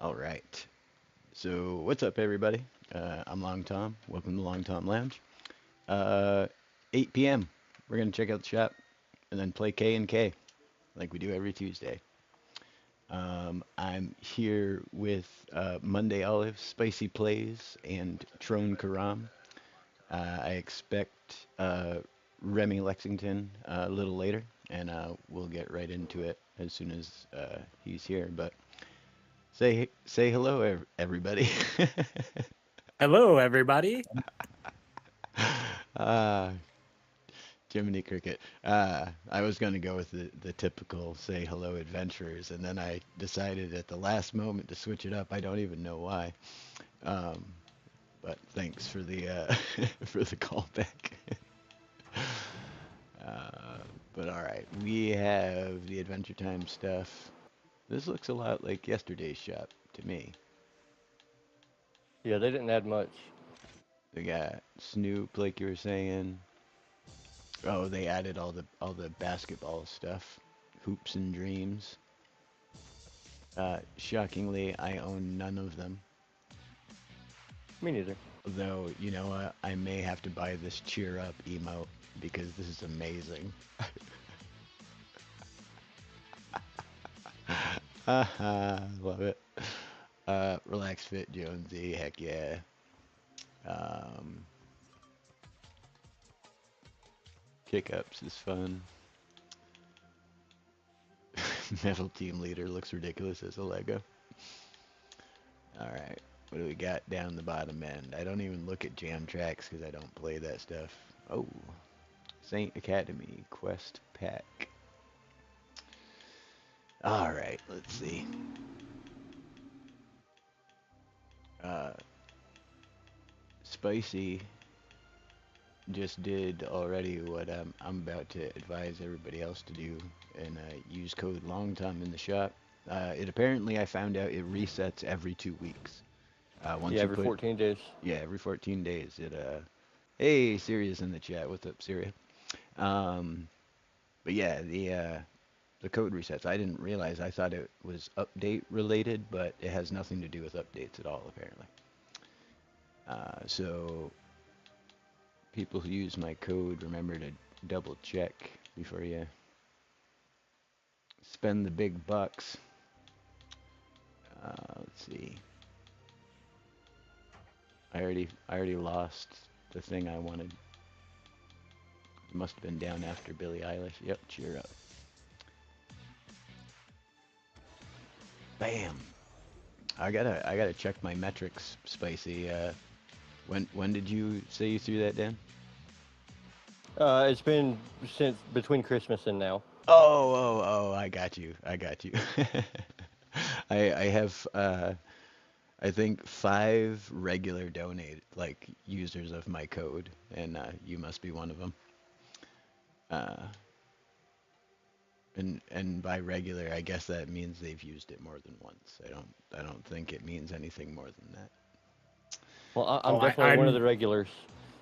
All right. So, what's up, everybody? I'm Long Tom. Welcome to Long Tom Lounge. Uh, 8 p.m. We're gonna check out the shop and then play K and K like we do every Tuesday. I'm here with Monday Olive, Spicy Plays, and Trone Karam. I expect Remy Lexington a little later, and we'll get right into it as soon as he's here. But say hello, everybody. Hello, everybody. uh, Jiminy Cricket. I was going to go with the typical say hello adventurers, and then I decided at the last moment to switch it up. I don't even know why. Um, but thanks for the for the callback. uh, but all right, we have the Adventure Time stuff. This looks a lot like yesterday's shop to me. Yeah, they didn't add much. They got Snoop, like you were saying. Oh, they added all the basketball stuff, hoops and dreams. Shockingly, I own none of them. Me neither. Though, you know what? I may have to buy this cheer up emote because this is amazing. Haha, love it. Relax Fit Jonesy, heck yeah. Um, Kick ups is fun. Metal Team Leader looks ridiculous as a Lego. Alright, what do we got down the bottom end? I don't even look at jam tracks because I don't play that stuff. Oh, Saint Academy Quest Pack. Alright, let's see. Uh, Spicy just did already what I'm about to advise everybody else to do and use code LONGTOM in the shop. It apparently, I found out it resets every 2 weeks. Once Yeah, you every put 14 days. Yeah, every 14 days. Hey, Syria's in the chat. What's up, Syria? Um, but yeah, the code resets. I didn't realize. I thought it was update related, but it has nothing to do with updates at all, apparently. So people who use my code, remember to double check before you spend the big bucks. Let's see. I already lost the thing I wanted. It must have been down after Billie Eilish. Yep, cheer up. Bam. I gotta check my metrics, Spicy. When did you say you threw that down? It's been since between Christmas and now. Oh, I got you. I got you. I have I think 5 regular donate like users of my code, and you must be one of them. Uh, and by regular, I guess that means they've used it more than once. I don't think it means anything more than that. Well, I'm Oh, definitely one of the I'm regulars.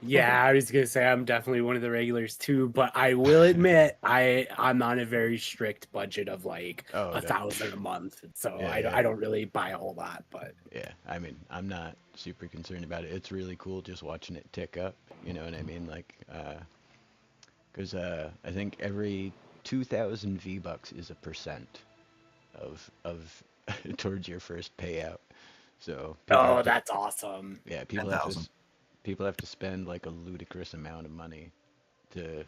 yeah, I was gonna say I'm definitely one of the regulars too, but I will admit I'm on a very strict budget of like Oh, a thousand a month, so yeah, I yeah. don't really buy a whole lot. But Yeah, I mean, I'm not super concerned about it. It's really cool just watching it tick up. You know what I mean? Like, because I think every 2,000 V-Bucks is a percent of towards your first payout. So people have oh, to, that's awesome. yeah, 10,000. people have to spend like a ludicrous amount of money to,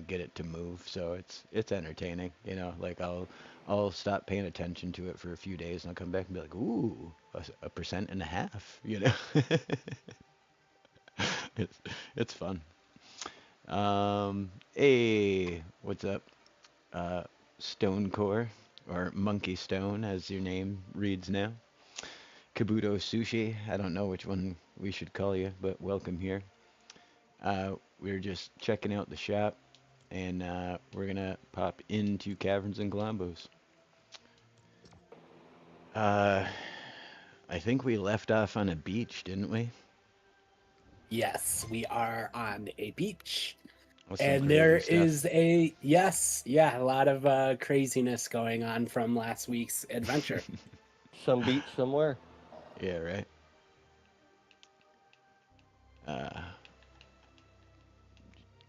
get it to move. So it's entertaining. Like I'll stop paying attention to it for a few days and I'll come back and be like, ooh, a percent and a half. It's it's fun. Hey, what's up? Uh, Stonecore, or Monkey Stone, as your name reads now. Kabuto Sushi. I don't know which one we should call you, but welcome here. We're just checking out the shop, and we're gonna pop into Caverns and Klombos. Uh, I think we left off on a beach, didn't we? Yes, we are on a beach. With some And crazy there stuff. is a lot of craziness going on from last week's adventure. some beach somewhere. Yeah, right. Uh,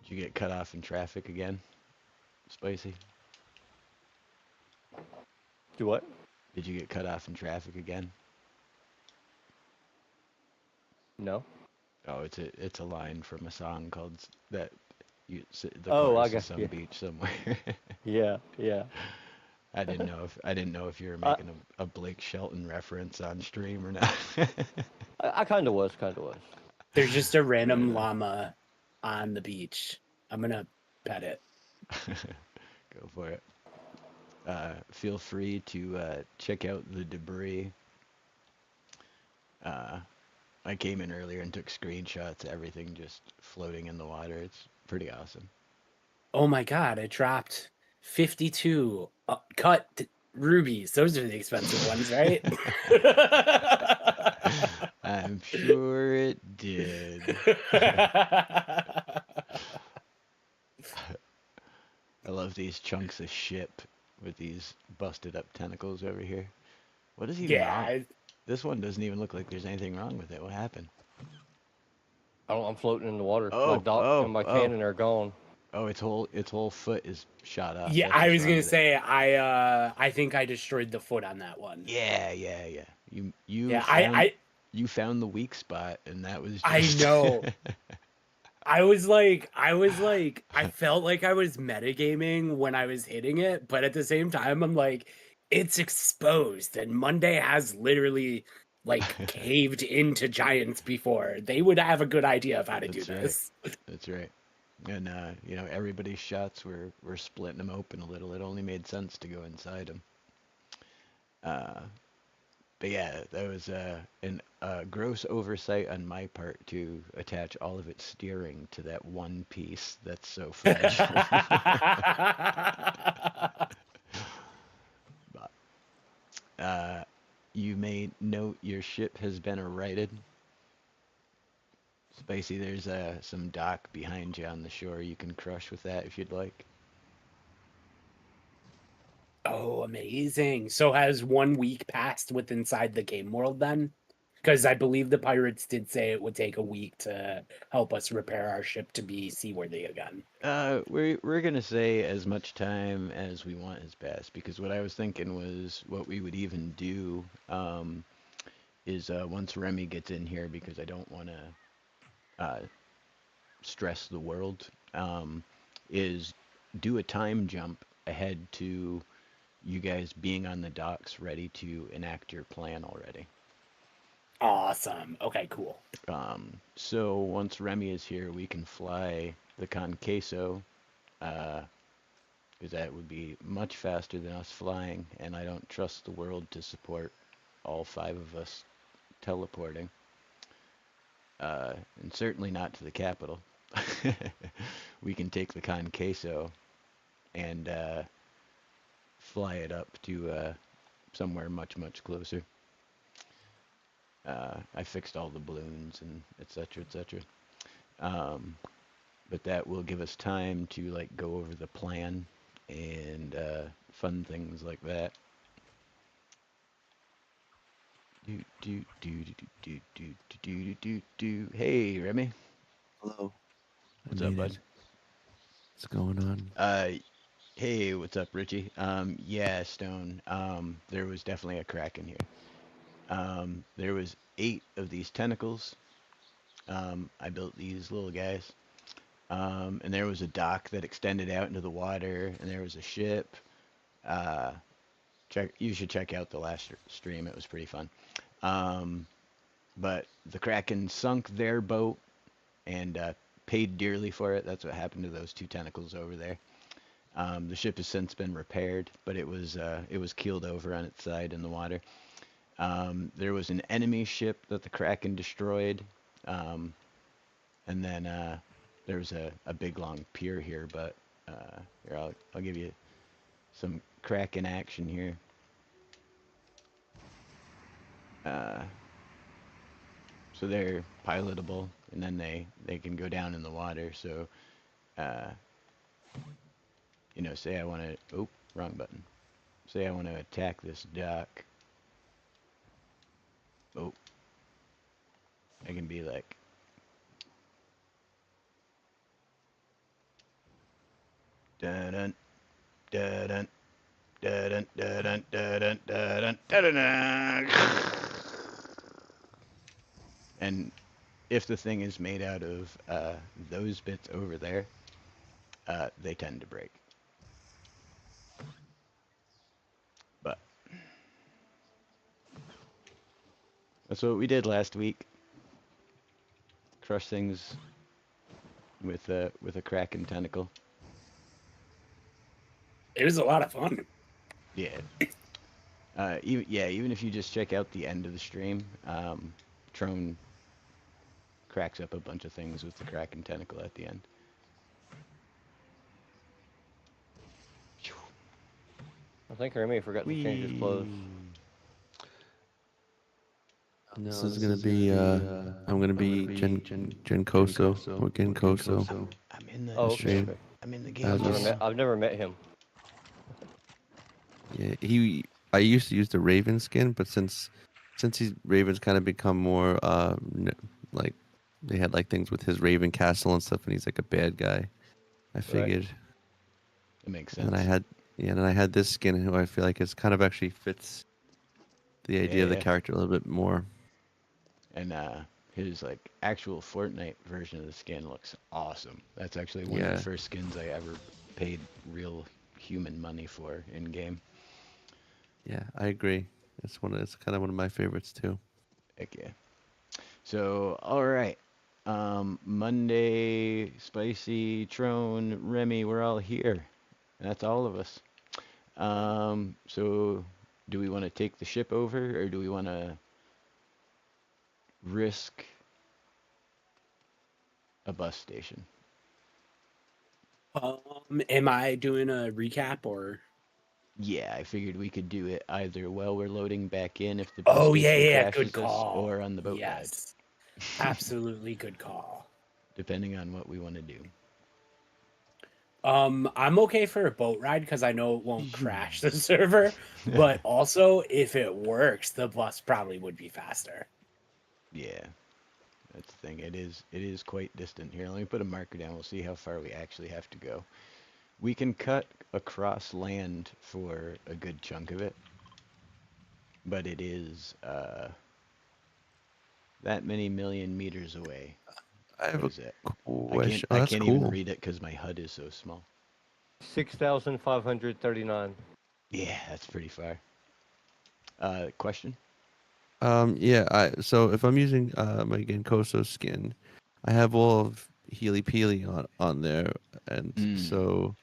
did you get cut off in traffic again, Spicy? Do what? Did you get cut off in traffic again? No. Oh, it's a line from a song called that. The Oh, I chorus is got some yeah, beach somewhere. yeah, yeah. I didn't know if you were I making a Blake Shelton reference on stream or not. I kind of was, kind of was. There's just a random llama on the beach. I'm gonna pet it. Go for it. Feel free to check out the debris. Uh, I came in earlier and took screenshots of everything just floating in the water. It's pretty awesome. Oh my god, I dropped 52 cut rubies. Those are the expensive ones, right? I'm sure it did. I love these chunks of ship with these busted up tentacles over here. What is even wrong? Yeah. This one doesn't even look like there's anything wrong with it. What happened? I'm floating in the water. My Oh, dock oh, and my oh, cannon are gone. oh! Its whole foot is shot off. Yeah, That's I what's was wrong gonna with it. say I think I destroyed the foot on that one. Yeah, yeah, yeah. You Yeah, found you found the weak spot, and that was I just. know. I felt like I was metagaming when I was hitting it, but at the same time, I'm like, it's exposed, and Monday has literally like caved into giants before. They would have a good idea of how to do That's right. this. That's right. And everybody's shots were splitting them open a little. It only made sense to go inside them. Uh, but yeah, that was a gross oversight on my part to attach all of its steering to that one piece that's so fragile. But, you may note your ship has been righted. Spicy, there's some dock behind you on the shore. You can crush with that if you'd like. Oh, amazing. So has 1 week passed with inside the game world then? Because I believe the pirates did say it would take a week to help us repair our ship to be seaworthy again. We're gonna say as much time as we want has passed because what I was thinking was what we would even do is once Remy gets in here because I don't want to stress the world is do a time jump ahead to you guys being on the docks ready to enact your plan already. Awesome. Okay, cool. So once Remy is here, we can fly the Conqueso, because that would be much faster than us flying, and I don't trust the world to support all 5 of us teleporting, and certainly not to the capital. We can take the Conqueso and fly it up to somewhere much, much closer. I fixed all the balloons and etc. etc. But that will give us time to like go over the plan and fun things like that. Do do do do do do do do do do. Hey, Remy. Hello. What's I up, made bud? it. What's going on? Hey, what's up, Richie? Yeah, Stone. There was definitely a crack in here. There was 8 of these tentacles. I built these little guys. And there was a dock that extended out into the water, and there was a ship. Uh, you should check out the last stream. It was pretty fun. Um, but the Kraken sunk their boat and paid dearly for it. That's what happened to those 2 tentacles over there. The ship has since been repaired, but it was keeled over on its side in the water. There was an enemy ship that the Kraken destroyed, and then there's a big long pier here. But here I'll give you some Kraken action here. So they're pilotable, and then they can go down in the water. So uh, say I want to. Oh, wrong button. Say I want to attack this dock. Oh, I can be like, dun dun dun dun dun dun dun dun. And if the thing is made out of those bits over there, they tend to break. But that's what we did last week. Crush things with a Kraken tentacle. It was a lot of fun. Yeah. Even if you just check out the end of the stream, Trone cracks up a bunch of things with the Kraken tentacle at the end. I think Remy forgot to change his clothes. No, this is gonna be. I'm gonna be Genkoso or Genkoso. I'm in the Oh, stream. okay. I'm in the I've game. I've never met him. Yeah, I used to use the Raven skin, but since Raven's kind of become more like they had like things with his Raven castle and stuff, and he's like a bad guy. I figured. It makes And sense. then I had this skin who I feel like it's kind of actually fits the idea of the Yeah. character a little bit more. And his like actual Fortnite version of the skin looks awesome. That's actually one of Yeah. the first skins I ever paid real human money for in game. Yeah, I agree. It's kind of one of my favorites too. Heck yeah. So all right. Monday, Spicy, Trone, Remy, we're all here. That's all of us. So do we want to take the ship over, or do we want to risk a bus station? Am I doing a recap or? Yeah, I figured we could do it either while we're loading back in if the bus Oh station yeah, crashes good us, call. or on the boat Yes, absolutely good call. ride, depending on what we want to do. I'm okay for a boat ride because I know it won't crash the server, but also if it works, the bus probably would be faster. Yeah, that's the thing. It is quite distant here. Let me put a marker down. We'll see how far we actually have to go. We can cut across land for a good chunk of it, but it is that many million meters away. I have What a is it? question. Oh, I that's can't even cool. read it because my HUD is so small. 6,539. Yeah, that's pretty far. Question? Yeah. So if I'm using my Genkoso skin, I have all of Healy Peely on there, and so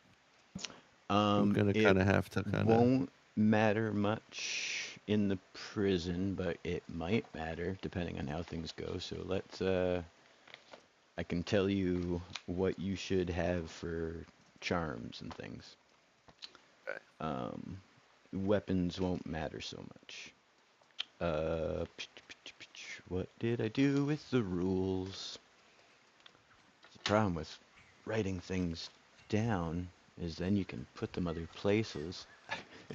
I'm gonna It kind of have to won't matter much in the prison, but it might matter depending on how things go. So let's I can tell you what you should have for charms and things. Weapons won't matter so much. What did I do with the rules? The problem with writing things down is then you can put them other places. a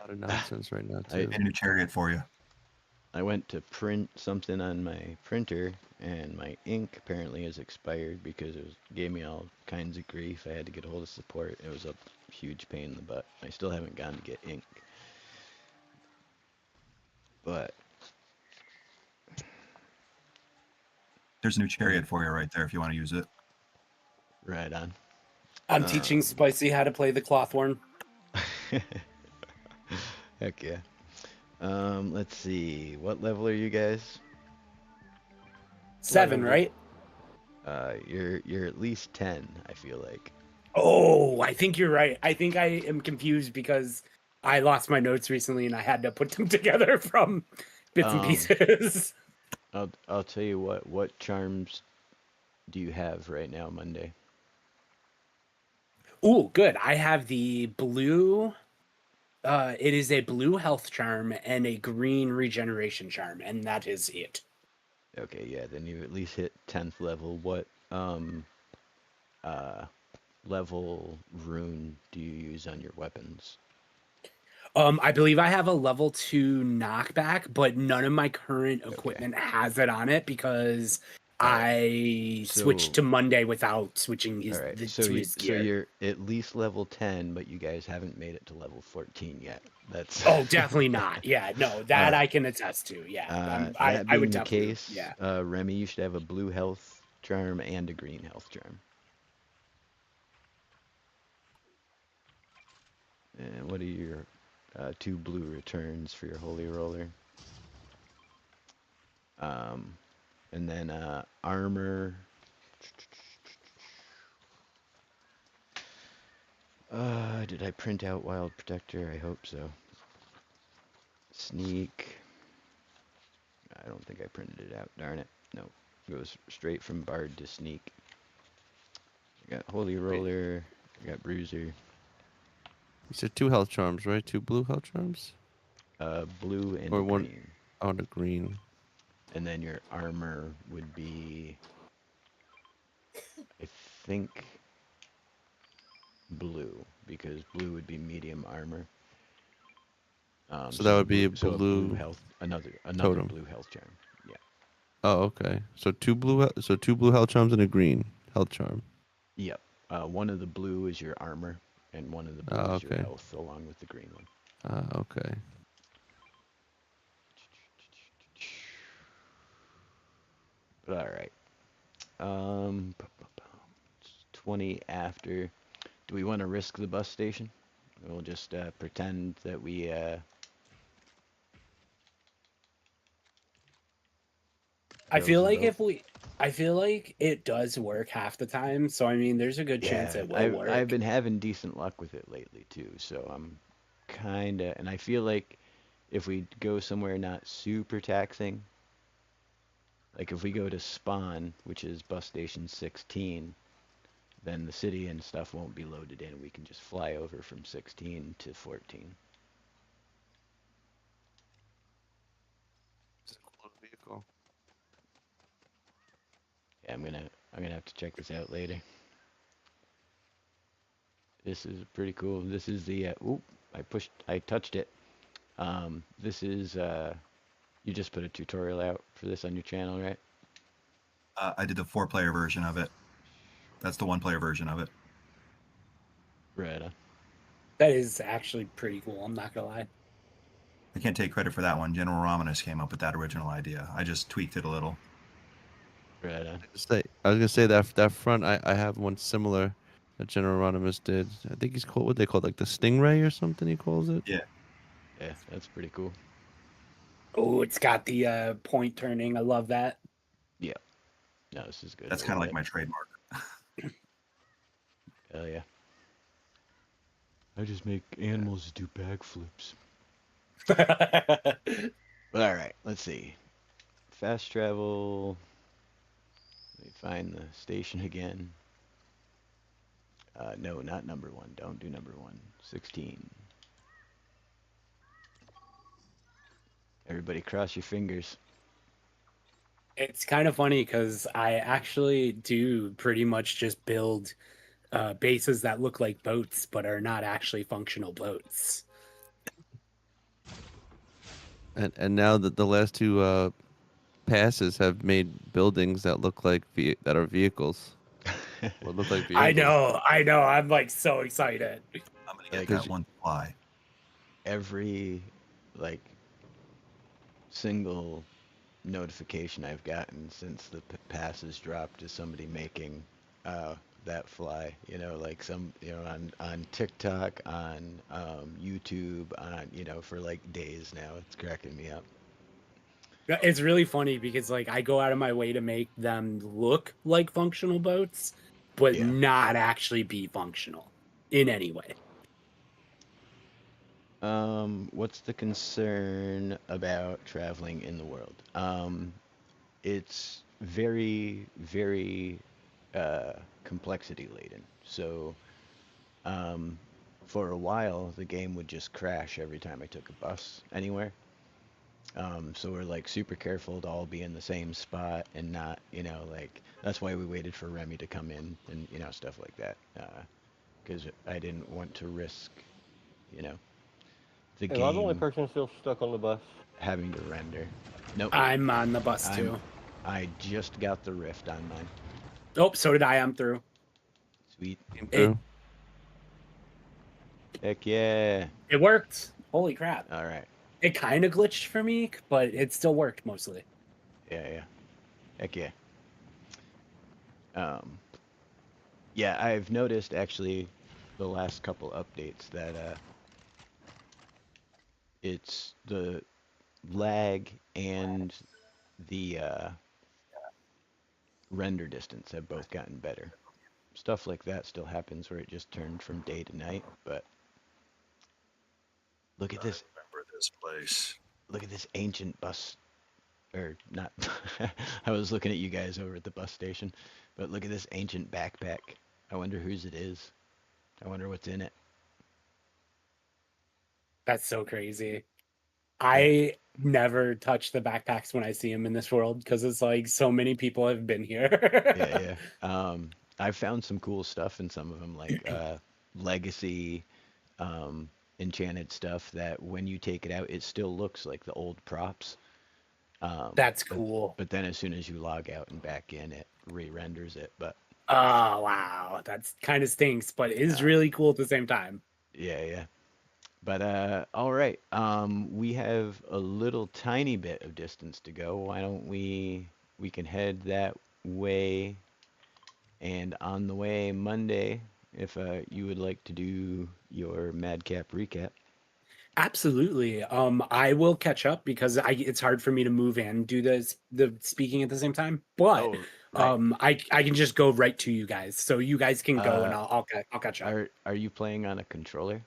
lot of nonsense right now I too. And a chariot for you. I went to print something on my printer, and my ink apparently has expired because gave me all kinds of grief. I had to get a hold of support. It was a huge pain in the butt. I still haven't gone to get ink. But There's a new chariot for you right there if you want to use it. right on. I'm teaching Spicy how to play the Clothworm. Heck yeah. Let's see. What level are you guys? 7, 100. right? You're at least 10, I feel like. Oh, I think you're right. I think I am confused because I lost my notes recently and I had to put them together from bits and pieces. I'll tell you what charms do you have right now, Monday? Ooh, good. I have the blue. It is a blue health charm and a green regeneration charm, and that is it. Okay, yeah, then you at least hit 10th level. What level rune do you use on your weapons? I believe I have a level 2 knockback, but none of my current Okay. equipment has it on it because Alright, I switched so- to Monday without switching All right, to so his gear. you're at least level 10, but you guys haven't made it to level 14 yet. That's Oh, definitely not. Yeah, no, that Alright. I can attest to. Yeah, That I being would the definitely. case, Yeah, Remy, you should have a blue health charm and a green health charm. And what are your 2 blue returns for your holy roller? And then armor. Did I print out Wild Protector? I hope so. Sneak. I don't think I printed it out. Darn it. No. Goes straight from Bard to Sneak. I got Holy Roller. I got Bruiser. You said 2 health charms, right? 2 blue health charms? Blue and Or a one green. on a green. And then your armor would be, I think, blue, because blue would be medium armor. So that would be a so blue health, another totem. blue health charm. Yeah. Oh, okay. So 2 blue, so 2 blue health charms and a green health charm. Yep. One of the blue is your armor, and one of the blue Oh, is your okay. health, along with the green one. Okay. But all right. It's 20 after. Do we want to risk the bus station? We'll just pretend that we. I drove feel some like boat? I feel like it does work half the time. So I mean, there's a good chance Yeah, it will I've work. been having decent luck with it lately too. So I'm kinda, and I feel like if we go somewhere not super taxing, like if we go to Spawn, which is bus station 16, then the city and stuff won't be loaded in. We can just fly over from 16 to 14. It's a cool vehicle. Yeah, I'm gonna have to check this out later. This is pretty cool. This is the oop, I touched it. This is you just put a tutorial out for this on your channel, right? I did the 4-player version of it. That's the 1-player version of it. Right. That is actually pretty cool. I'm not gonna lie. I can't take credit for that one. General Romanus came up with that original idea. I just tweaked it a little. Right. I was gonna say that front. I have one similar that General Ronimus did. I think he's called what they call like the Stingray or something. He calls it. Yeah. Yeah, that's pretty cool. Oh, it's got the point turning. I love that. Yeah. No, this is good. That's kind of like my trademark. Hell yeah. I just make animals do backflips. But all right, let's see. Fast travel. Let me find the station again. No, not number 1. Don't do number 1. 16. Everybody cross your fingers. It's kind of funny because I actually do pretty much just build bases that look like boats but are not actually functional boats. And now that the last 2 passes have made buildings that look like that are vehicles. Or look like vehicles. I know. I'm like so excited. I'm going to get Like, that one fly. Every like single notification I've gotten since the passes dropped is somebody making that fly. You know, like some, you know, on TikTok, on YouTube, on, you know, for like days now. It's cracking me up. It's really funny because like I go out of my way to make them look like functional boats, but Yeah. not actually be functional in any way. What's the concern about traveling in the world? It's very, very complexity laden. So, for a while, the game would just crash every time I took a bus anywhere. So we're like super careful to all be in the same spot and not, you know, like that's why we waited for Remy to come in and, you know, stuff like that. Because I didn't want to risk, you know, the Am I the only game person still stuck on the bus? having to render. Nope. I'm on the bus too. I just got the Rift on mine. Oh, so did I. I'm through. Sweet. Came It- through. Heck yeah. It worked. Holy crap. All right. It kind of glitched for me, but it still worked mostly. Yeah. Heck yeah. Yeah, I've noticed actually the last couple updates that it's the lag and the render distance have both gotten better. Stuff like that still happens where it just turned from day to night, but look at this. Remember this place. Look at this ancient bus, or not. I was looking at you guys over at the bus station, but look at this ancient backpack. I wonder whose it is. I wonder what's in it. That's so crazy. I never touch the backpacks when I see them in this world because it's like so many people have been here. Yeah. I've found some cool stuff in some of them, like legacy, enchanted stuff that when you take it out, it still looks like the old props. That's cool. But then as soon as you log out and back in, it re-renders it. But Oh, wow. That's kind of stinks, but it is really cool at the same time. yeah. But all right. We have a little tiny bit of distance to go. Why don't we can head that way, and on the way Monday, if you would like to do your Madcap recap. Absolutely. I will catch up because it's hard for me to move and do the speaking at the same time. But Oh, right. I can just go right to you guys, so you guys can go and Uh, I'll catch up. Are you playing on a controller?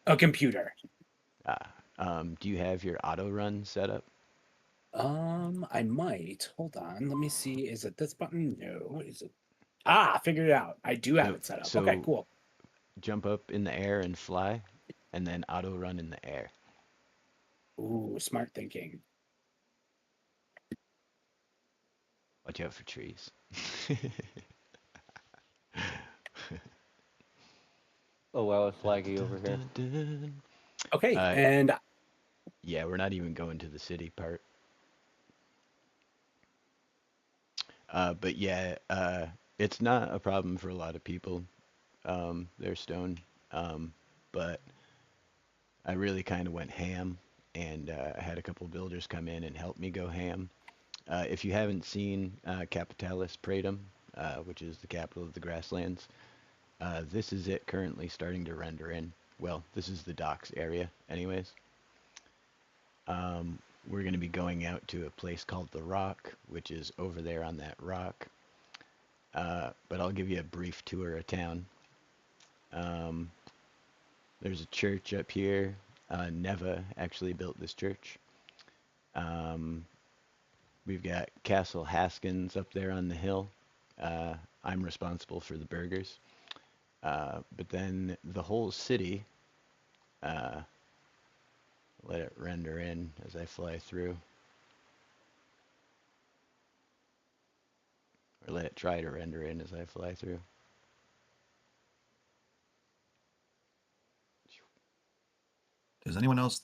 A computer. Do you have your auto run set up? I might. Hold on. Let me see. Is it this button? No. Is it? Ah, figured it out. I do have it set up. Okay, cool. Jump up in the air and fly, and then auto run in the air. Ooh, smart thinking. Watch out for trees. Oh wow, it's laggy over here. Okay, and yeah, we're not even going to the city part. But yeah, it's not a problem for a lot of people. They're stone. But I really kind of went ham, and I had a couple builders come in and help me go ham. If you haven't seen Capitalis Praetum, which is the capital of the grasslands, this is it currently starting to render in. Well, this is the docks area anyways. We're going to be going out to a place called The Rock, which is over there on that rock. But I'll give you a brief tour of town. There's a church up here. Neva actually built this church. We've got Castle Haskins up there on the hill. I'm responsible for the burgers. But then the whole city, let it render in as I fly through. Or let it try to render in as I fly through. Does anyone else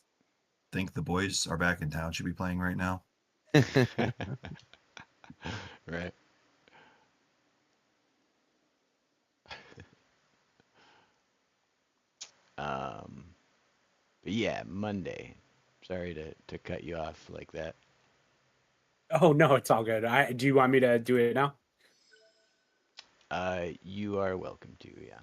think the boys are back in town should be playing right now? Right. But yeah, Monday. Sorry to cut you off like that. oh no, it's all good. Do you want me to do it now? You are welcome to, yeah.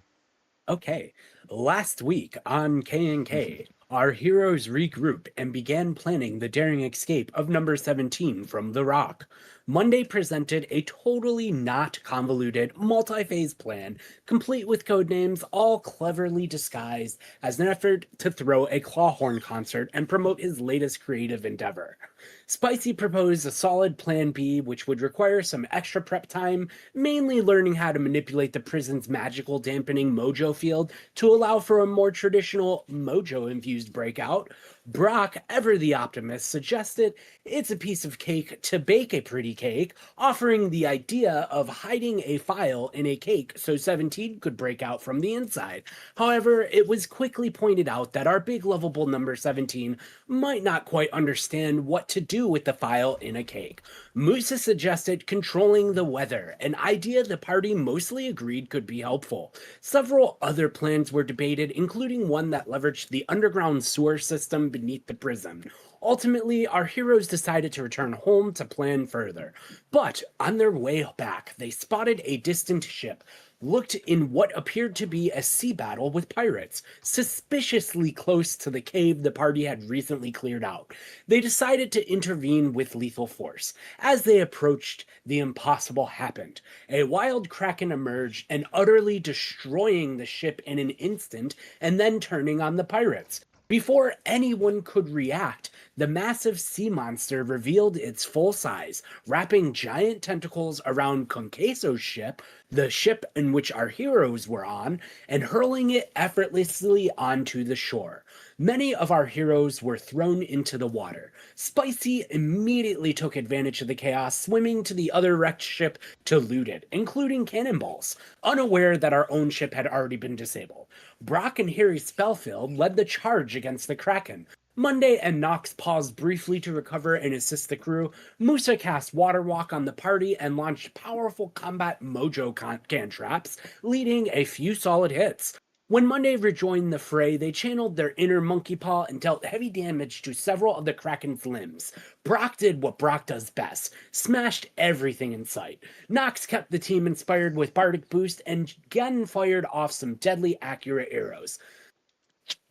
Okay. Last week on K&K, our heroes regrouped and began planning the daring escape of number 17 from the Rock. Monday presented a totally not convoluted, multi-phase plan, complete with codenames, all cleverly disguised as an effort to throw a Clawhorn concert and promote his latest creative endeavor. Spicy proposed a solid plan B, which would require some extra prep time, mainly learning how to manipulate the prison's magical dampening mojo field to allow for a more traditional mojo-infused breakout. Brock, ever the optimist, suggested it's a piece of cake to bake a pretty cake, offering the idea of hiding a file in a cake so 17 could break out from the inside. However, it was quickly pointed out that our big lovable number 17 might not quite understand what to do with the file in a cake. Musa suggested controlling the weather, an idea the party mostly agreed could be helpful. Several other plans were debated, including one that leveraged the underground sewer system beneath the prison. Ultimately, our heroes decided to return home to plan further. But on their way back, they spotted a distant ship, looked in what appeared to be a sea battle with pirates, suspiciously close to the cave the party had recently cleared out. They decided to intervene with lethal force. As they approached, the impossible happened. A wild kraken emerged and utterly destroying the ship in an instant and then turning on the pirates. Before anyone could react, the massive sea monster revealed its full size, wrapping giant tentacles around Conqueso's ship, the ship in which our heroes were on, and hurling it effortlessly onto the shore. Many of our heroes were thrown into the water. Spicy immediately took advantage of the chaos, swimming to the other wrecked ship to loot it, including cannonballs, unaware that our own ship had already been disabled. Brock and Harry Spellfield led the charge against the Kraken. Monday and Nox paused briefly to recover and assist the crew. Musa cast Water Walk on the party and launched powerful combat mojo cantraps, leading a few solid hits. When Monday rejoined the fray, they channeled their inner monkey paw and dealt heavy damage to several of the Kraken's limbs. Brock did what Brock does best, smashed everything in sight. Nox kept the team inspired with Bardic Boost and again fired off some deadly accurate arrows.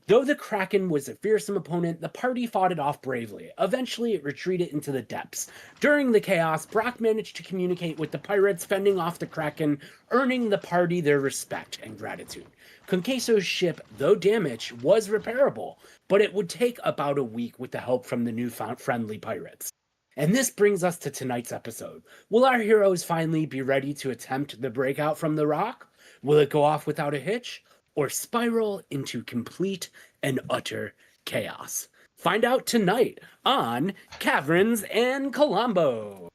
Though the Kraken was a fearsome opponent, the party fought it off bravely. Eventually, it retreated into the depths. During the chaos, Brock managed to communicate with the pirates, fending off the Kraken, earning the party their respect and gratitude. Conqueso's ship, though damaged, was repairable, but it would take about a week with the help from the newfound friendly pirates. And this brings us to tonight's episode. Will our heroes finally be ready to attempt the breakout from the rock? Will it go off without a hitch? Or spiral into complete and utter chaos? Find out tonight on Kaverns and Klombos.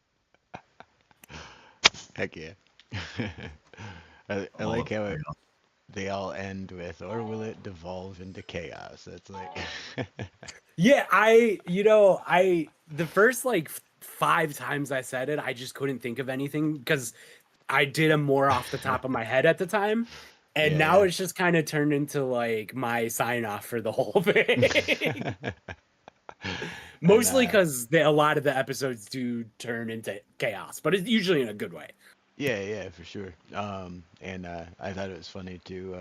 Heck yeah. I like how they all end with, or will it devolve into chaos? That's like... Yeah, the first 5 times I said it, I just couldn't think of anything because I did them more off the top of my head at the time. And now it's just kind of turned into my sign off for the whole thing. Mostly because a lot of the episodes do turn into chaos, but it's usually in a good way. Yeah, for sure. And I thought it was funny too.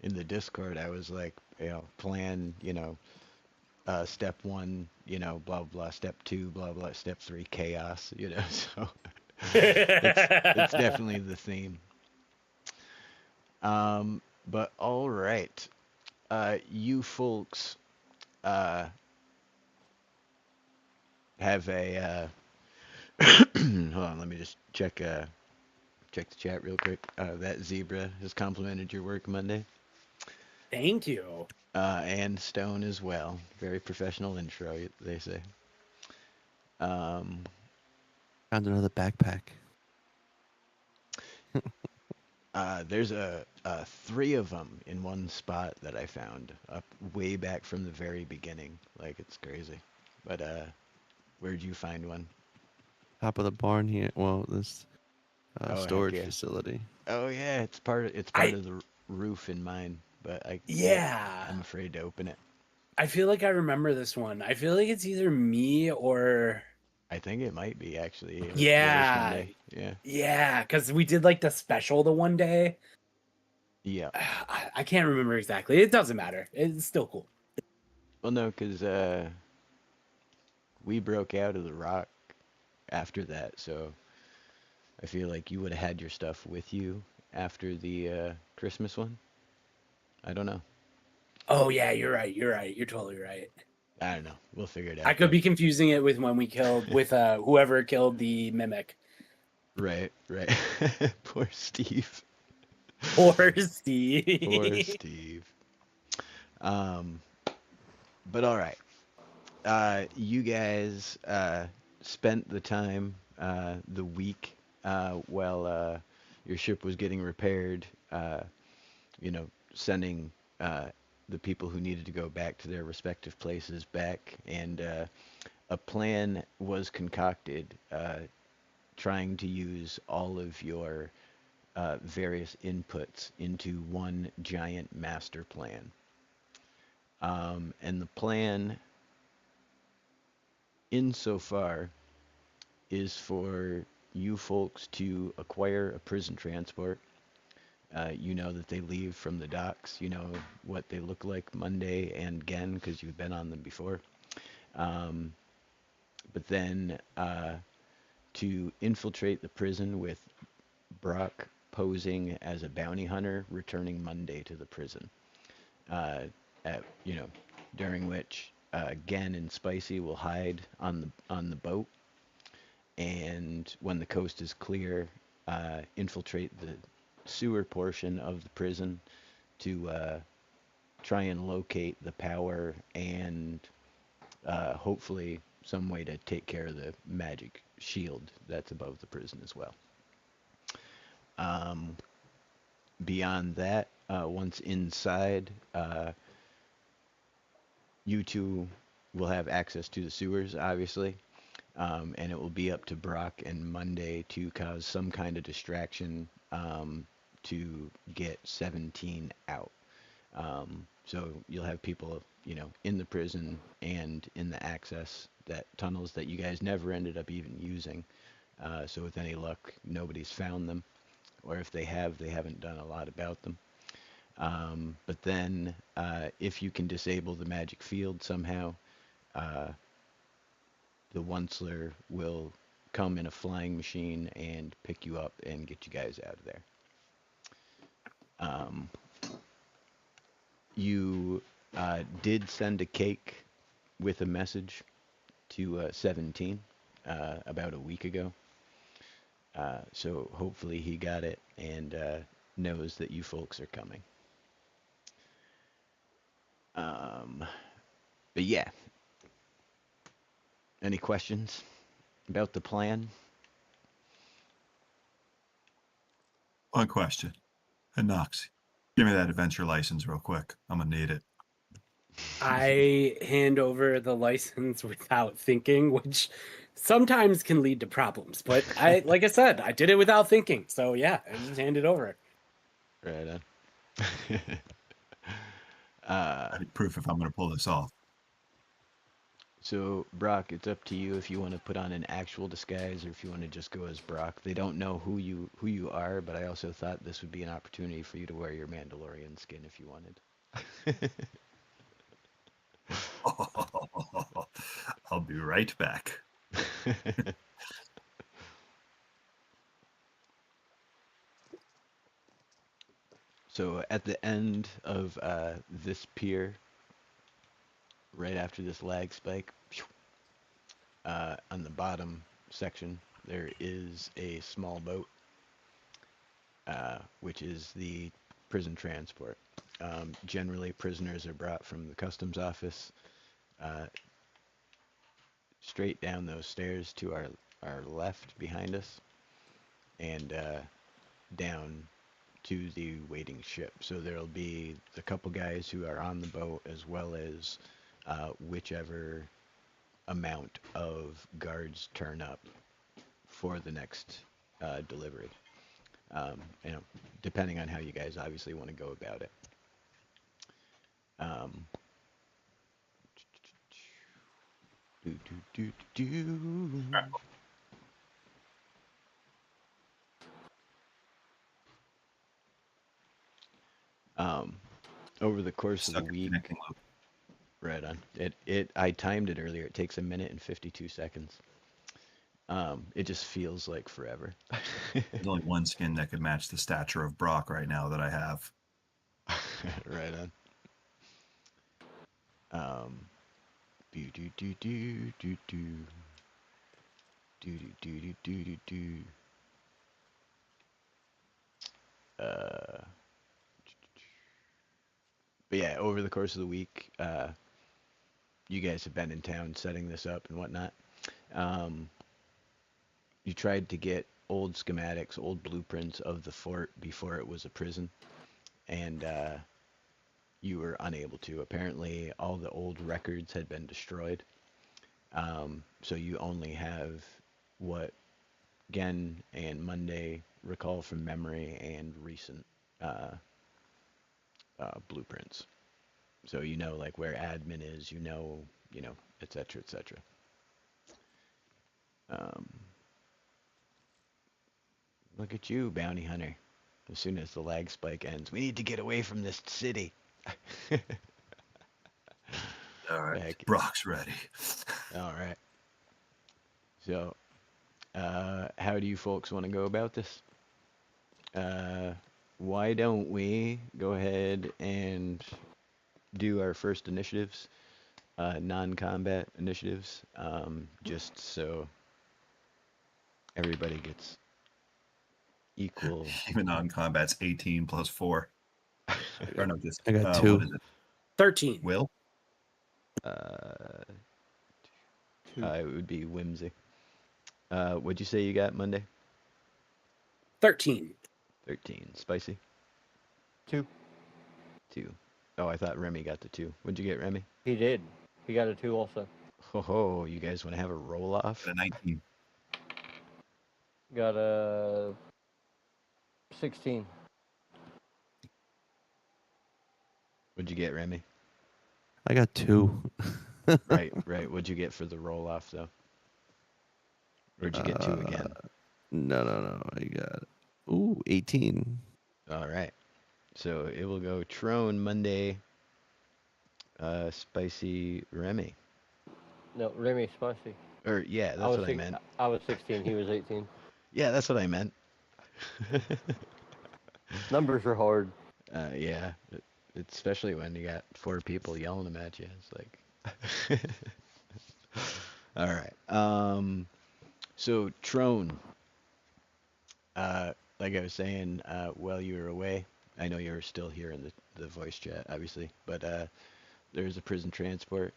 In the Discord, I was like, plan, step 1, blah blah. Step 2, blah blah. Step 3, chaos. So it's definitely the theme. But all right, you folks have a hold on, let me just check the chat real quick. That Zebra has complimented your work Monday. Thank you. And Stone as well. Very professional intro, they say. Found another backpack. There's 3 of them in one spot that I found up way back from the very beginning. It's crazy. But where'd you find one? Top of the barn here. Well, this storage heck yeah. facility. Oh yeah, it's part of the roof in mine, but I'm afraid to open it. I feel like I remember this one. I feel like it's either me or... I think it might be actually. Yeah. Yeah, because we did the special the one day. Yeah. I can't remember exactly. It doesn't matter. It's still cool. Well, no, because we broke out of the rock after that, so I feel like you would have had your stuff with you after the Christmas one. I don't know. Oh yeah, you're right. You're totally right. I don't know. We'll figure it out. I could be confusing it with when we killed with whoever killed the mimic. Right. Poor Steve. Poor Steve. Poor Steve. But all right. You guys spent the time, the week, while your ship was getting repaired, sending the people who needed to go back to their respective places back, and a plan was concocted, trying to use all of your various inputs into one giant master plan. And the plan, insofar, is for you folks to acquire a prison transport. You know that they leave from the docks. You know what they look like Monday and again because you've been on them before. Um, but then to infiltrate the prison with Brock posing as a bounty hunter, returning Monday to the prison. Uh, during which Gen and Spicy will hide on the boat, and when the coast is clear, infiltrate the sewer portion of the prison to try and locate the power and hopefully some way to take care of the magic shield that's above the prison as well. Um, Beyond that, once inside, you two will have access to the sewers, obviously, and it will be up to Brock and Monday to cause some kind of distraction to get 17 out. So you'll have people, in the prison and in the access that tunnels that you guys never ended up even using. So with any luck, nobody's found them, or if they have, they haven't done a lot about them. But then, if you can disable the magic field somehow, uh, the Onceler will come in a flying machine and pick you up and get you guys out of there. Um, you did send a cake with a message to 17 about a week ago. So hopefully he got it and knows that you folks are coming. But yeah, any questions about the plan? One question. And Knox, give me that adventure license real quick. I'm gonna need it. I hand over the license without thinking, which sometimes can lead to problems. But like I said, I did it without thinking. So yeah, I just hand it over. Right on. I need proof if I'm gonna pull this off. So, Brock, it's up to you if you want to put on an actual disguise or if you want to just go as Brock. They don't know who you are, but I also thought this would be an opportunity for you to wear your Mandalorian skin if you wanted. I'll be right back. So, at the end of this pier, right after this lag spike, on the bottom section, there is a small boat, which is the prison transport. Generally, prisoners are brought from the customs office straight down those stairs to our left behind us and down to the waiting ship. So there'll be the couple guys who are on the boat as well as whichever amount of guards turn up for the next delivery. You know, depending on how you guys obviously want to go about it. Um, do, do, do, do. Um, Over the course of the Stuck in week, connecting loop. right on. I timed it earlier. It takes 1 minute and 52 seconds. It just feels like forever. There's only one skin that could match the stature of Brock right now that I have. Right on. Do do do do do do do do do do do do. Uh, but yeah, over the course of the week, you guys have been in town setting this up and whatnot. Um, you tried to get old schematics, old blueprints of the fort before it was a prison, and you were unable to. Apparently, all the old records had been destroyed. So you only have what Gen and Monday recall from memory and recent uh, blueprints. So you know like where admin is, you know, et cetera, et cetera. Um, Look at you, bounty hunter. As soon as the lag spike ends, we need to get away from this city. All right. Heck, Brock's ready. all right. So, how do you folks want to go about this? Why don't we go ahead and do our first initiatives, non-combat initiatives, just so everybody gets equal. Even non-combat's 18 plus 4. Or no, just I got what 2. is it? 13. Will? Uh, 2. it would be whimsy. What'd you say you got Monday? 13. 13. Spicy? 2. 2. Oh, I thought Remy got the 2. What'd you get, Remy? He did. He got a 2 also. Ho ho, you guys want to have a roll off? A 19. Got a 16. What'd you get, Remy? I got 2. Right. What'd you get for the roll off, though? Or did you get 2 again? No. I got 18. All right. So it will go Trone, Monday, Spicy, Remy. No, Remy Spicy. Or, yeah, that's what I meant. I was 16. He was 18. Yeah, that's what I meant. Numbers are hard. Yeah. Especially when you got 4 people yelling them at you. It's like... All right. So, Trone, like I was saying, while you were away, I know you're still here in the voice chat, obviously, but there's a prison transport.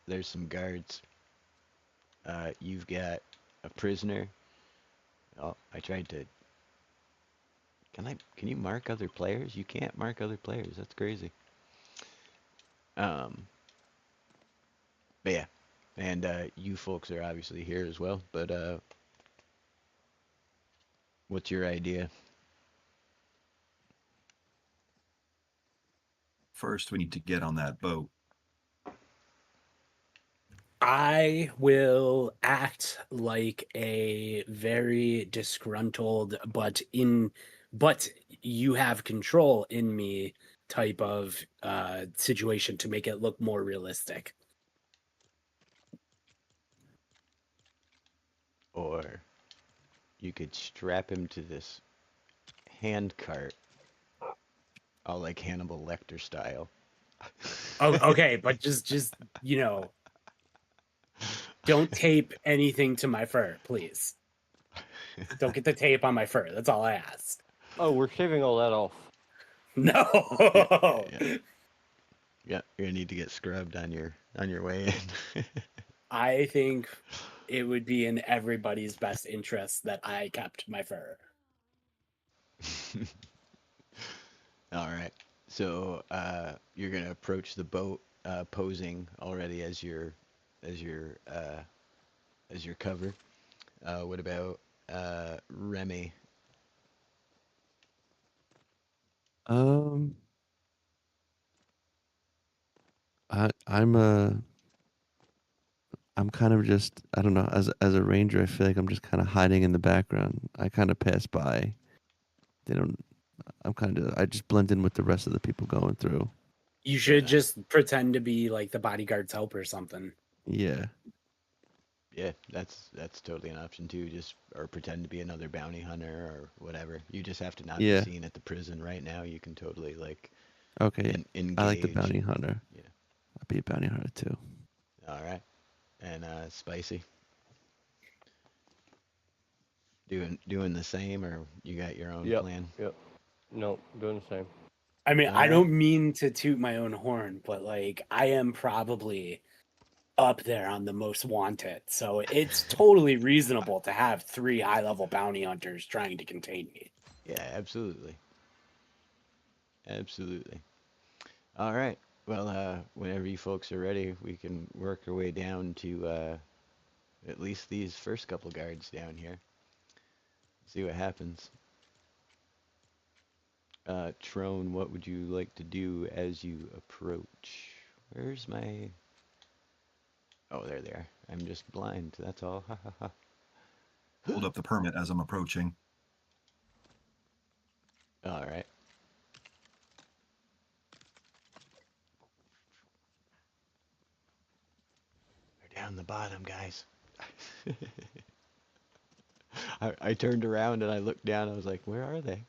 There's some guards. You've got a prisoner. Oh, I tried to. Can you mark other players? You can't mark other players. That's crazy. Um, but yeah, and you folks are obviously here as well. But what's your idea? First, we need to get on that boat. I will act like a very disgruntled, but you have control in me type of situation to make it look more realistic. Or you could strap him to this hand cart, all like Hannibal Lecter style. Oh, okay, but just don't tape anything to my fur, please. Don't get the tape on my fur. That's all I ask. Oh, we're shaving all that off. No. Yeah, you're gonna need to get scrubbed on your way in. I think it would be in everybody's best interest that I kept my fur. All right. So you're gonna approach the boat, posing already as your cover. What about Remy? I'm I'm kind of just, I don't know, as a ranger, I feel like I'm just kind of hiding in the background. I kind of pass by. They don't. I just blend in with the rest of the people going through. You should Yeah. just pretend to be like the bodyguard's help or something. Yeah. Yeah, that's totally an option too. Just or pretend to be another bounty hunter or whatever. You just have to not Yeah. be seen at the prison right now. You can totally like Okay. engage. I like the bounty hunter. Yeah. I'll be a bounty hunter too. All right. And Spicy. Doing the same, or you got your own plan? Yep. No, doing the same. I mean, I Alright. don't mean to toot my own horn, but like I am probably up there on the most wanted. So it's totally reasonable to have 3 high-level bounty hunters trying to contain me. Yeah, absolutely. Absolutely. All right. Well, whenever you folks are ready, we can work our way down to at least these first couple guards down here. See what happens. Trone, what would you like to do as you approach? Where's my... Oh, there they are. I'm just blind, that's all. Ha ha ha. Hold up the permit as I'm approaching. All right. They're down the bottom, guys. I turned around and I looked down. I was like, where are they?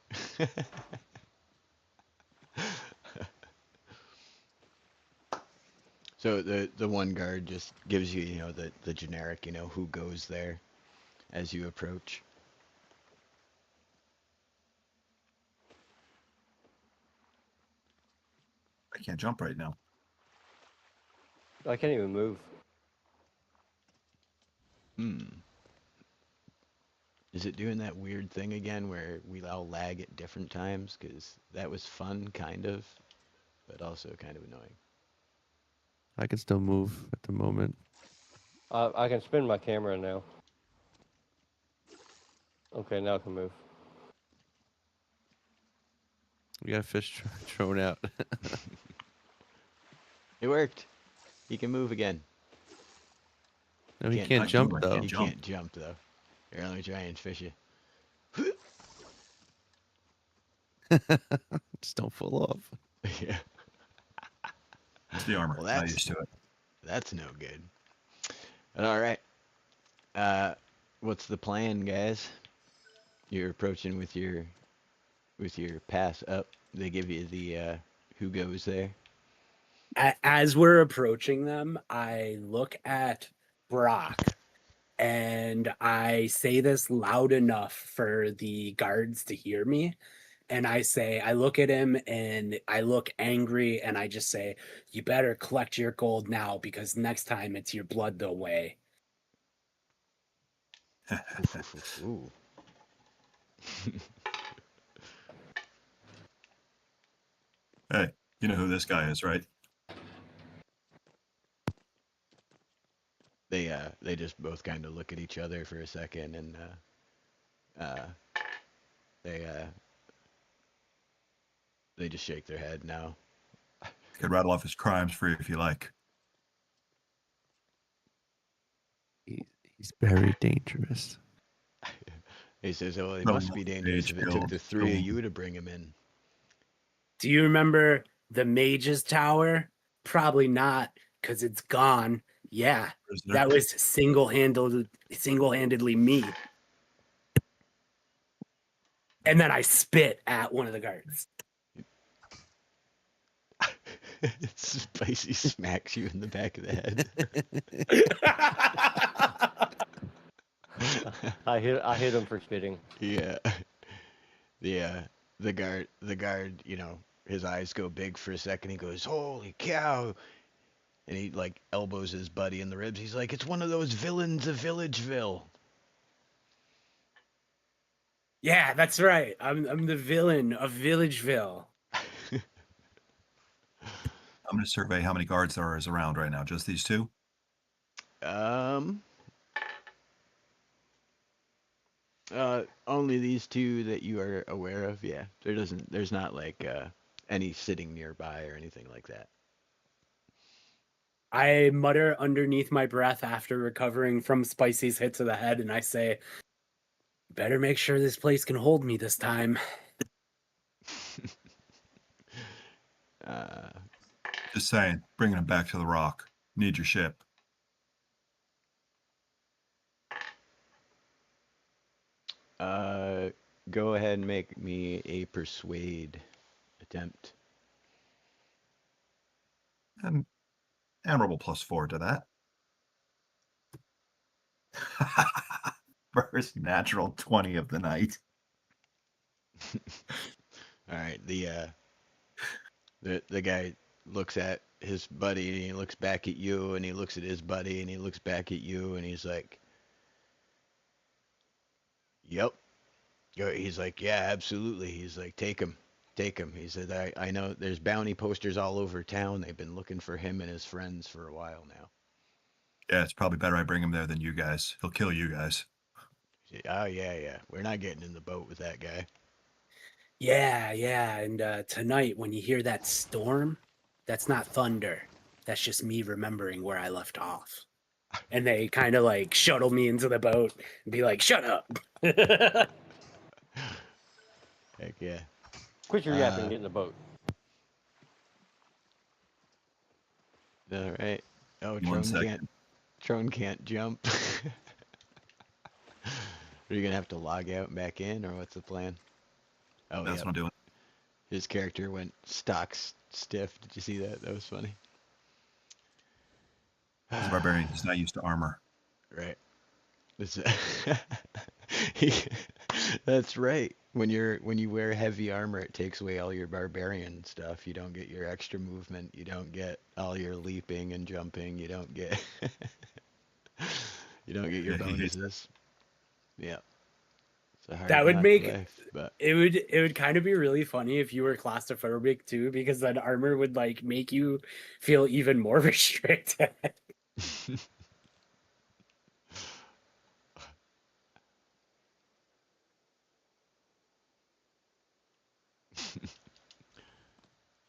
So the one guard just gives you, you know, the generic, you know, who goes there as you approach. I can't jump right now. I can't even move. Hmm. Is it doing that weird thing again where we all lag at different times? Because that was fun, kind of, but also kind of annoying. I can still move at the moment. I can spin my camera now. Okay, now I can move. We got a fish thrown out. It worked. He can move again. No, he Can't- can't I jump can, I though. can't He jump. can't jump though. Here, let me try and fish you. Just don't fall off. Yeah. It's the armor. Well, Not that's used to it. that's no good. All right. What's the plan, guys? You're approaching with your pass up. They give you the who goes there. As we're approaching them, I look at Brock and I say this loud enough for the guards to hear me. And I say, I look at him and I look angry and I just say, you better collect your gold now because next time it's your blood they'll weigh. Ooh. Hey, you know who this guy is, right? They just both kind of look at each other for a second and they they just shake their head no. Could rattle off his crimes for you if you like. He's very dangerous. He says, "Oh, it No, must be dangerous age if it took build, the three of build. you to bring him in." Do you remember the Mage's Tower? Probably not, because it's gone. Yeah, Prisoner. that was single-handedly me. And then I spit at one of the guards. Spicy smacks you in the back of the head. I hit him for spitting. Yeah. The guard, you know, his eyes go big for a second. He goes, "Holy cow!" And he like elbows his buddy in the ribs. He's like, "It's one of those villains of Villageville." Yeah, that's right. I'm the villain of Villageville. I'm going to survey how many guards there is around right now. Just these two? Um. Only these two that you are aware of. Yeah, there's not like any sitting nearby or anything like that. I mutter underneath my breath after recovering from Spicy's hit to the head, and I say, better make sure this place can hold me this time. uh, Just saying. Bringing him back to the rock. Need your ship. Go ahead and make me a persuade attempt. And admirable +4 to that. First natural 20 of the night. All right, the guy looks at his buddy and he looks back at you and he looks at his buddy and he looks back at you and he's like, "Yep." He's like, "Yeah, absolutely." He's like, "Take him. Take him." He said, I know there's bounty posters all over town. They've been looking for him and his friends for a while now." Yeah, it's probably better I bring him there than you guys. He'll kill you guys. Oh, yeah, yeah. We're not getting in the boat with that guy. Yeah, yeah. And tonight, when you hear that storm, that's not thunder. That's just me remembering where I left off. And they kind of like shuttle me into the boat and be like, "Shut up." Heck yeah. Quit your yapping and get in the boat. All right. Oh, One second. Tron can't jump. Are you gonna have to log out and back in, or what's the plan? Oh, That's yeah. what I'm doing. His character went stock stiff. Did you see that? That was funny. He's a barbarian. He's not used to armor. Right. This, he, that's right. When you wear heavy armor, it takes away all your barbarian stuff. You don't get your extra movement. You don't get all your leaping and jumping. You don't get you don't get your Yeah, he hates bonuses. Yeah. It's a hard That would knock make life, but it would kind of be really funny if you were claustrophobic too, because then armor would like make you feel even more restricted.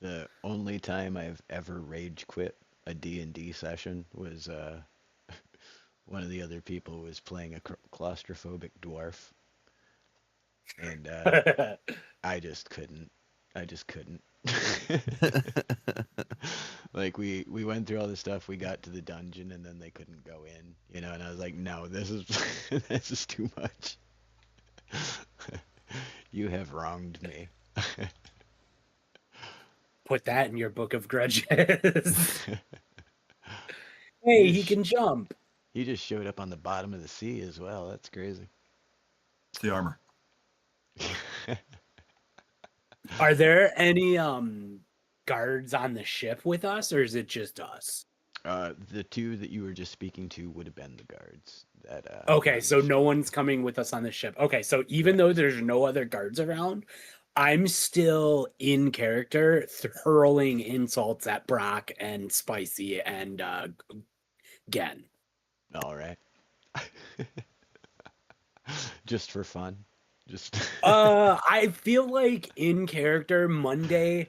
the only time I've ever rage quit a D&D session was one of the other people was playing a claustrophobic dwarf, and I just couldn't. I just couldn't. Like we went through all this stuff. We got to the dungeon, and then they couldn't go in. You know, and I was like, no, this is this is too much. You have wronged me. Put that in your book of grudges. Hey, he can jump. He just showed up on the bottom of the sea as well. That's crazy. It's the armor. Are there any guards on the ship with us, or is it just us? The two that you were just speaking to would have been the guards. That Okay, so no one's coming with us on the ship. Okay, so even though there's no other guards around, I'm still in character hurling insults at Brock and Spicy and Gen. All right. Just for fun. Just I feel like in character Monday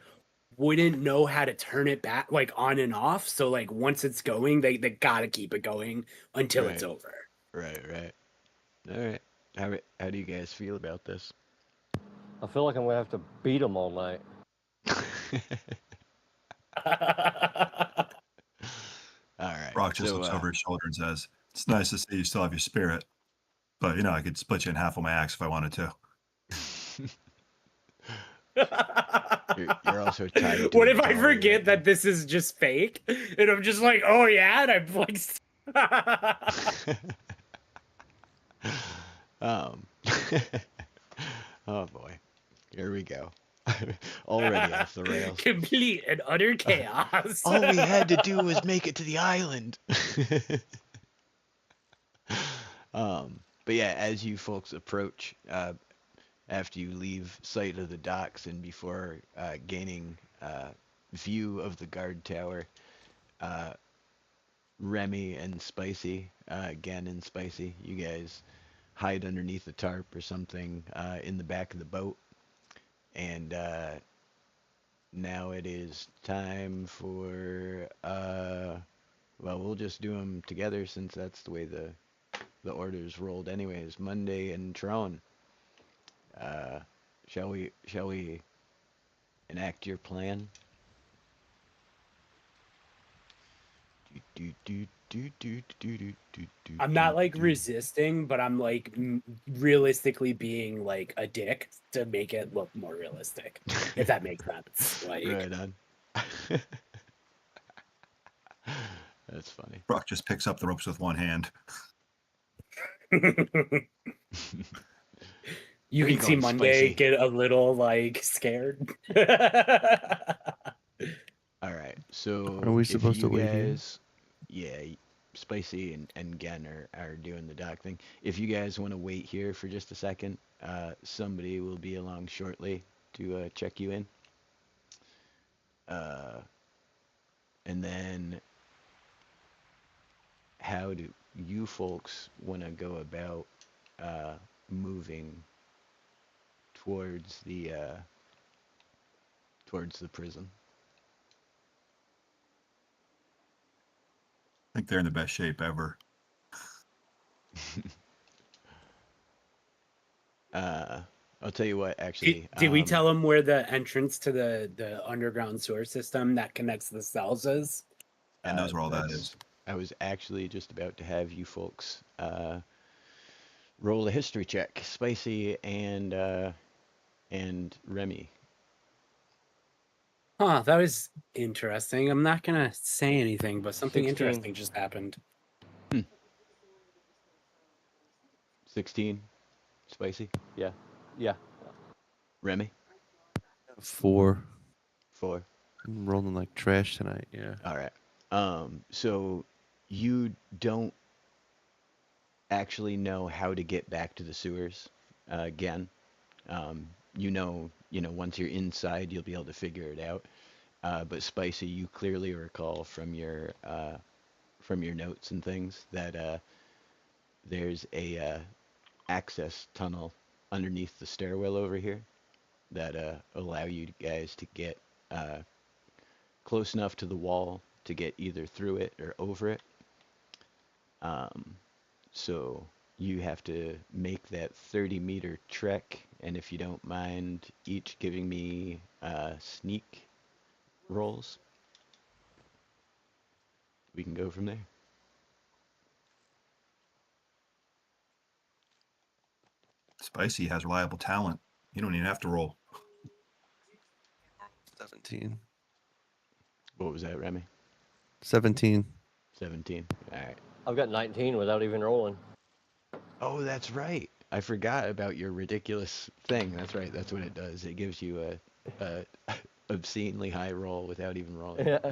wouldn't know how to turn it back like on and off. So like once it's going, they gotta keep it going until it's Right. over. Right. All right. How do you guys feel about this? I feel like I'm gonna have to beat them all night. All right. Brock just So, looks over his shoulder and says, "It's nice to see you still have your spirit, but you know I could split you in half with my axe if I wanted to." you're also tied to What a if I bar forget right that this is just fake and I'm just like, oh yeah, and I'm like Oh boy. Here we go. Already off the rails. complete and utter chaos. All we had to do was make it to the island. But yeah, as you folks approach, after you leave sight of the docks and before gaining view of the guard tower, Remy and Spicy, Gen and Spicy, you guys hide underneath a tarp or something in the back of the boat. And now it is time for, well, we'll just do them together since that's the way the orders rolled anyways. Monday and Tron. Shall we enact your plan? I'm not like resisting, but I'm like realistically being like a dick to make it look more realistic, if that makes sense. Like, Right on. That's funny. Brock just picks up the ropes with one hand. You Where you can see going, Monday Spicy? get a little like scared. All right. So Are we if supposed to you wait here? guys, yeah, Spicy and Gen are doing the dock thing. If you guys want to wait here for just a second, somebody will be along shortly to check you in. Uh, and then how do you folks want to go about moving towards the prison? I think they're in the best shape ever. I'll tell you what, actually. Did we tell him where the entrance to the underground sewer system that connects the cells is? And knows where all that is. I was actually just about to have you folks roll a history check, Spicy and Remy. Huh, that was interesting. I'm not gonna say anything, but something 16. interesting just happened. 16, Spicy. Yeah. Yeah. Remy, 4. 4. I'm rolling like trash tonight. Yeah. All right. So you don't actually know how to get back to the sewers again. You know, once you're inside, you'll be able to figure it out. But Spicy, you clearly recall from your notes and things that there's a access tunnel underneath the stairwell over here that allow you guys to get close enough to the wall to get either through it or over it. So you have to make that 30-meter trek, and if you don't mind each giving me sneak rolls, we can go from there. Spicy has reliable talent. You don't even have to roll. 17. What was that, Remy? 17. 17. All right. I've got 19 without even rolling. Oh, that's right. I forgot about your ridiculous thing. That's right. That's what it does. It gives you a obscenely high roll without even rolling. Yeah.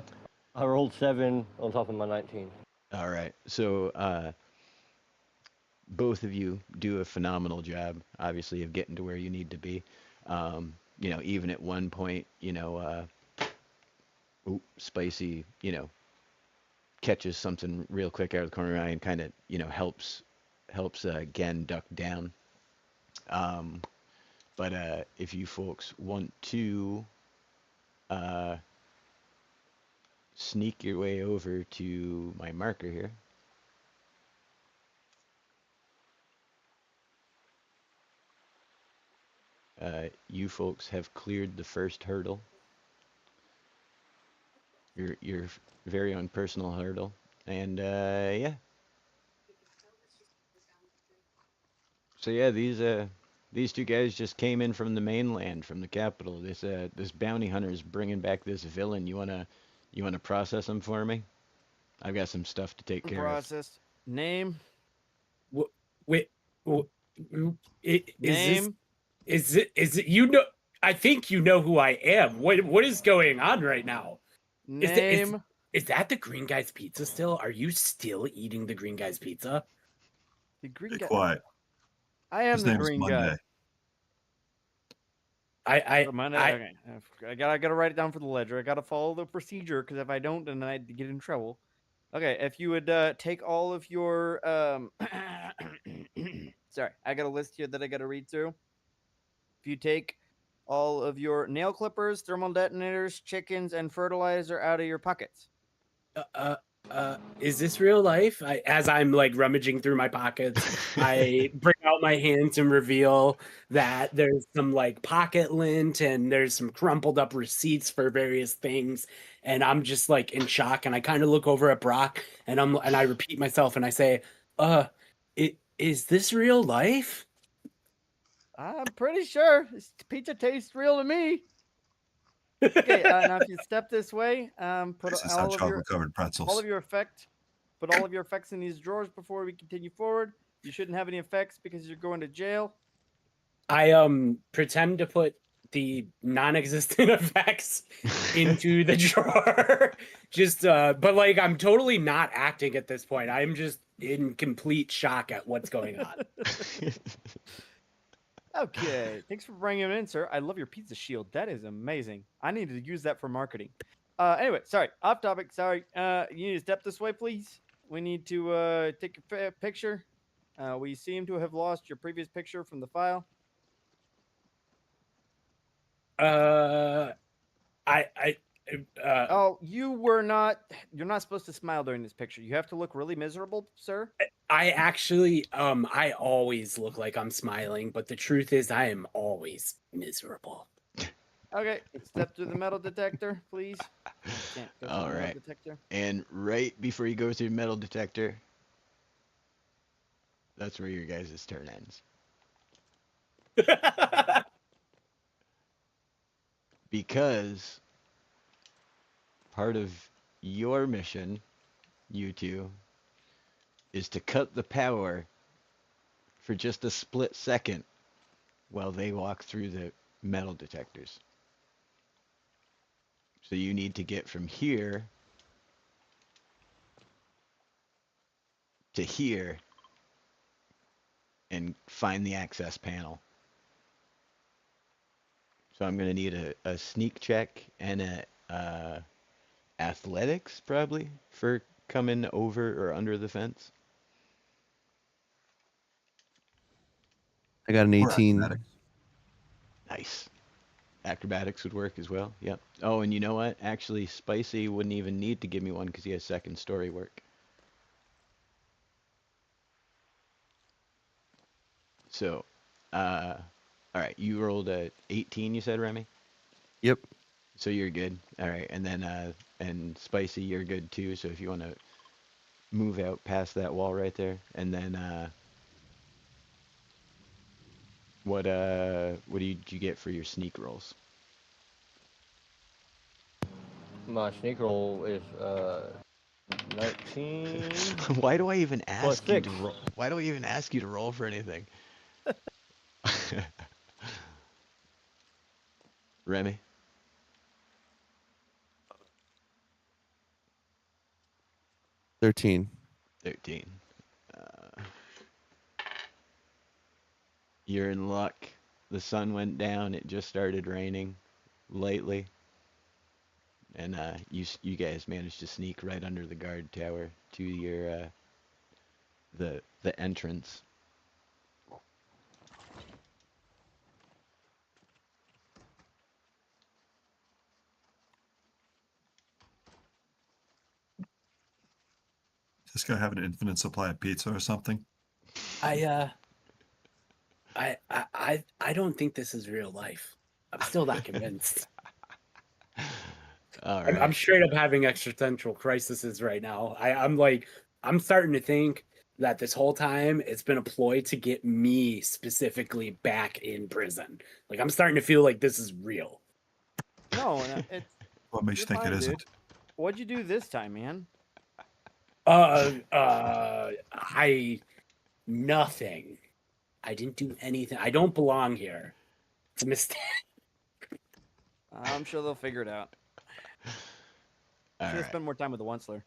I rolled 7 on top of my 19. All right. So both of you do a phenomenal job, obviously, of getting to where you need to be. Even at one point, Spicy, catches something real quick out of the corner of the eye and kind of, helps Gen duck down. But if you folks want to sneak your way over to my marker here. You folks have cleared the first hurdle. Your very own personal hurdle. And yeah. So yeah, these two guys just came in from the mainland, from the capital. This bounty hunter is bringing back this villain. You wanna process him for me? I've got some stuff to take care of. Processed. Name. Wait, is Name. it you know? I think you know who I am. What is going on right now? Name. Is that the Green Guy's Pizza still? Are you still eating the Green Guy's Pizza? The green Be guy. quiet. I am His the name is green Monday. guy. I Okay. I gotta write it down for the ledger. I gotta follow the procedure because if I don't, then I get in trouble. Okay, if you would take all of your sorry, I got a list here that I gotta read through. If you take all of your nail clippers, thermal detonators, chickens, and fertilizer out of your pockets. is this real life? As I'm like rummaging through my pockets, I bring out my hands and reveal that there's some like pocket lint and there's some crumpled up receipts for various things, and I'm just like in shock. And I kind of look over at Brock and I repeat myself and I say, is this real life?" I'm pretty sure this pizza tastes real to me. Okay, now if you step this way, put This is all how of your chocolate covered pretzels. all of your effect. Put all of your effects in these drawers before we continue forward. You shouldn't have any effects because you're going to jail. I pretend to put the non-existent effects into the drawer. Just but like I'm totally not acting at this point. I'm just in complete shock at what's going on. Okay, thanks for bringing it in, sir. I love your pizza shield. That is amazing. I need to use that for marketing. Anyway, sorry, off topic. Sorry. You need to step this way, please. We need to take your picture. We seem to have lost your previous picture from the file. I Oh, you're not supposed to smile during this picture. You have to look really miserable, sir. I actually I always look like I'm smiling, but the truth is I am always miserable. Okay, step through the metal detector, please. Can't go through All the metal right. detector. And right before you go through metal detector, that's where your guys' turn ends. Because part of your mission, you two, is to cut the power for just a split second while they walk through the metal detectors. So you need to get from here to here and find the access panel. So I'm going to need a sneak check and a athletics probably for coming over or under the fence. I got an Or 18. acrobatics. Nice. Acrobatics would work as well. Yep. Oh, and you know what? Actually, Spicy wouldn't even need to give me one because he has second story work. So, all right. You rolled a 18, you said, Remy? Yep. So you're good. All right. And then, and Spicy, you're good too. So if you want to move out past that wall right there, and then, what did you get for your sneak rolls? My sneak roll is 19 Why do I even plus ask you to 6. roll? Why do I even ask you to roll for anything? Remy? 13. 13. You're in luck. The sun went down. It just started raining lightly. And you guys managed to sneak right under the guard tower to your the entrance. Does this guy have an infinite supply of pizza or something? I don't think this is real life. I'm still not convinced. All I'm right. straight up having existential crises right now. I'm starting to think that this whole time it's been a ploy to get me specifically back in prison. Like I'm starting to feel like this is real. No, it's What makes you you're think fine, it dude. isn't? What'd you do this time, man? Nothing. I didn't do anything. I don't belong here. It's a mistake. I'm sure they'll figure it out. All Should have right. spent more time with the Onceler.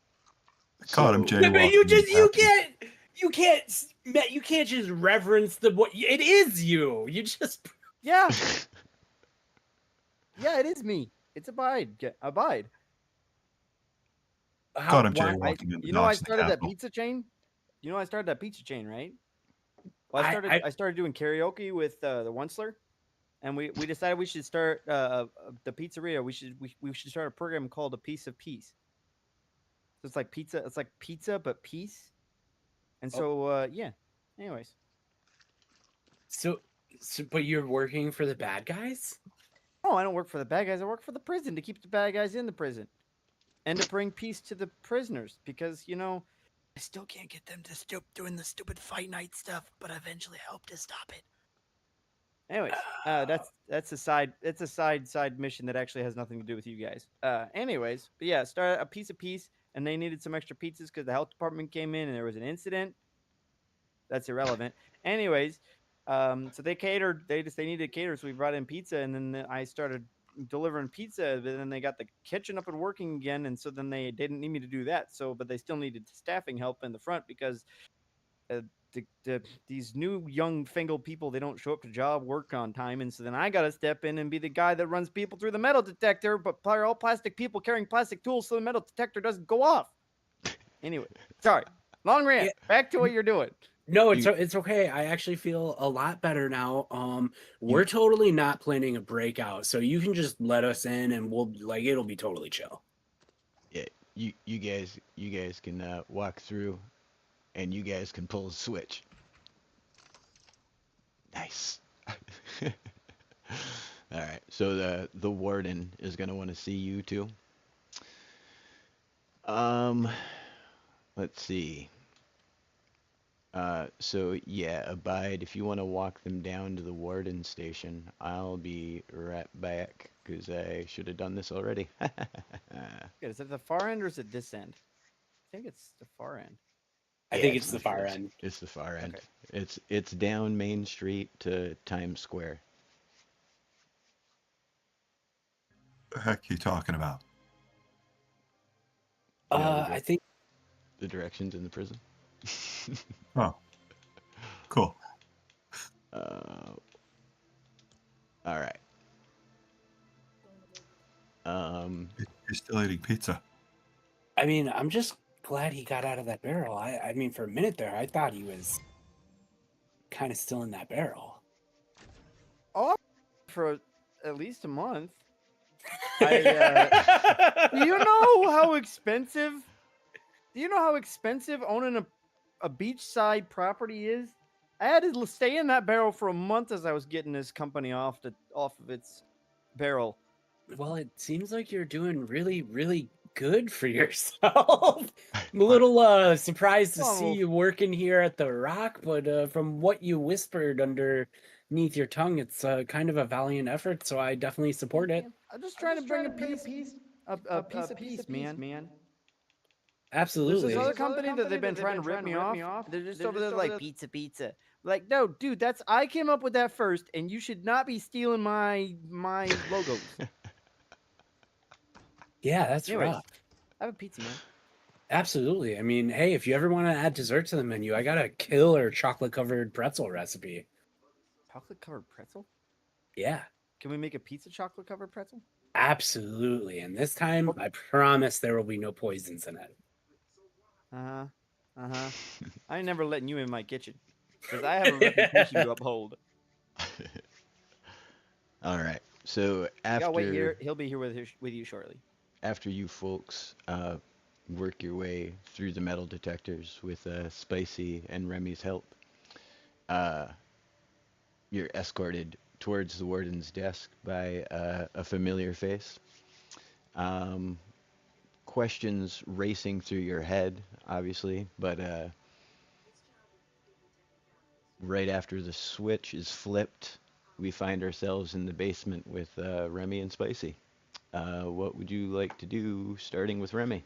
Caught him So- Yeah, but jaywalking. you can't just reference what it is you. You just Yeah, yeah, it is me. It's Abide. Abide. Caught him why- jaywalking in the You know, I docks in the started that Capitol. pizza chain. You know, I started that pizza chain, right? Well, I- I started doing karaoke with the Onceler, and we decided we should start the pizzeria. We should start a program called A Piece of Peace. So it's like pizza. It's like pizza, but peace. And so yeah. Anyways, so but you're working for the bad guys? no, I don't work for the bad guys. I work for the prison to keep the bad guys in the prison, and to bring peace to the prisoners. Because I still can't get them to stop doing the stupid fight night stuff, but eventually I hope to stop it. Anyways, that's a side mission that actually has nothing to do with you guys. Anyways, but yeah, start A Piece of Peace, and they needed some extra pizzas because the health department came in and there was an incident. That's irrelevant. Anyways, So they catered. They needed a cater, so we brought in pizza, and then I started delivering pizza. But then they got the kitchen up and working again, and so then they didn't need me to do that. So, but they still needed staffing help in the front because these new young fangled people, they don't show up to job work on time, and so then I got to step in and be the guy that runs people through the metal detector. But they're all plastic people carrying plastic tools, so the metal detector doesn't go off. Anyway, sorry, long rant. Yeah. Back to what you're doing. No, it's okay. I actually feel a lot better now. We're totally not planning a breakout, so you can just let us in, and it'll be totally chill. Yeah, you guys can walk through, and you guys can pull a switch. Nice. All right. So the warden is gonna want to see you too. Let's see. So yeah, Abide, if you want to walk them down to the warden station, I'll be right back because I should have done this already. Is it the far end or is it this end? I think it's the far end. I Yeah, think it's the not far this. end. It's the far end. Okay. It's down Main Street to Times Square. The heck you talking about? I think The directions in the prison. Oh, cool. All right. You're still eating pizza. I mean, I'm just glad he got out of that barrel. I mean, for a minute there, I thought he was kind of still in that barrel. Oh, for at least a month. Do you know how expensive? Do you know how expensive owning a beachside property is? I had to stay in that barrel for a month as I was getting this company off of its barrel. Well, it seems like you're doing really, really good for yourself. I'm a little surprised to see you working here at the Rock, but from what you whispered underneath your tongue, it's kind of a valiant effort, so I definitely support it. I'm just trying to bring a piece of peace, man. Absolutely. There's this other company that they've been trying to rip me off. They're just over there like pizza. Like, no, dude, I came up with that first, and you should not be stealing my logos. Yeah, that's Anyways, rough. have a pizza, man. Absolutely. I mean, hey, if you ever want to add dessert to the menu, I got a killer chocolate-covered pretzel recipe. Chocolate-covered pretzel? Yeah. Can we make a pizza chocolate-covered pretzel? Absolutely. And this time, I promise there will be no poisons in it. I ain't never letting you in my kitchen because I have a reputation to uphold. All right. So Y'all wait here. He'll be here with you shortly. After you folks work your way through the metal detectors with Spicy and Remy's help, you're escorted towards the warden's desk by a familiar face. Questions racing through your head, obviously, but right after the switch is flipped, we find ourselves in the basement with Remy and Spicy. What would you like to do, starting with Remy?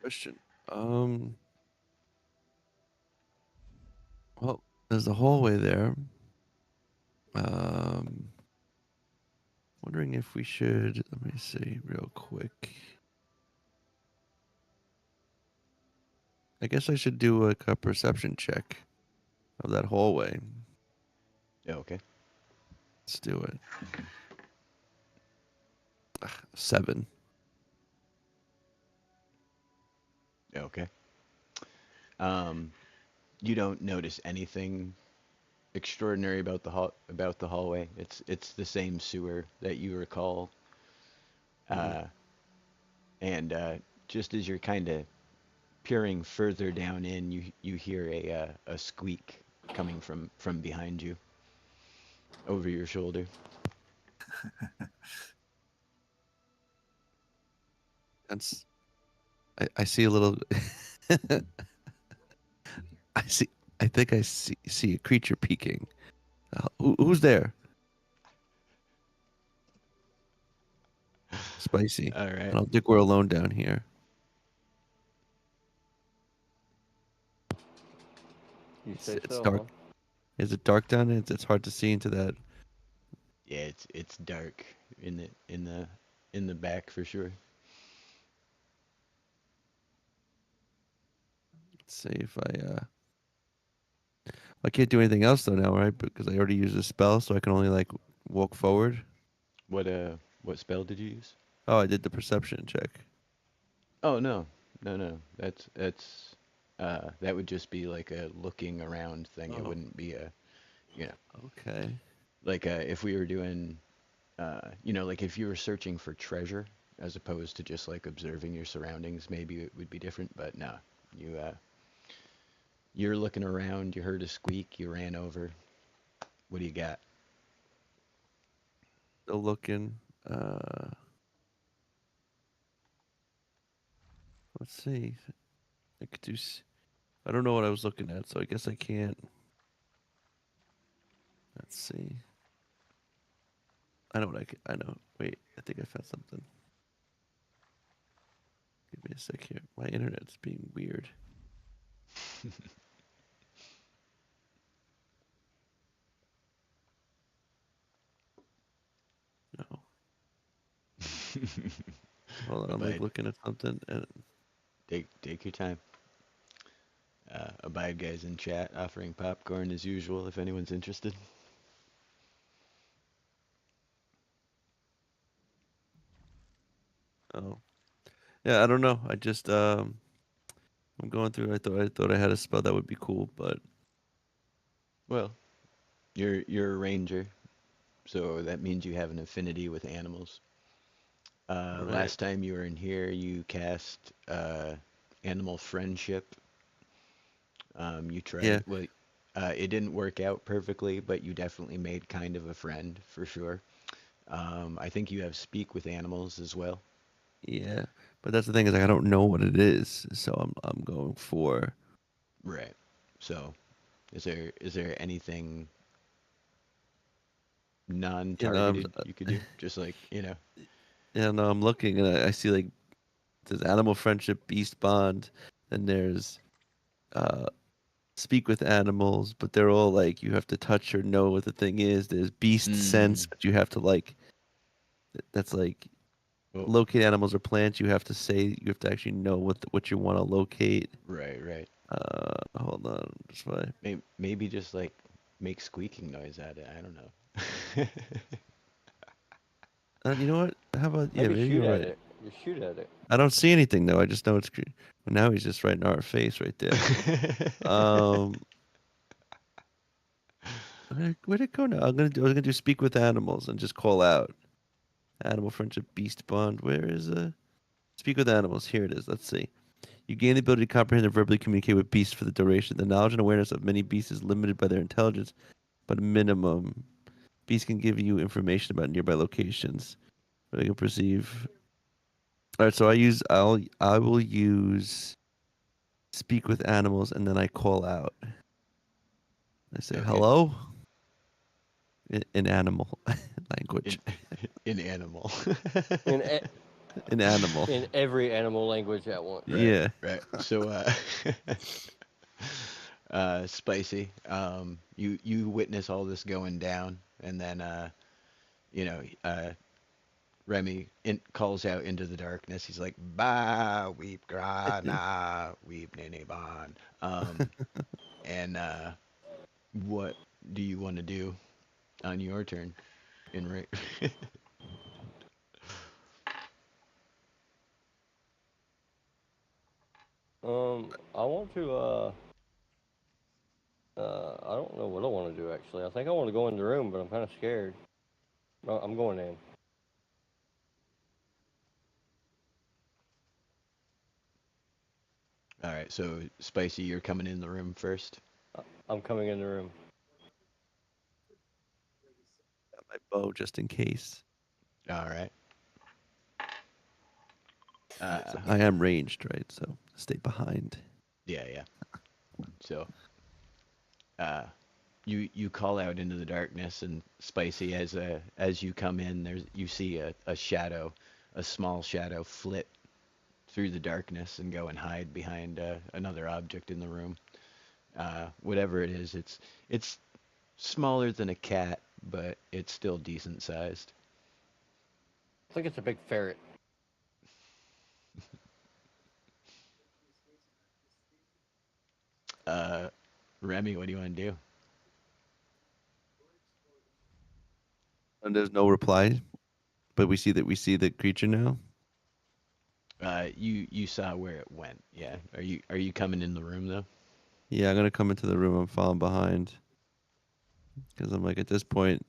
Question. Well, there's a hallway there. Wondering if we should. Let me see real quick. I guess I should do a perception check of that hallway. Yeah, okay. Let's do it. 7. Yeah, okay. You don't notice anything extraordinary about the hallway. It's the same sewer that you recall. And just as you're kind of peering further down in, you hear a squeak coming from behind you, over your shoulder. That's. I see a little. I think I see a creature peeking. Who's there? Spicy. All right. I don't think we're alone down here. You say It's so, dark. huh? Is it dark down there? It's hard to see into that. Yeah, it's dark in the back for sure. Let's see if I can't do anything else though now, right? Because I already used a spell, so I can only like walk forward. What spell did you use? Oh, I did the perception check. Oh no, no. That's that would just be like a looking around thing. It Oh, wouldn't be a you know okay. like if we were doing like if you were searching for treasure as opposed to just like observing your surroundings, maybe it would be different. But no, you you're looking around. You heard a squeak. You ran over. What do you got? Still looking. Uh, let's see. I could do. I don't know what I was looking at, so I guess I can't. Let's see. I know what I can. I know. Wait, I think I found something. Give me a sec here. My internet's being weird. No. Hold on, I'm like Abide. looking at something and Take your time. Abide guys in chat offering popcorn as usual if anyone's interested. oh. Yeah, I don't know. I just I'm going through. I thought I had a spell that would be cool, but Well, you're a ranger, so that means you have an affinity with animals. right. Last time you were in here, you cast animal friendship. You Yeah, tried. Well, it didn't work out perfectly, but you definitely made kind of a friend for sure. I think you have speak with animals as well. yeah. But that's the thing is like I don't know what it is, so I'm going for Right. So, is there anything you know non-targeted you could do? Just like, yeah no I'm looking and I see like there's animal friendship, beast bond, and there's uh speak with animals, but they're all like you have to touch or know what the thing is. There's beast sense, mm, but you have to like that's like well, locate animals or plants. You have to say you have to actually know what you want to locate. right. Hold on, just why. Maybe just like make squeaking noise at it. I don't know. You know what? How about yeah? Maybe Maybe shoot you're at right. it. You shoot at it. I don't see anything though. I just know it's. Well, now he's just right in our face right there. Um, where'd it go now? I was gonna do speak with animals and just call out animal friendship beast bond. Where is speak with animals? Here it is. Let's see. You gain the ability to comprehend and verbally communicate with beasts for the duration. The knowledge and awareness of many beasts is limited by their intelligence, but a minimum. Beasts can give you information about nearby locations. But they can perceive. All right, so I will use speak with animals and then I call out. I say Okay. hello in animal language. In in animal. In In animal. in every animal language at once. Right, Yeah. right. So, Spicy, you witness all this going down, and then, you know, uh, Remy calls out into the darkness. He's like, "Ba weep gra na weep nene ban." And what do you want to do on your turn? In right. I want to I don't know what I want to do actually. I think I want to go in the room, but I'm kind of scared. No, I'm going in. All right. So, Spicy, you're coming in the room first. I'm coming in the room. Got my bow just in case. All right. So I am ranged, right? So stay behind. Yeah. So, you call out into the darkness, and Spicy, as you come in, you see a shadow, a small shadow, flit through the darkness and go and hide behind another object in the room. Whatever it is, it's smaller than a cat, but it's still decent sized. I think it's a big ferret. Uh, Remy, what do you want to do? And there's no reply, but we see the creature now. You saw where it went. Yeah. Are you coming in the room though? Yeah, I'm gonna come into the room. I'm falling behind because I'm like, at this point,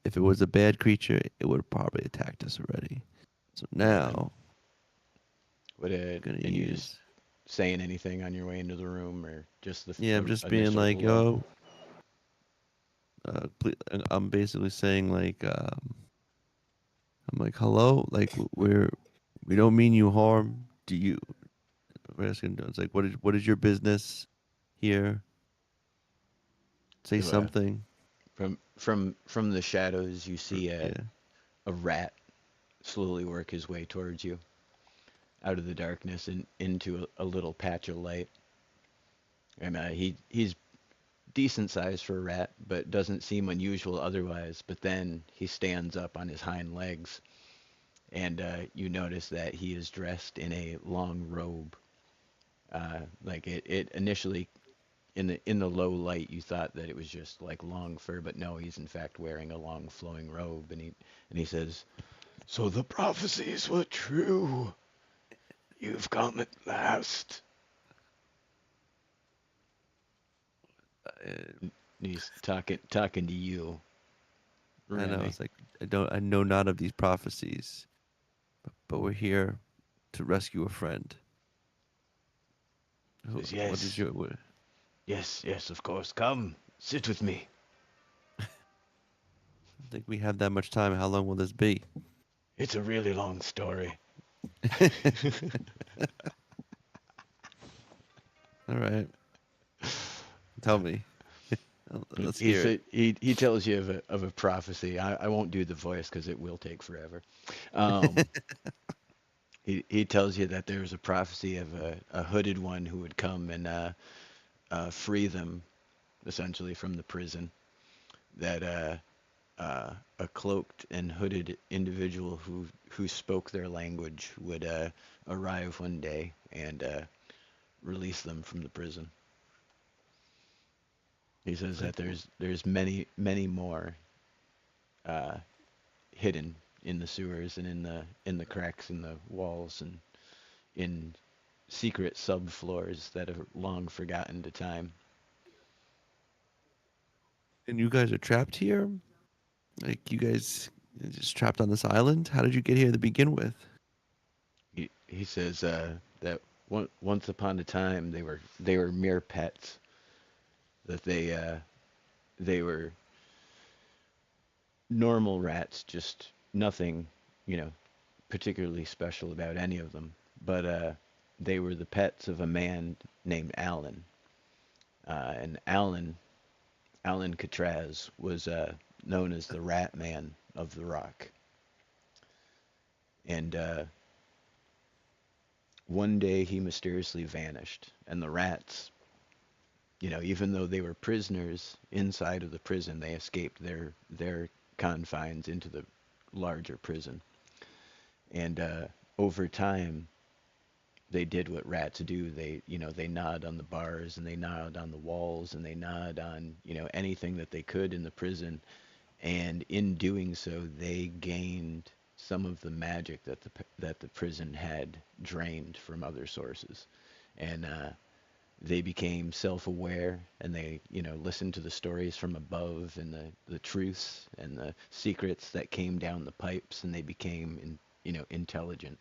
if it was a bad creature, it would have probably attacked us already. So now, What I'm gonna and you use. just saying anything on your way into the room, or just Yeah, I'm the just being initial like, hello? yo. I'm basically saying like, I'm like, hello, like we don't mean you harm. Do you? We're asking. It's like, what is your business here? Say So, something. from the shadows, you see Yeah. a rat slowly work his way towards you out of the darkness and into a little patch of light. And he's decent size for a rat, but doesn't seem unusual otherwise. But then he stands up on his hind legs, and you notice that he is dressed in a long robe. Like it initially in the low light, you thought that it was just like long fur, but no, he's in fact wearing a long flowing robe, and he says, "So the prophecies were true. You've come at last." Uh, And he's talking to you, I know. Remy. It's like I know not of these prophecies, but we're here to rescue a friend. Says, What is "Yes, your? What, yes, yes, of course. Come, sit with me." I don't think we have that much time. How long will this be? It's a really long story. All right, tell me. Let's hear it. He tells you of a prophecy. I won't do the voice because it will take forever. Um, he tells you that there's a prophecy of a hooded one who would come and free them, essentially, from the prison. That a cloaked and hooded individual who spoke their language would arrive one day and release them from the prison. He says that there's many more uh, hidden in the sewers and in the cracks in the walls and in secret subfloors that are long forgotten to time. And you guys are trapped here? Like, you guys are just trapped on this island? How did you get here to begin with? He says that once upon a time they were mere pets. That they were normal rats, just nothing, particularly special about any of them. But they were the pets of a man named Alan. And Alan Catraz was known as the Rat Man of the Rock. And one day he mysteriously vanished, and the rats, even though they were prisoners inside of the prison, they escaped their confines into the larger prison. And over time, they did what rats do. They gnawed on the bars and they gnawed on the walls and they gnawed on, anything that they could in the prison. And in doing so, they gained some of the magic that the prison had drained from other sources. And they became self-aware and they, listened to the stories from above and the truths and the secrets that came down the pipes, and they became, intelligent.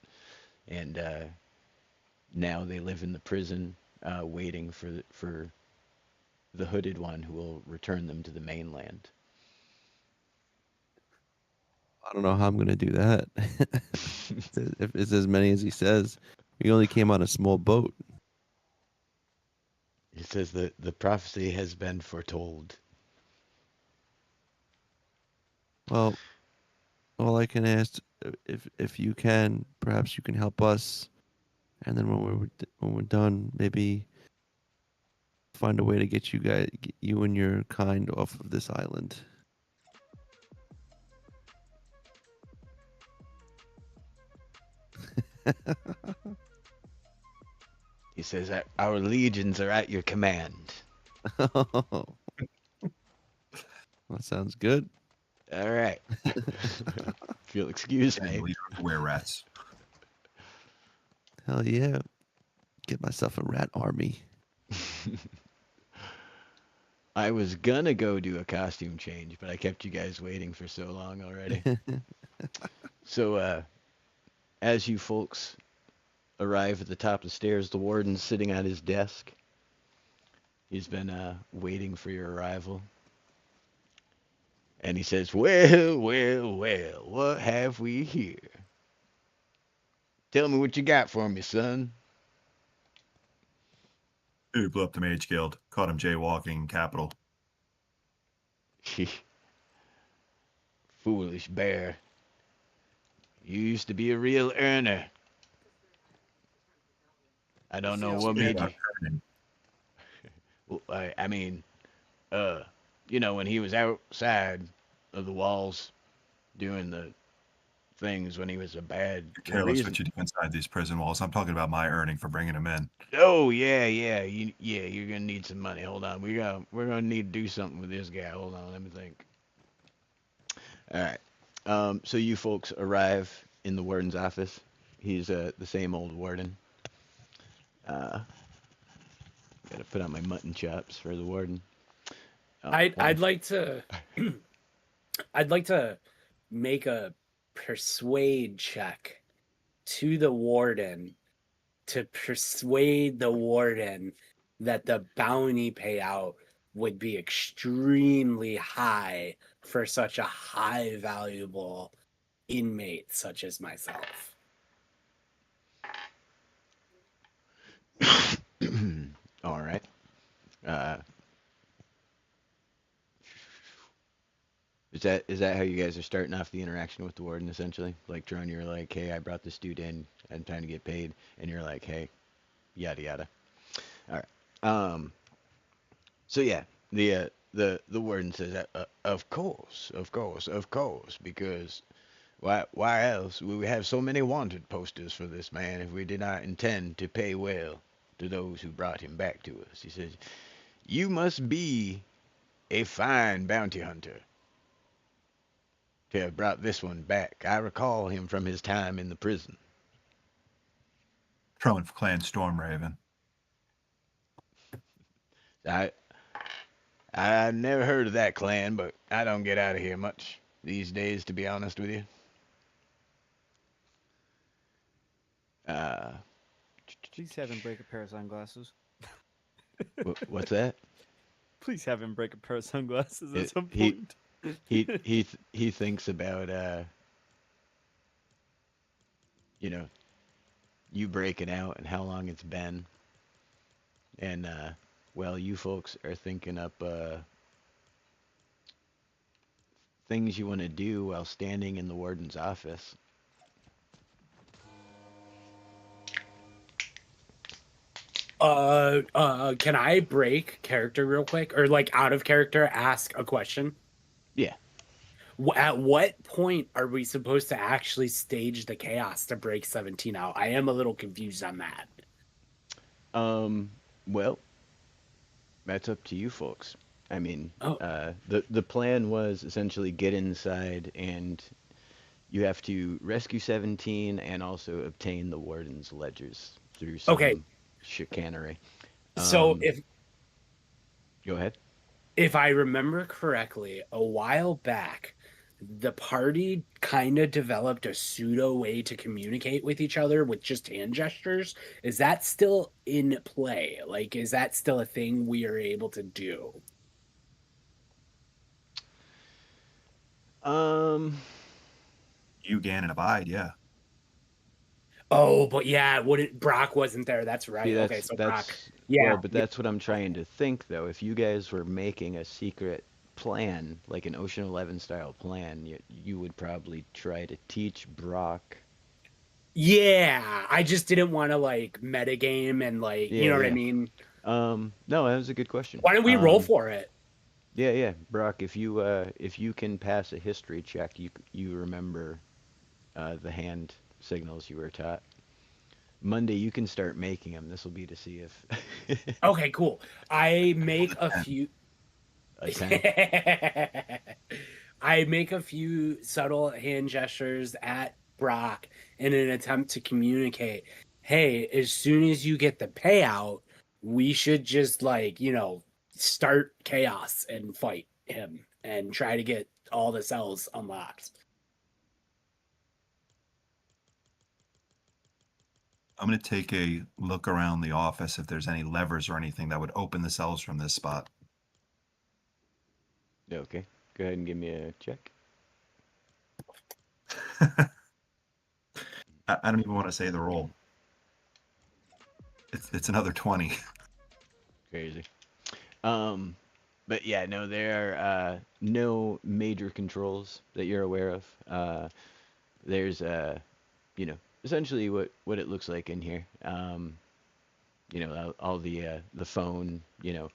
And now they live in the prison, waiting for the hooded one who will return them to the mainland. I don't know how I'm going to do that. If it's as many as he says, we only came on a small boat. He says that the prophecy has been foretold. Well, all I can ask, if you can, perhaps you can help us, and then when we're done, maybe find a way to get you and your kind off of this island. He says that our legions are at your command. That sounds good. All right. If you'll excuse And me. leader of the were rats. Hell yeah. Get myself a rat army. I was gonna go do a costume change, but I kept you guys waiting for so long already. So, as you folks arrive at the top of the stairs, the warden's sitting at his desk. He's been waiting for your arrival. And he says, well, well, well, what have we here? Tell me what you got for me, son. Dude blew up the Mage Guild. Caught him jaywalking in Capitol. Foolish bear. You used to be a real earner. I don't know what made you. Well, I mean, when he was outside of the walls doing the things when he was a bad Careless what you do inside these prison walls. I'm talking about my earning for bringing him in. Oh yeah, you're gonna need some money. Hold on, we're gonna need to do something with this guy. Hold on, let me think. All right. So you folks arrive in the warden's office. He's the same old warden. Gotta put on my mutton chops for the warden. I'd like to I'd like to make a persuade check to the warden to persuade the warden that the bounty payout would be extremely high for such a high valuable inmate such as myself. All right. Is that how you guys are starting off the interaction with the warden, essentially? Like, Drone, you're like, hey, I brought this dude in, I'm trying to get paid, and you're like, hey, yada yada. All right. So yeah, the warden says, of course, because why else would we have so many wanted posters for this man if we did not intend to pay well to those who brought him back to us? He says, you must be a fine bounty hunter to have brought this one back. I recall him from his time in the prison. Trolling for Clan Stormraven. I never heard of that clan, but I don't get out of here much these days, to be honest with you. Please have him break a pair of sunglasses. What's that? Please have him break a pair of sunglasses at It- some he- point. He thinks about you breaking out and how long it's been, and well, you folks are thinking up things you want to do while standing in the warden's office. Can I break character real quick, or like out of character ask a question? Yeah. At what point are we supposed to actually stage the chaos to break 17 out? I am a little confused on that. Well, that's up to you folks. I mean, Oh. the plan was essentially get inside, and you have to rescue 17 and also obtain the warden's ledgers through some chicanery. So Go ahead. if I remember correctly, a while back, the party kind of developed a pseudo way to communicate with each other with just hand gestures. Is that still in play? Like, is that still a thing we are able to do? You, Gan, and Abide, yeah. Oh, but yeah, Brock wasn't there. That's right. See, Okay, so Brock. that's Yeah. well, but that's what I'm trying to think though. If you guys were making a secret plan, like an Ocean 11 style plan, you would probably try to teach Brock. Yeah, I just didn't want to like metagame and like, you know what I mean? No, that was a good question. Why don't we roll for it? Yeah, yeah, Brock. If you can pass a history check, you remember the hand signals you were taught. Monday, you can start making them. This will be to see if Okay, cool. I make a 10. few. a 10. I make a few subtle hand gestures at Brock in an attempt to communicate, hey, as soon as you get the payout, we should just start chaos and fight him and try to get all the cells unlocked. I'm going to take a look around the office if there's any levers or anything that would open the cells from this spot. Okay, go ahead and give me a check. I don't even want to say the roll. It's another 20. Crazy. But yeah, no, there are no major controls that you're aware of. There's essentially what it looks like in here. All the phone,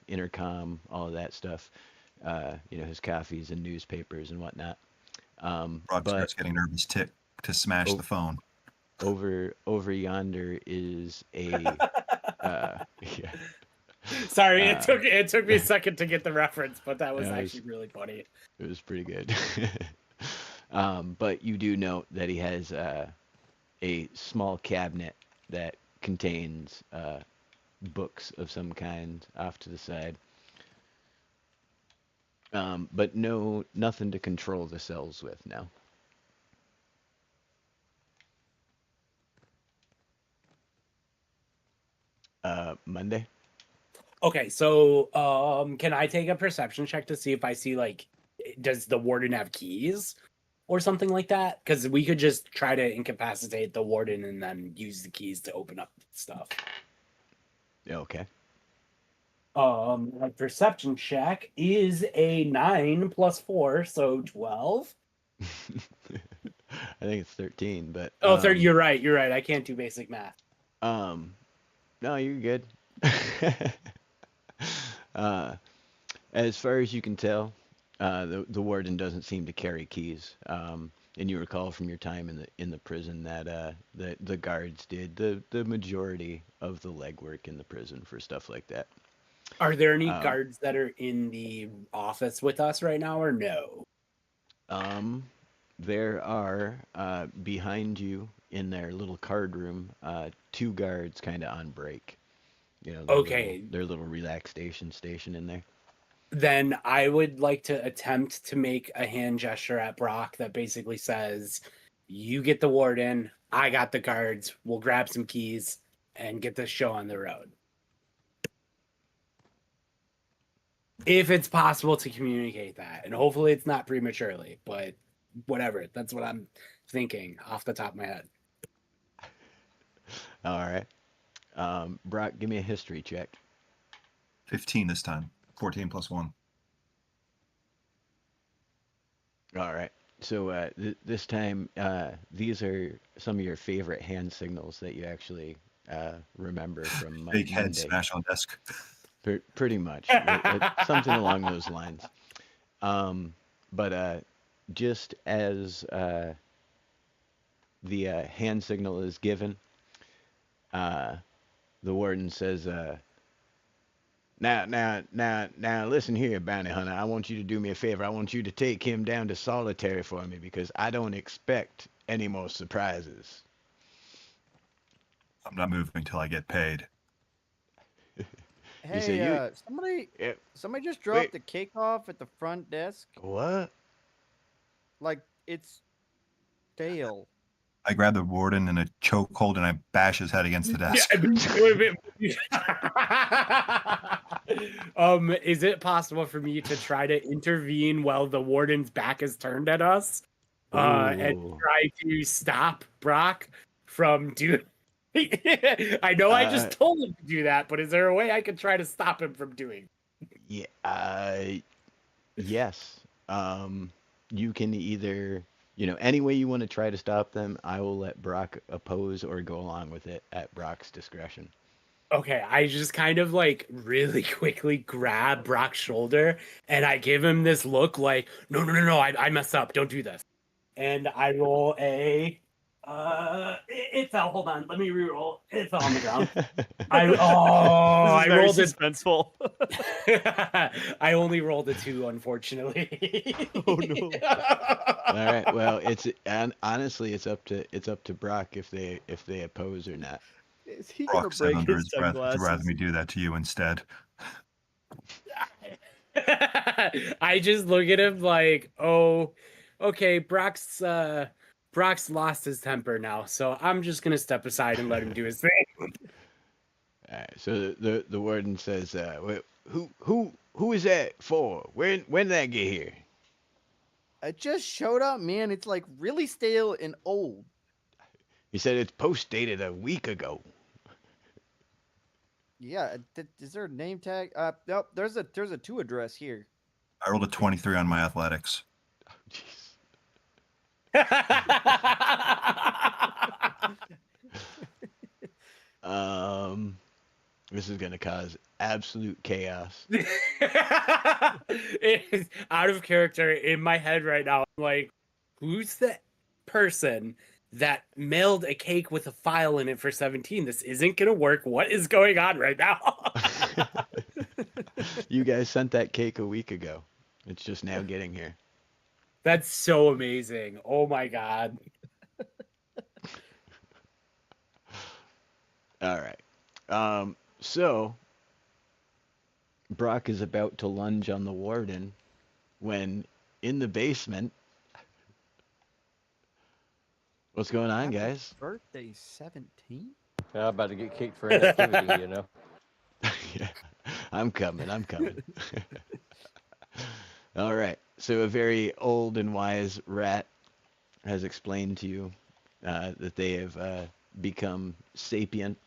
intercom, all of that stuff. His coffees and newspapers and whatnot. Brock But starts getting nervous to smash Oh. the phone. over yonder is a yeah. Sorry, Uh, it took me a second to get the reference, but that was Yeah, actually really funny. It was pretty good. But you do note that he has a small cabinet that contains books of some kind off to the side. But nothing to control the cells with now. Monday? Okay, so can I take a perception check to see if I see does the warden have keys or something like that? Because we could just try to incapacitate the warden and then use the keys to open up stuff. Okay. My perception check is a 9 plus 4, so 12. I think it's 13, but Oh, 30, you're right. I can't do basic math. No, you're good. As far as you can tell, the warden doesn't seem to carry keys. And you recall from your time in the prison that the guards did the majority of the legwork in the prison for stuff like that. Are there any guards that are in the office with us right now, or no? There are behind you in their little card room, 2 guards kind of on break. Okay. Their little relaxation station in there. Then I would like to attempt to make a hand gesture at Brock that basically says, you get the warden, I got the guards, we'll grab some keys and get this show on the road. If it's possible to communicate that, and hopefully it's not prematurely, but whatever, that's what I'm thinking off the top of my head. All right. Brock, give me a history check. 15 this time. 14 plus 1. All right. So this time, these are some of your favorite hand signals that you actually remember from Big head Monday. smash on desk. Pretty much. Something along those lines. But just as the hand signal is given, the warden says, Now, listen here, bounty hunter. I want you to do me a favor. I want you to take him down to solitary for me because I don't expect any more surprises. I'm not moving until I get paid. You say you- somebody just dropped Wait. the cake off at the front desk. What? Like it's stale. I grab the warden in a chokehold and I bash his head against the desk. Is it possible for me to try to intervene while the warden's back is turned at us? And Ooh. try to stop Brock from doing. I know I just told him to do that, but is there a way I could try to stop him from doing? Yeah. Yes. You can either, any way you want to try to stop them. I will let Brock oppose or go along with it at Brock's discretion. Okay, I just kind of like really quickly grab Brock's shoulder and I give him this look like, no, no, no, no, I messed up. Don't do this. And I roll a it fell. Hold on, let me re-roll. It fell on the ground. This is I very rolled it. suspenseful. I only rolled a 2, unfortunately. Oh no. All right. Well, and honestly, it's up to Brock if they oppose or not. Is he gonna Brock said break under his his breath, "Would you rather sunglasses? me do that to you instead?" I just look at him like, oh, okay, Brock's lost his temper now, so I'm just gonna step aside and let him do his thing. All right. So the warden says, who is that for? When did that get here? It just showed up, man. It's like really stale and old. He said it's post dated a week ago. Yeah, is there a name tag? Nope. There's a 2 address here. I rolled a 23 on my athletics. Jeez. This is gonna cause absolute chaos. It is out of character in my head right now. I'm like, who's the person that mailed a cake with a file in it for 17? This isn't gonna work. What is going on right now? You guys sent that cake a week ago. It's just now getting here. That's so amazing. Oh my god. All right. So Brock is about to lunge on the warden when in the basement. What's going on, Happy guys? Birthday 17? I'm about to get kicked for inactivity, you know. Yeah, I'm coming. All right. So a very old and wise rat has explained to you that they have become sapient,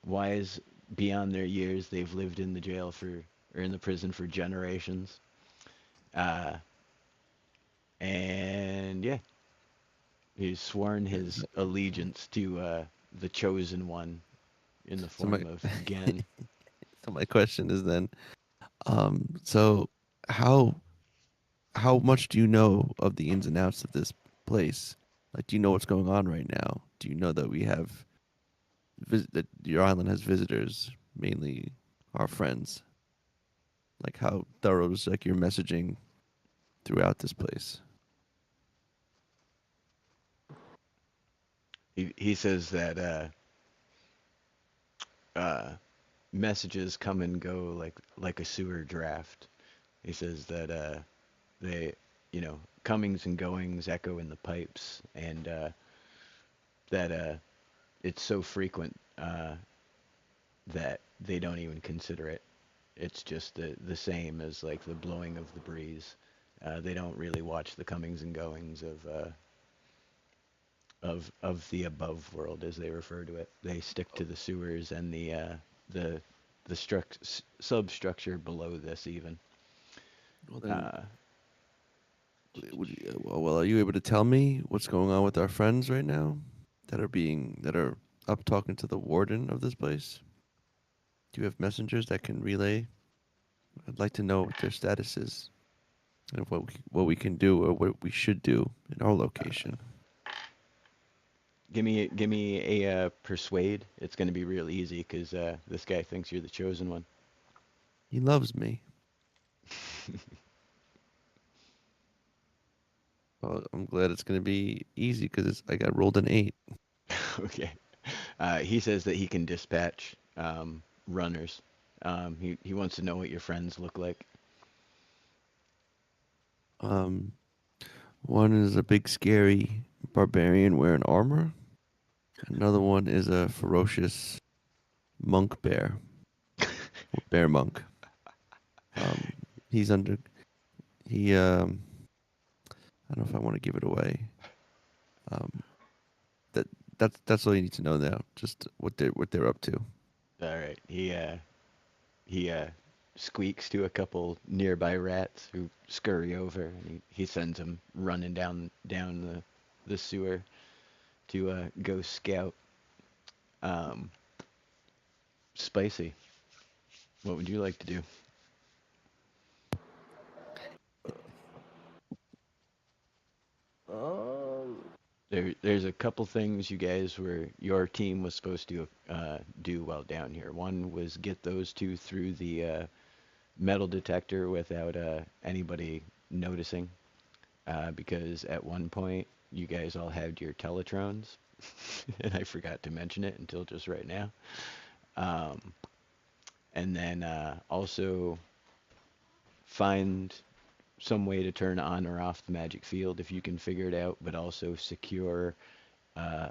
wise beyond their years. They've lived in the jail or in the prison for generations. And yeah, he's sworn his allegiance to the chosen one in the So my- form of Gen. So my question is then, so how much do you know of the ins and outs of this place? Like, do you know what's going on right now? Do you know that we have that your island has visitors, mainly our friends? Like, how thorough is like your messaging throughout this place? He says that messages come and go like a sewer draft. He says that they, comings and goings echo in the pipes, and that it's so frequent that they don't even consider it. It's just the same as like the blowing of the breeze. They don't really watch the comings and goings of the above world, as they refer to it. They stick to the sewers and the substructure below this even. Well, then, well, are you able to tell me what's going on with our friends right now that are up talking to the warden of this place? Do you have messengers that can relay? I'd like to know what their status is and what we can do or what we should do in our location. Give me a persuade. It's going to be real easy because this guy thinks you're the chosen one. He loves me. Well, I'm glad it's going to be easy because I got rolled an 8. Okay. He says that he can dispatch runners. He wants to know what your friends look like. One is a big scary barbarian wearing armor. Another one is a ferocious monk bear. Bear monk. He's under. He. I don't know if I want to give it away. That's all you need to know now. Just what they're up to. All right. He squeaks to a couple nearby rats who scurry over, and he sends them running down the sewer to go scout. Spicy, what would you like to do? Um, There's a couple things your team was supposed to do while down here. One was get those two through the metal detector without anybody noticing, because at one point you guys all had your teletrons, and I forgot to mention it until just right now. Um, and then also find some way to turn on or off the magic field if you can figure it out, but also secure uh,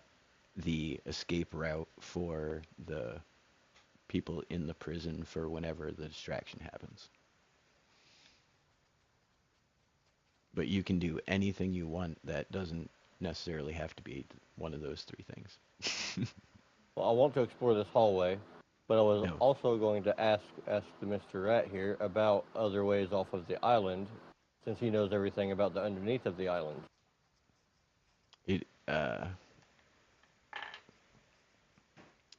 the escape route for the people in the prison for whenever the distraction happens. But you can do anything you want that doesn't necessarily have to be one of those three things. well, I want to explore this hallway, but I was No, also going to ask the Mr. Rat here about other ways off of the island, since he knows everything about the underneath of the island. it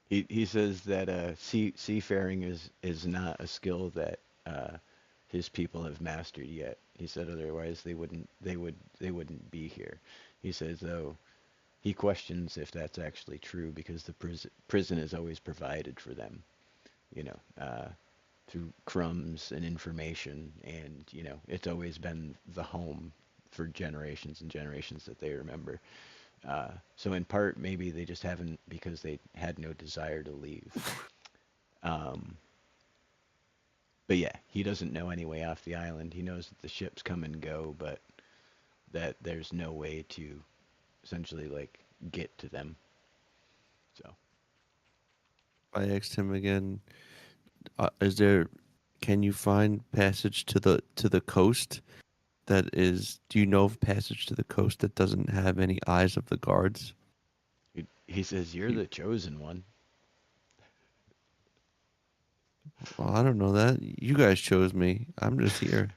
he says that seafaring is not a skill that his people have mastered yet. He said otherwise they wouldn't be here. He says though he questions if that's actually true because the prison is always provided for them, you know, through crumbs and information, and you know it's always been the home for generations and generations that they remember. So in part, maybe they just haven't because they had no desire to leave. Um, but yeah, he doesn't know any way off the island. He knows that the ships come and go, but that there's no way to essentially like get to them. So I asked him again, is there, can you find passage to the coast that is, do you know of passage to the coast that doesn't have any eyes of the guards? he says, "You're the chosen one." Well, I don't know that. You guys chose me. I'm just here.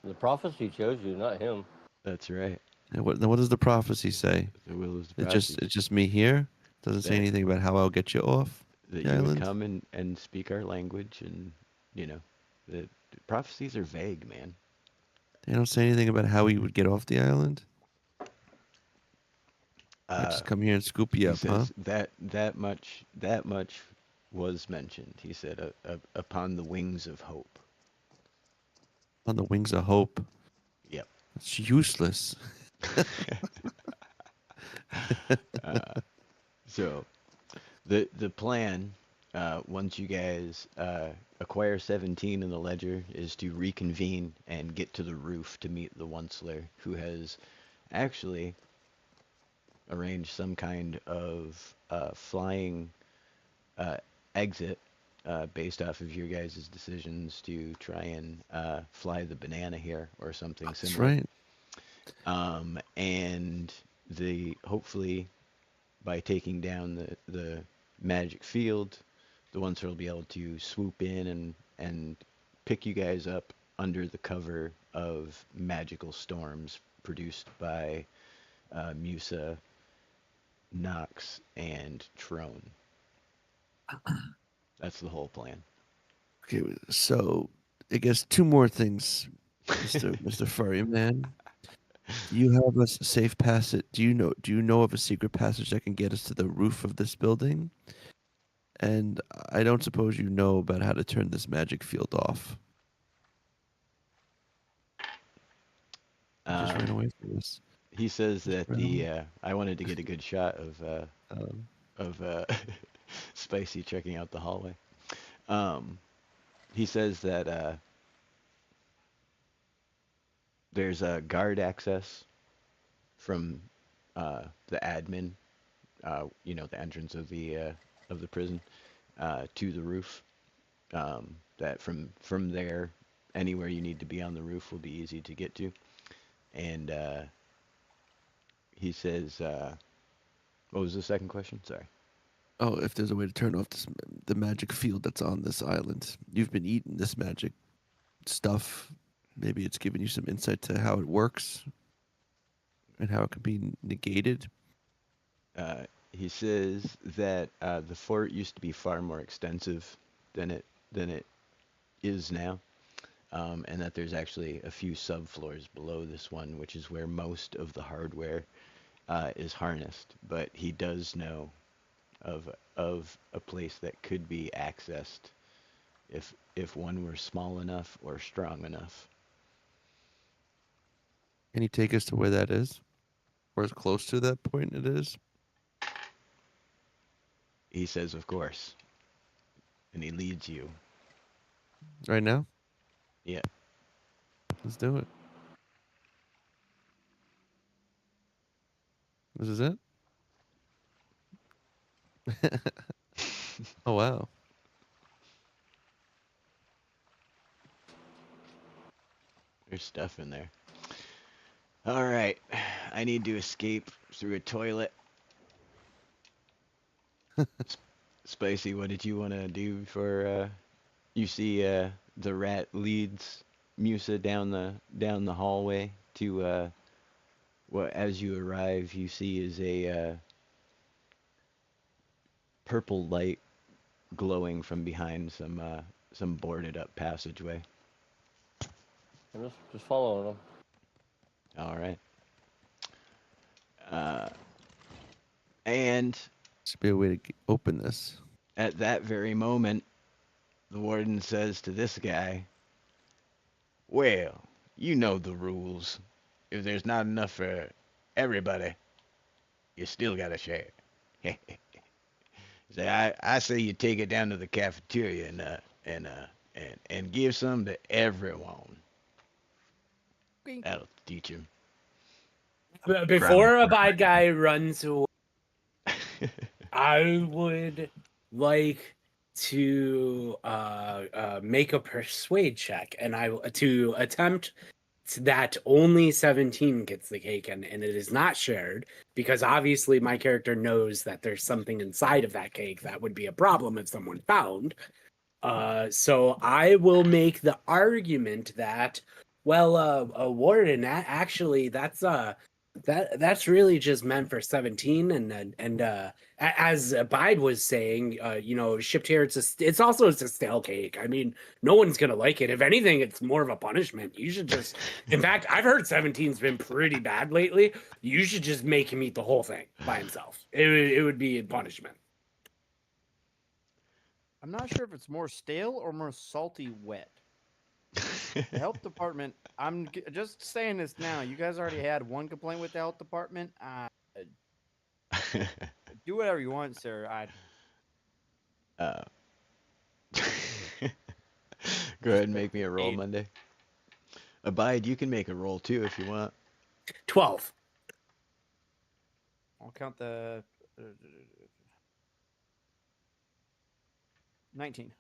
The prophecy chose you, not him. That's right. And what does the prophecy say? The will is the It's prophecy just me here. Doesn't say that anything about how I'll get you off that the you would island. come and speak our language, and you know, the prophecies are vague, man. They don't say anything about how he would get off the island. I Uh, just come here and scoop you he up, huh? says that much was mentioned. He said, upon the wings of hope. On the wings of hope. Yep. It's useless. So the plan, once you guys acquire 17 in the ledger, is to reconvene and get to the roof to meet the Onceler, who has actually arranged some kind of flying uh, exit based off of your guys' decisions to try and fly the banana here or something That's similar. right. And hopefully by taking down the magic field, the ones will be able to swoop in and pick you guys up under the cover of magical storms produced by Musa, Nox, and Trone. That's the whole plan. Okay, so I guess two more things, Mr. Furry Man. Do you have a safe passage? Do you know of a secret passage that can get us to the roof of this building? And I don't suppose you know about how to turn this magic field off. You just ran away from us. He says Just that ran away. I wanted to get a good shot Um, of Spicy checking out the hallway. He says that there's a guard access from the admin, you know, the entrance of the prison to the roof. That from there, anywhere you need to be on the roof will be easy to get to. And he says, what was the second question? Sorry. oh, if there's a way to turn off the magic field that's on this island. You've been eating this magic stuff. Maybe it's given you some insight to how it works and how it can be negated. he says that the fort used to be far more extensive than it is now, and that there's actually a few subfloors below this one, which is where most of the hardware is harnessed. But he does know of a place that could be accessed if one were small enough or strong enough. Can you take us to where that is? Or as close to that point it is? He says, of course, and he leads you. Right now? Yeah. Let's do it. This is it? Oh, wow. There's stuff in there. All right, I need to escape through a toilet. Spicy, what did you want to do before you see the rat leads Musa down the hallway to what as you arrive you see is a purple light glowing from behind some boarded up passageway. I'm just following them. All right. And Should be a way to open this. at that very moment, the warden says to this guy, "Well, you know the rules. If there's not enough for everybody, you still gotta share." Say, I say you take it down to the cafeteria and give some to everyone. Okay. That'll teach him. Before a bad guy runs away, I would like to make a persuade check, and to attempt that only 17 gets the cake, and it is not shared, because obviously my character knows that there's something inside of that cake that would be a problem if someone found. So I will make the argument that, well, a warden, actually, that's really just meant for 17, and as Bide was saying, shipped here, it's also a stale cake. I mean, no one's gonna like it. If anything, it's more of a punishment. You should just, in fact, I've heard 17's been pretty bad lately. You should just make him eat the whole thing by himself. It would be a punishment. I'm not sure if it's more stale or more salty wet. The health department, just saying this now. You guys already had one complaint with the health department. Do whatever you want, sir. uh, Go ahead and make me a roll, 8. Monday. Abide, you can make a roll too if you want. 12. I'll count the 19.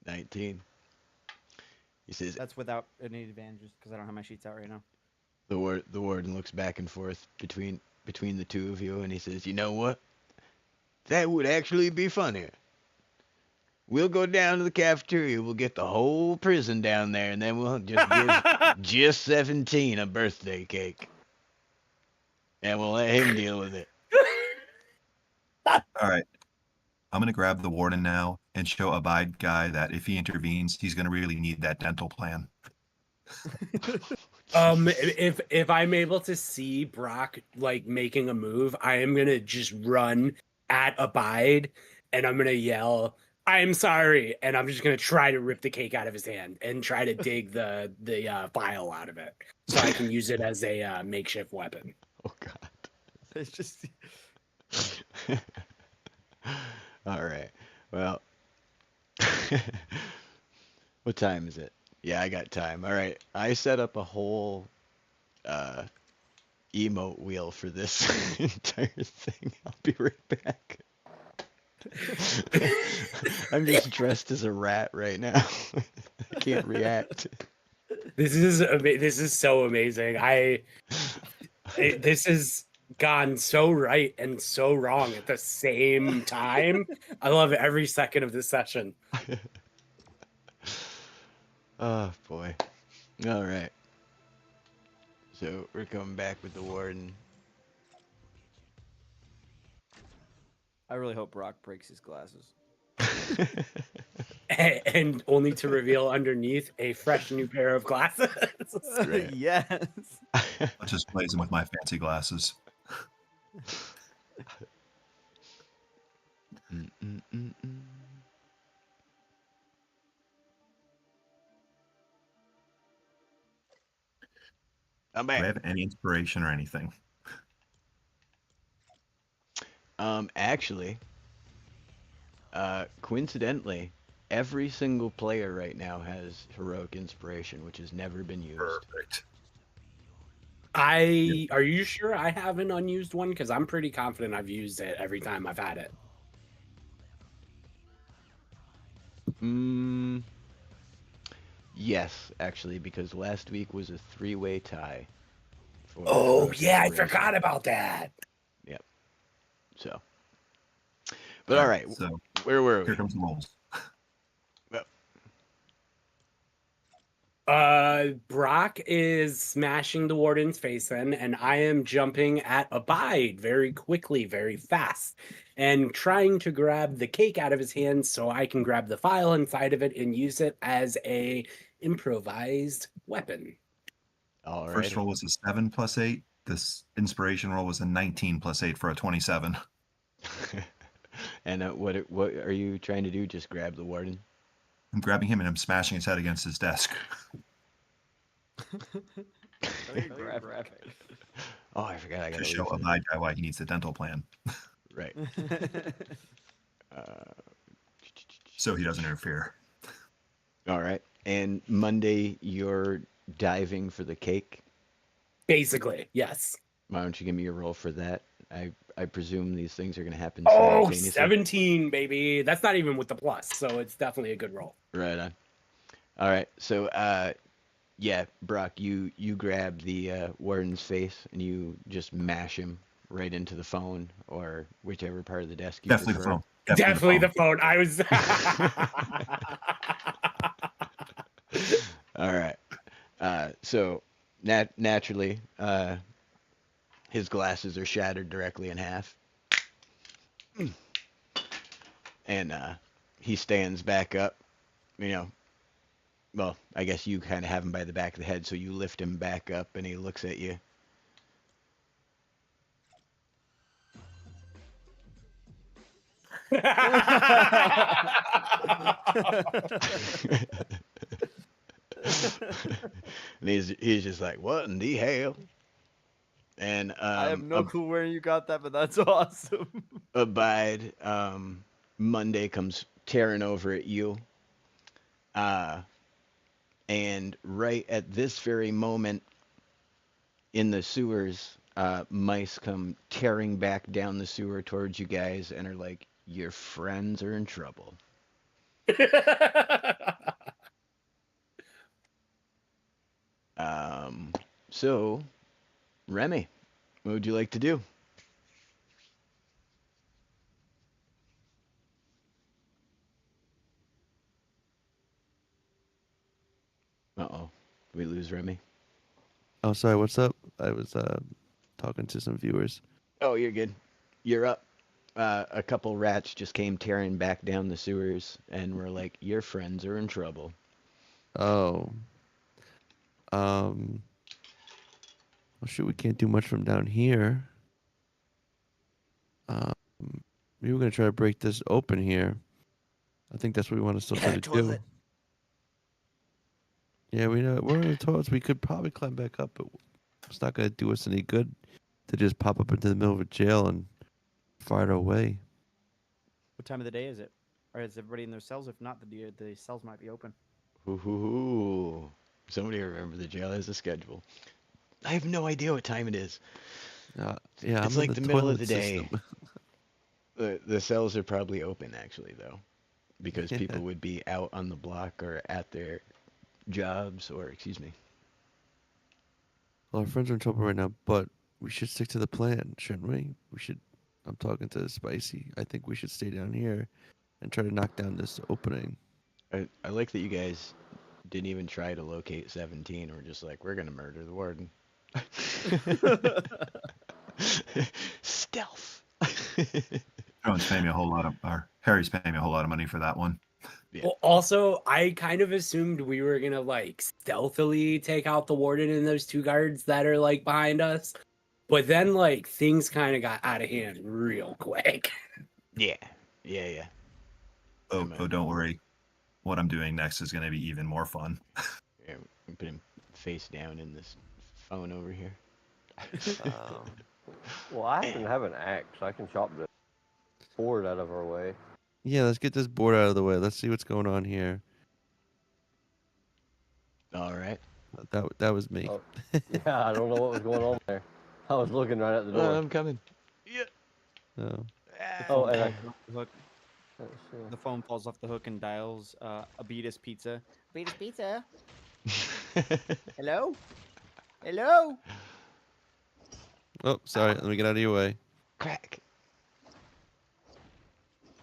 19. He says That's without any advantages because I don't have my sheets out right now. the warden looks back and forth between the two of you, and he says, "You know what? That would actually be funnier. We'll go down to the cafeteria. We'll get the whole prison down there, and then we'll just give just 17 a birthday cake, and we'll let him deal with it." All right. I'm going to grab the warden now and show Abide guy that if he intervenes, he's going to really need that dental plan. If I'm able to see Brock like making a move, I am gonna just run at Abide and I'm gonna yell, "I'm sorry," and I'm just gonna try to rip the cake out of his hand and try to dig the file out of it so I can use it as a makeshift weapon. Oh God. It's just All right. Well, what time is it? Yeah, I got time. All right. I set up a whole emote wheel for this entire thing. I'll be right back. I'm just dressed as a rat right now. I can't react. This is so amazing. This has gone so right and so wrong at the same time. I love every second of this session. Oh boy. All right. So we're coming back with the warden. I really hope Brock breaks his glasses. And only to reveal underneath a fresh new pair of glasses. Right. Yes. I'll just blaze him with my fancy glasses. I'm Do I back. have any inspiration or anything? Actually, coincidentally, every single player right now has heroic inspiration, which has never been used. Perfect. Are you sure I have an unused one? Because I'm pretty confident I've used it every time I've had it. Yes, actually, because last week was a 3-way tie. For Oh heroic yeah, I inspiration. forgot about that. Yep. So, but all right, So where were here we? comes the rolls. Brock is smashing the warden's face in, and I am jumping at Abide very quickly, very fast, and trying to grab the cake out of his hands so I can grab the file inside of it and use it as a improvised weapon. All right. First roll was a 7 plus 8. This inspiration roll was a 19 plus 8 for a 27. And what are you trying to do? Just grab the warden? I'm grabbing him and I'm smashing his head against his desk. Oh, I forgot. I To gotta show lose a it. bad guy why he needs a dental plan. Right. So he doesn't interfere. All right. And Monday, you're diving for the cake. Basically, yes. Why don't you give me a roll for that? I presume these things are going to happen Oh, simultaneously. 17, baby. That's not even with the plus, so it's definitely a good roll. Right on. All right. So, yeah, Brock, you grab the warden's face and you just mash him right into the phone or whichever part of the desk you Definitely prefer. the phone. Definitely the phone. I was. All right. So naturally, his glasses are shattered directly in half, and he stands back up. You know, well, I guess you kind of have him by the back of the head, so you lift him back up, and he looks at you. And he's just like, what in the hell? And I have no clue where you got that, but that's awesome. Abide, Monday comes tearing over at you. And right at this very moment in the sewers, mice come tearing back down the sewer towards you guys and are like, your friends are in trouble. So, Remy, what would you like to do? Uh-oh. Did we lose Remy? Oh, sorry. What's up? I was talking to some viewers. Oh, you're good. You're up. A couple rats just came tearing back down the sewers and were like, your friends are in trouble. Oh. Well, shoot, we can't do much from down here. We were gonna try to break this open here. I think that's what we want to still try to do. Yeah, we're on the toilets. We could probably climb back up, but it's not gonna do us any good to just pop up into the middle of a jail and fire it away. What time of the day is it? Or is everybody in their cells? If not, the cells might be open. Ooh. Somebody remember the jail has a schedule. I have no idea what time it is. Yeah, It's I'm like in the the middle of toilet the day. system. The cells are probably open, actually, though, because people would be out on the block or at their jobs, or, excuse me. Well, our friends are in trouble right now, but we should stick to the plan, shouldn't we? I'm talking to Spicy. I think we should stay down here and try to knock down this opening. I like that you guys didn't even try to locate 17. We're just like, we're going to murder the warden. Stealth. Jones paying me a whole lot of, or Harry's paying me a whole lot of money for that one. Yeah. Well, also, I kind of assumed we were gonna like stealthily take out the warden and those two guards that are like behind us, but then like things kind of got out of hand real quick. Yeah. Yeah. Oh, I'm, oh, don't worry. What I'm doing next is going to be even more fun. Yeah, we put him face down in this phone over here. Well, I happen to have an axe. I can chop the board out of our way. Yeah, let's get this board out of the way. Let's see what's going on here. All right. That was me. Oh, yeah, I don't know what was going on there. I was looking right at the door. I'm coming. Yeah. Oh. Oh, and I, The hook. let's see. The phone falls off the hook and dials Abitas Pizza. Abitas Pizza. Hello? Hello? Oh, sorry. Let me get out of your way. Crack.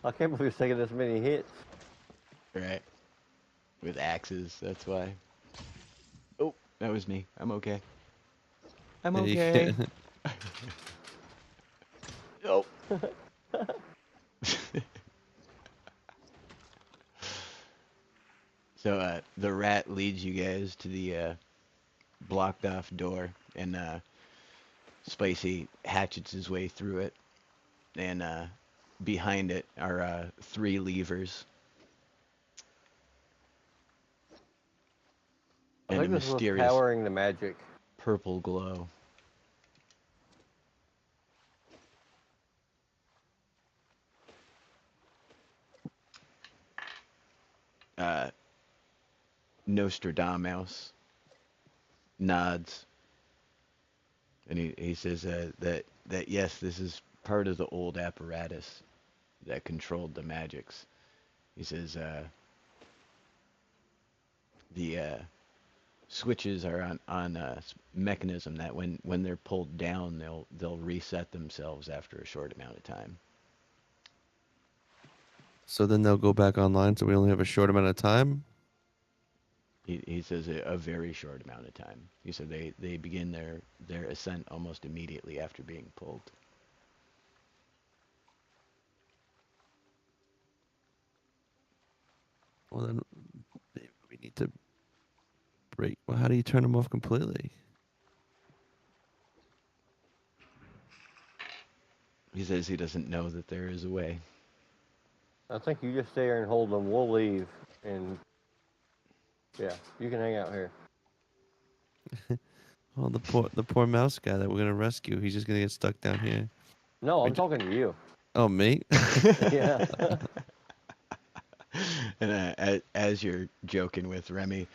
I can't believe it's taking this many hits. Right. With axes, that's why. Oh, that was me. I'm okay. I'm Yeah, you okay. can't- Oh. So the rat leads you guys to the blocked off door, and Spicy hatchets his way through it, and behind it are 3 levers I and a think this was mysterious powering the magic. purple glow. Nostradamus nods, and he says that yes, this is part of the old apparatus that controlled the magics. He says the switches are on a mechanism that when they're pulled down, they'll reset themselves after a short amount of time. So then they'll go back online, so we only have a short amount of time? He says a very short amount of time. He said they begin their ascent almost immediately after being pulled. Well, then maybe we need to break. Well, how do you turn them off completely? He says he doesn't know that there is a way. I think you just stay here and hold them. We'll leave. And yeah, you can hang out here. Oh, the poor mouse guy that we're gonna rescue. He's just gonna get stuck down here. No, I'm talking to you. Oh, me? Yeah. And as you're joking with Remy,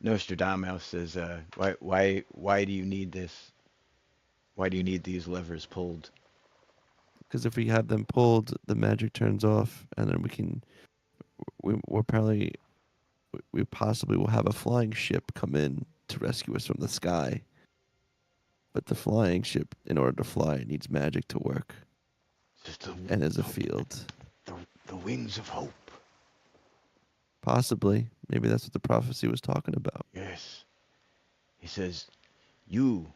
Nostradamus says, why do you need this? Why do you need these levers pulled? Because if we have them pulled, the magic turns off, and then we possibly will have a flying ship come in to rescue us from the sky. But the flying ship, in order to fly, needs magic to work. Just And as a field. the wings of hope. Possibly. Maybe that's what the prophecy was talking about. Yes. He says, you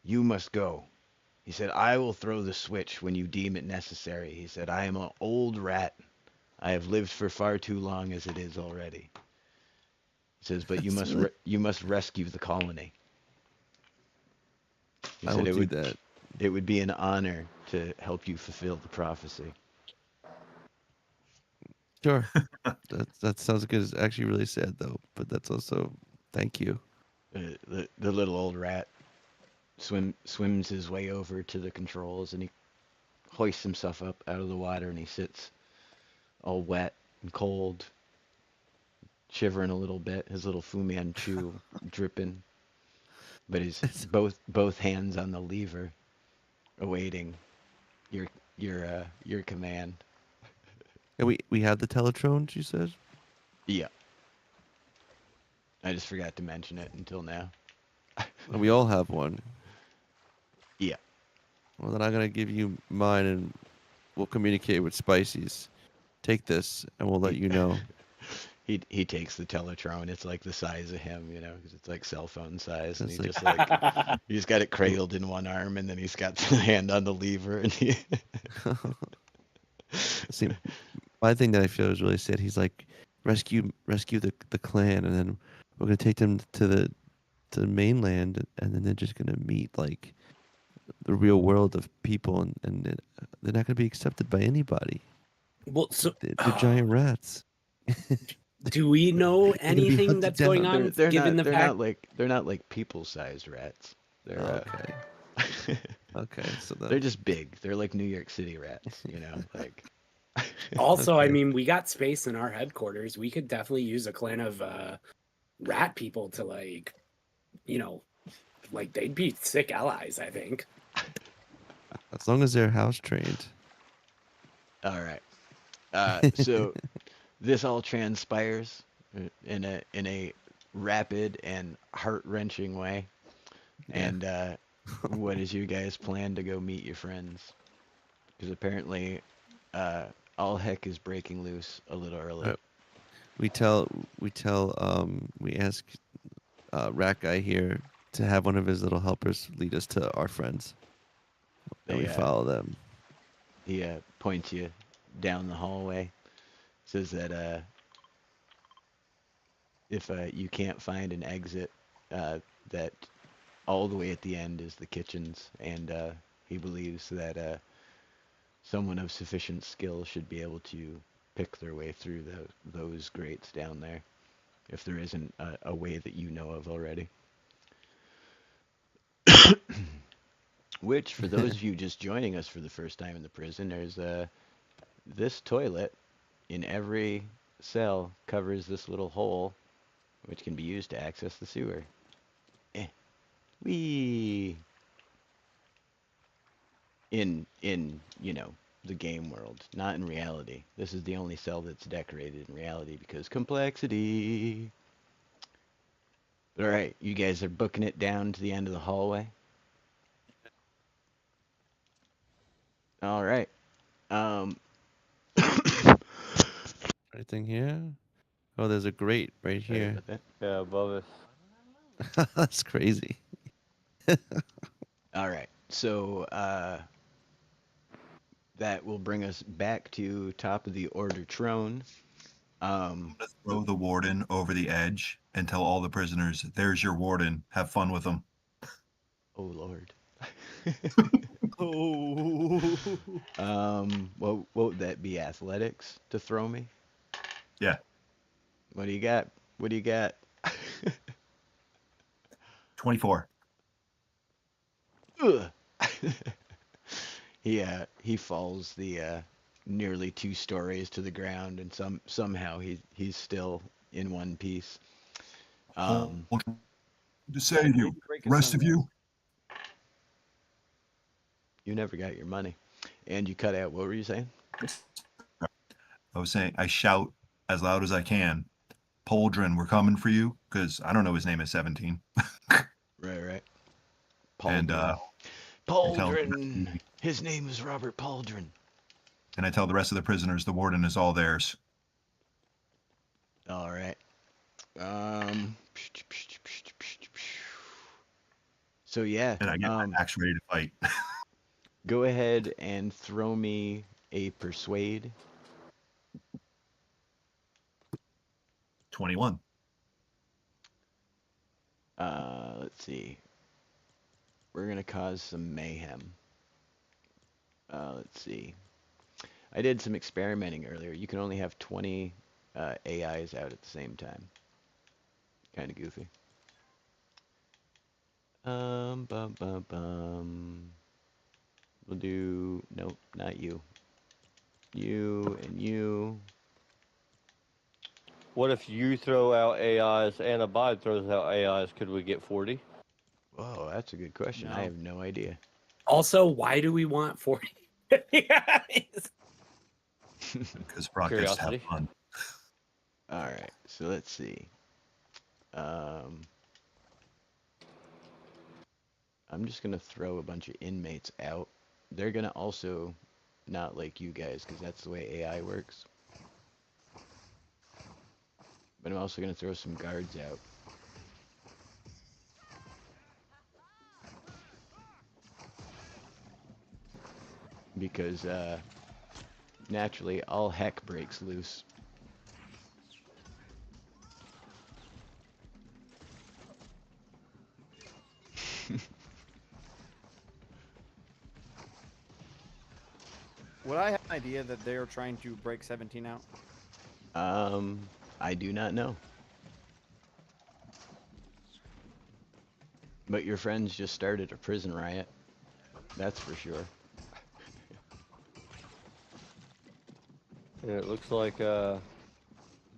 must go. He said, I will throw the switch when you deem it necessary. He said, I am an old rat. I have lived for far too long as it is already. He says, but you must you must rescue the colony. He I said will do that. it would be an honor to help you fulfill the prophecy. Sure. that sounds good. It's actually really sad, though. But that's also, thank you. The little old rat swims his way over to the controls, and he hoists himself up out of the water, and he sits all wet and cold, shivering a little bit, his little Fu Manchu dripping, but he's both hands on the lever, awaiting your command. And we have the Teletron, she says? Yeah. I just forgot to mention it until now. And we all have one. Yeah. Well, then I'm going to give you mine, and we'll communicate with Spicy's. Take this, and we'll let you know. He takes the Teletron. It's like the size of him, because it's like cell phone size, and It's he like- just like he's got it cradled in one arm, and then he's got the hand on the lever, and he See, my thing that I feel is really sad. He's like, rescue the clan, and then we're gonna take them to the mainland, and then they're just gonna meet like the real world of people, and they're not gonna be accepted by anybody. Well, so They're giant rats. do we know They're gonna be anything hunted that's going down. on? They're Given not the fact, they're not like people-sized rats. They're Okay. Okay. So they're just big. They're like New York City rats, you know, like. also, I Okay. mean, we got space in our headquarters. We could definitely use a clan of rat people to like, you know, like they'd be sick allies. I think. As long as they're house trained. All right. So this all transpires in a rapid and heart-wrenching way. Yeah. And what is your guys' plan to go meet your friends? Because apparently, all heck is breaking loose a little early. We ask Rat Guy here to have one of his little helpers lead us to our friends, and we follow them. He points you down the hallway. Says that if you can't find an exit, that all the way at the end is the kitchens, and he believes that someone of sufficient skill should be able to pick their way through those grates down there, if there isn't a way that you know of already. Which, for those of you just joining us for the first time in the prison, there's this toilet in every cell covers this little hole, which can be used to access the sewer. Wee. In you know, the game world, not in reality. This is the only cell that's decorated in reality because complexity. But all right, you guys are booking it down to the end of the hallway. All right. Um, Anything here? Oh, there's a grate right sorry here. about that. Yeah, above us. That's crazy. All right. So that will bring us back to top of the order throne. Throw the warden over the edge and tell all the prisoners, "There's your warden. Have fun with him." Oh Lord. Oh. What would that be? Athletics to throw me? Yeah, What do you got? What do you got? 24. Ugh. He falls the nearly 2 stories to the ground, and somehow he's still in one piece. Hold to save you. Break The his rest of nose. you, You never got your money, and you cut out. What were you saying? I was saying, I shout as loud as I can, "Poldrin, we're coming for you," because I don't know his name is 17. Right. And Pauldron. I tell Pauldron. His name is Robert Pauldron. and I tell the rest of the prisoners the warden is all theirs. All right. So yeah. And I get my axe ready to fight. Go ahead and throw me a persuade. 21. Let's see. We're gonna cause some mayhem. Let's see. I did some experimenting earlier. You can only have 20 AIs out at the same time. Kind of goofy. Bum, bum, bum. We'll do, nope, not you. You and you. What if you throw out AIs and Abide throws out AIs? Could we get 40? Whoa, that's a good question. I No. have no idea. Also, why do we want 40 guys? Because broadcasts have Curiosity. fun. All right, so let's see. I'm just gonna throw a bunch of inmates out. They're gonna also not like you guys because that's the way AI works. But I'm also gonna throw some guards out. Because naturally, all heck breaks loose. Would I have an idea that they are trying to break 17 out? I do not know. But your friends just started a prison riot. That's for sure. And it looks like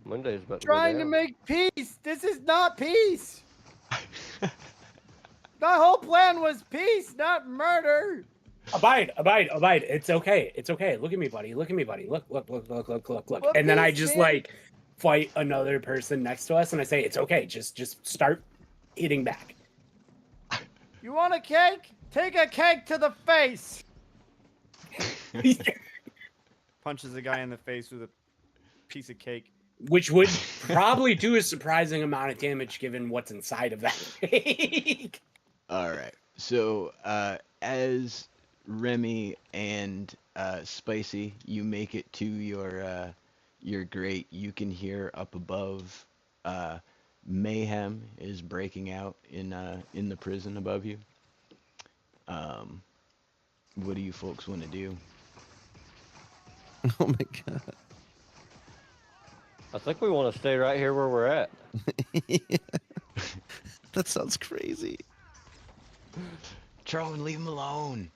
Monday's about to go Trying to down. make peace. This is not peace. The whole plan was peace, not murder. Abide. It's okay. It's okay. Look at me, buddy. Look. What And then I peace, just man? like fight another person next to us, and I say, "It's okay. Just start hitting back." You want a cake? Take a cake to the face. Punches a guy in the face with a piece of cake. Which would probably do a surprising amount of damage given what's inside of that cake. All right. So, as Remy and Spicy, you make it to your grate. You can hear up above, mayhem is breaking out in the prison above you. What do you folks want to do? Oh my god. I think we want to stay right here where we're at. That sounds crazy. Charlene, leave him alone.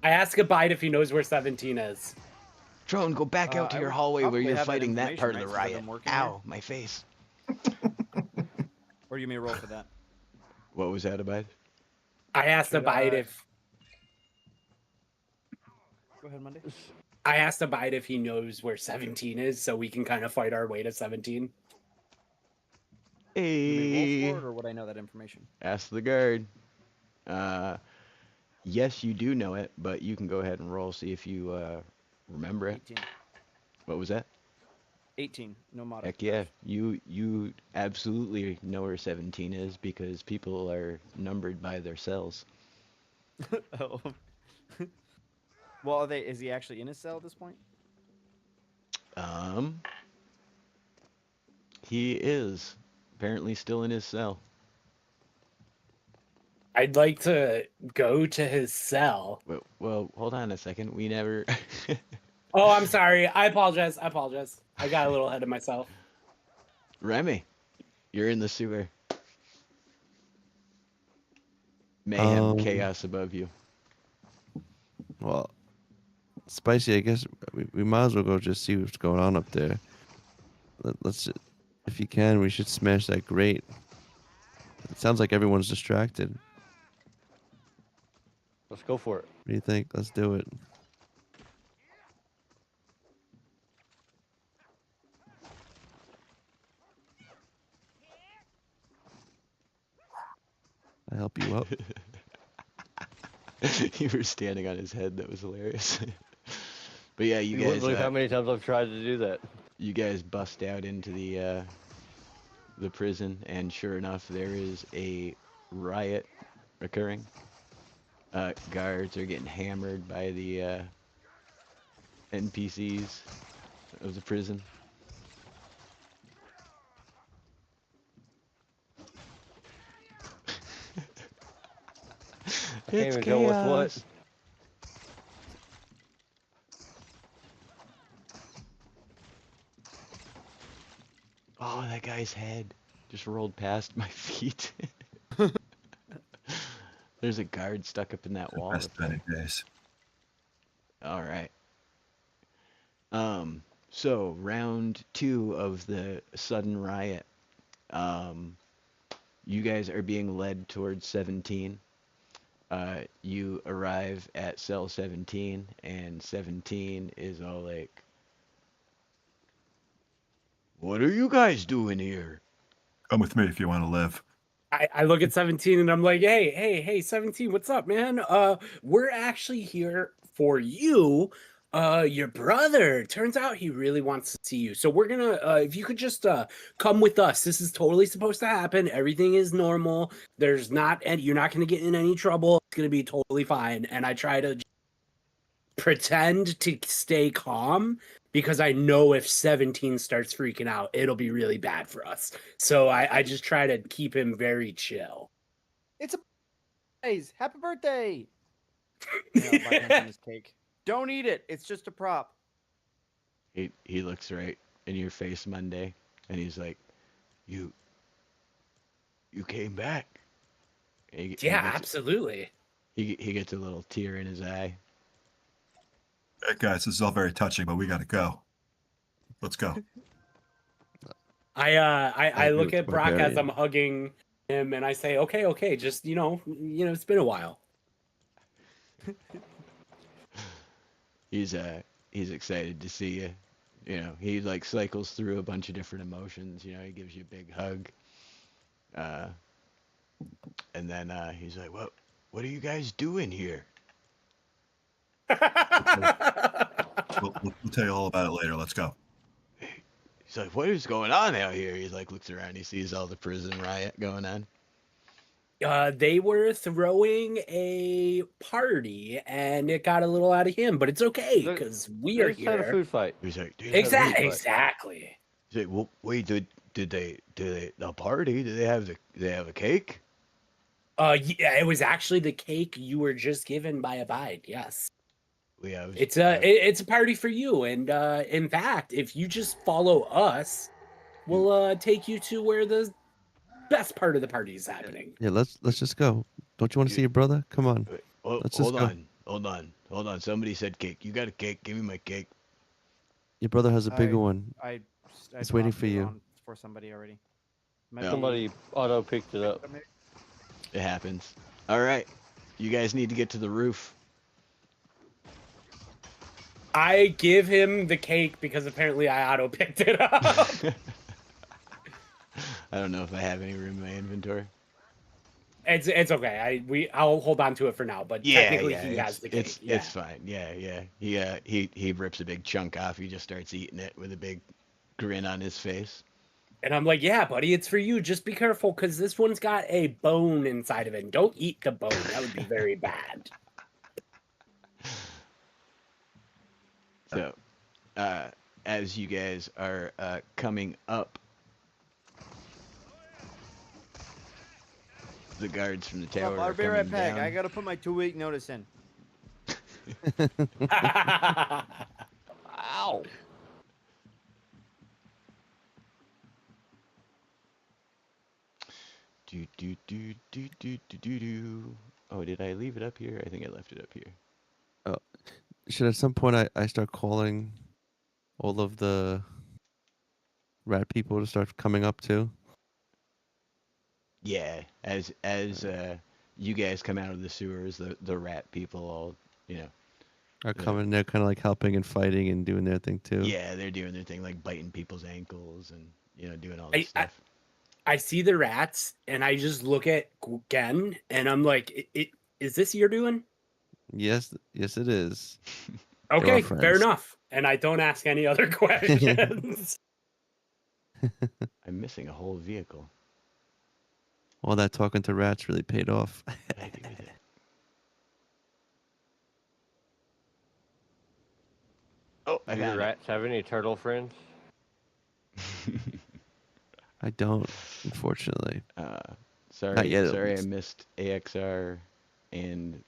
I ask Abide if he knows where 17 is. Trone, go back out to I your would hallway where probably you're have that fighting that part of the information, right, since I've riot. been working Ow, my face. Or do you may roll for that? What was that about? I asked Should Abide I- if Go ahead, Monday. I asked Abide if he knows where 17 is, so we can kind of fight our way to 17. You may Hey, roll for it, or would I know that information? ask the guard. Yes, you do know it, but you can go ahead and roll, see if you remember it. 18. What was that? 18. No mod. Heck yeah, you absolutely know where 17 is because people are numbered by their cells. Oh. Well, is he actually in his cell at this point? He is apparently still in his cell. I'd like to go to his cell. Well, hold on a second. We never. Oh, I'm sorry. I apologize. I got a little ahead of myself. Remy, you're in the sewer. Mayhem, chaos above you. Well, Spicy, I guess we might as well go just see what's going on up there. Let's, if you can, we should smash that grate. It sounds like everyone's distracted. Let's go for it. What do you think? Let's do it. I help you up. You were standing on his head. That was hilarious. But yeah, you You wouldn't guys. believe how many times I've tried to do that. You guys bust out into the prison, and sure enough, there is a riot occurring. Guards are getting hammered by the NPCs of the prison. I can't even tell what's what. Oh, that guy's head just rolled past my feet. There's a guard stuck up in that wall. Best of any days. All right. So round 2 of the sudden riot. You guys are being led towards 17. You arrive at cell 17, and 17 is all like, "What are you guys doing here?" Come with me if you want to live. I look at 17 and I'm like, hey, 17, what's up, man? We're actually here for you. Your brother. Turns out he really wants to see you. So we're gonna, if you could just come with us. This is totally supposed to happen. Everything is normal. There's not, and you're not gonna get in any trouble. It's gonna be totally fine. And I try to pretend to stay calm because I know if 17 starts freaking out, it'll be really bad for us. So I just try to keep him very chill. It's a guys, happy birthday. Yeah, buy him his cake. Don't eat it. It's just a prop. He looks right in your face Monday, and he's like, "You came back." Yeah, absolutely. He gets a little tear in his eye. Hey, guys, this is all very touching, but we got to go. Let's go. I agree look with at the Brock as barbarian. I'm hugging him, and I say, "Okay, just it's been a while." He's excited to see you. You know, he like cycles through a bunch of different emotions. You know, he gives you a big hug. And then he's like, what are you guys doing here?" We'll tell you all about it later. Let's go. He's like, "What is going on out here?" He like looks around. He sees all the prison riot going on. They were throwing a party, and it got a little out of hand, but it's okay because we are They just had a here. food fight. He's like, "Dude," Exactly. he's like, "Well, wait, did they the party? Did they have a cake?" Yeah, it was actually the cake you were just given by Abide. Yes. We have It's a party for you, and in fact, if you just follow us, we'll take you to where the best part of the party is happening. Yeah, let's just go. Don't you want to see your brother? Come on. Let's just go. Hold on. Somebody said cake. You got a cake? Give me my cake. Your brother has a bigger one. I It's waiting dropped for it you. on for somebody already. No. Somebody auto picked it up. It happens. All right, you guys need to get to the roof. I give him the cake because apparently I auto picked it up. I don't know if I have any room in my inventory. It's okay. I'll hold on to it for now, but technically he has the cake. It's fine. Yeah. He rips a big chunk off. He just starts eating it with a big grin on his face. And I'm like, "Yeah, buddy, it's for you. Just be careful because this one's got a bone inside of it. And don't eat the bone. That would be very bad." So, as you guys are coming up, the guards from the tower I'll are be right coming back. down. I gotta put my 2-week notice in. Ow! Do. Oh, did I leave it up here? I think I left it up here. Should at some point I start calling all of the rat people to start coming up too? Yeah, as you guys come out of the sewers, the rat people all, Are Yeah. coming? They're kind of like helping and fighting and doing their thing too. yeah, they're doing their thing, like biting people's ankles and doing all this stuff. I see the rats, and I just look at Gen, and I'm like, "Is this you're doing?" Yes, it is. Okay, friends. fair enough. And I don't ask any other questions. I'm missing a whole vehicle. All that talking to rats really paid off. What did I do with it? Oh, I Do got your rats have any turtle friends? I don't, unfortunately. Sorry, Not yet, at sorry, I least. missed AXR and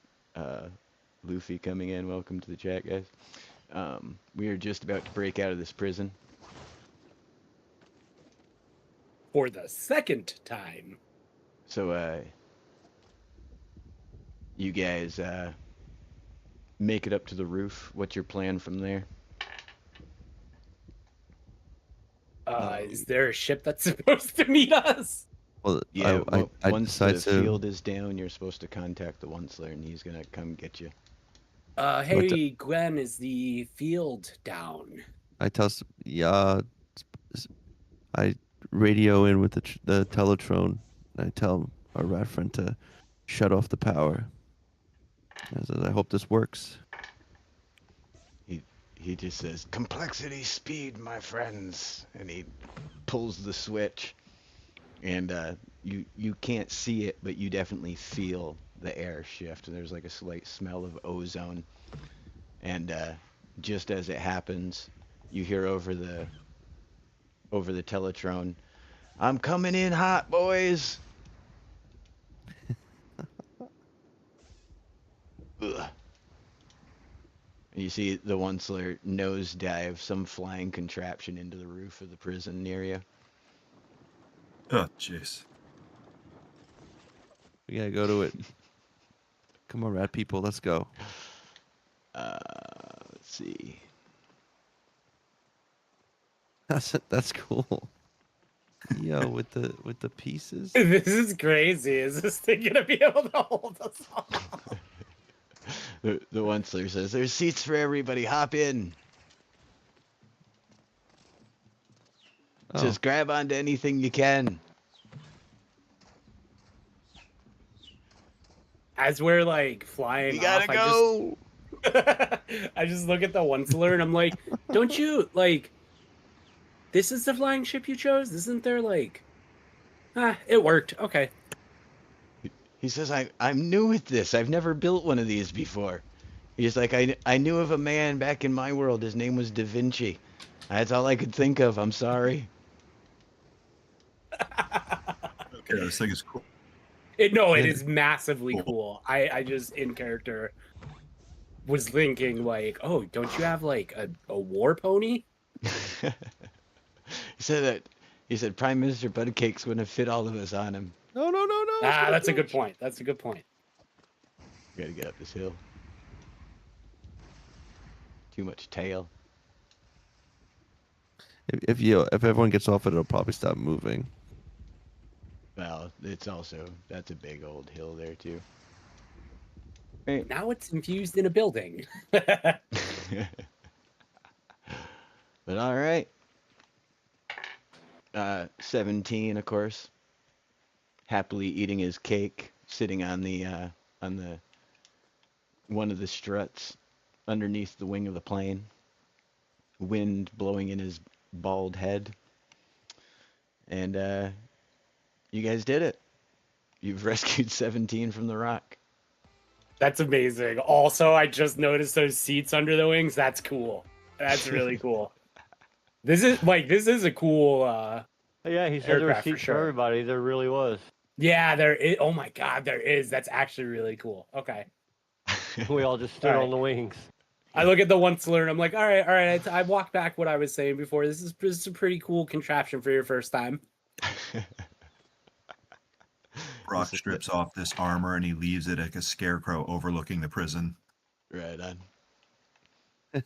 Luffy coming in. Welcome to the chat, guys. We are just about to break out of this prison. For the second time. So, you guys make it up to the roof. What's your plan from there? Is there a ship that's supposed to meet us? Well, Yeah, I once the decide to. field is down, you're supposed to contact the Onceler, and he's gonna come get you. Hey, Gwen, is the field down? I tell. I radio in with the Teletrone. And I tell our rat friend to shut off the power. I said, I hope this works. He just says, "Complexity speed, my friends," and he pulls the switch, and you can't see it, but you definitely feel the air shift, and there's like a slight smell of ozone, And just as it happens, you hear over the Teletron, "I'm coming in hot, boys." Ugh. And you see the Onceler nosedive some flying contraption into the roof of the prison near you. Oh, jeez. We gotta go to it. Come on, rat people, let's go. Let's see. That's cool. Yo, with the pieces. This is crazy. Is this thing gonna be able to hold us all? The Onceler says, "There's seats for everybody. Hop in. Oh, Just grab onto anything you can." As we're like flying We gotta off, go. I just look at the Onceler and I'm like, don't you like this is the flying ship you chose? Isn't there like it worked. Okay. He says, I'm new at this. I've never built one of these before." He's like, I knew of a man back in my world. His name was Da Vinci. That's all I could think of. I'm sorry." Okay, this thing is cool. It is massively cool. I just in character was thinking like, oh, don't you have like a war pony? He said Prime Minister Buttercakes wouldn't have fit all of us on him. no. That's a good point. That's a good point. We gotta get up this hill. Too much tail. If everyone gets off it, it'll probably stop moving. Well, that's a big old hill there too. Now it's infused in a building. But all right. 17, of course, happily eating his cake, sitting on the one of the struts underneath the wing of the plane. Wind blowing in his bald head. And you guys did it. You've rescued 17 from the rock. That's amazing. Also, I just noticed those seats under the wings. That's cool. That's really cool. This is a cool Yeah, he said there were aircraft for seats for sure. everybody. There really was. Yeah, there is. Oh my god, there is. That's actually really cool. Okay. We all just stood All right. on the wings. I look at the Onceler and I'm like, all right. I walked back what I was saying before. This is a pretty cool contraption for your first time. Brock strips off this armor and he leaves it like a scarecrow overlooking the prison. Right on.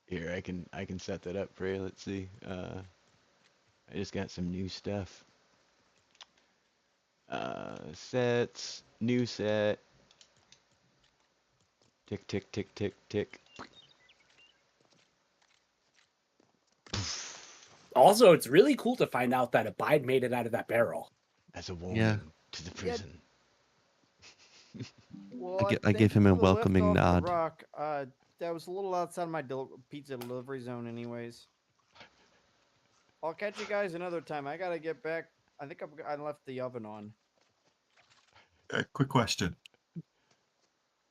Here, I can set that up for you. Let's see. I just got some new stuff. Sets, new set. Tick, tick, tick, tick, tick. Also, it's really cool to find out that Abide made it out of that barrel. As a warning to the prison. Well, I gave him a welcoming nod. Rock, that was a little outside my pizza delivery zone, anyways. I'll catch you guys another time. I gotta get back. I think I left the oven on. Quick question.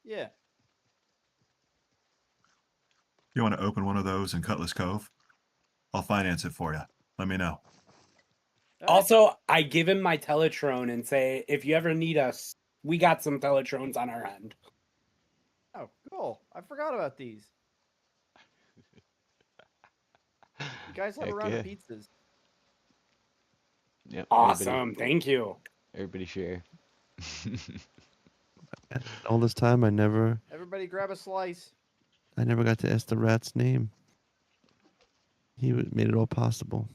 Yeah. You want to open one of those in Cutlass Cove? I'll finance it for you. Let me know. Also, I give him my Teletron and say, if you ever need us, we got some Teletrons on our end. Oh, cool. I forgot about these. You guys have a Heck round of yeah. pizzas. Yep. Awesome. Thank you. Everybody share. All this time, I never Everybody grab a slice. got to ask the rat's name. He made it all possible.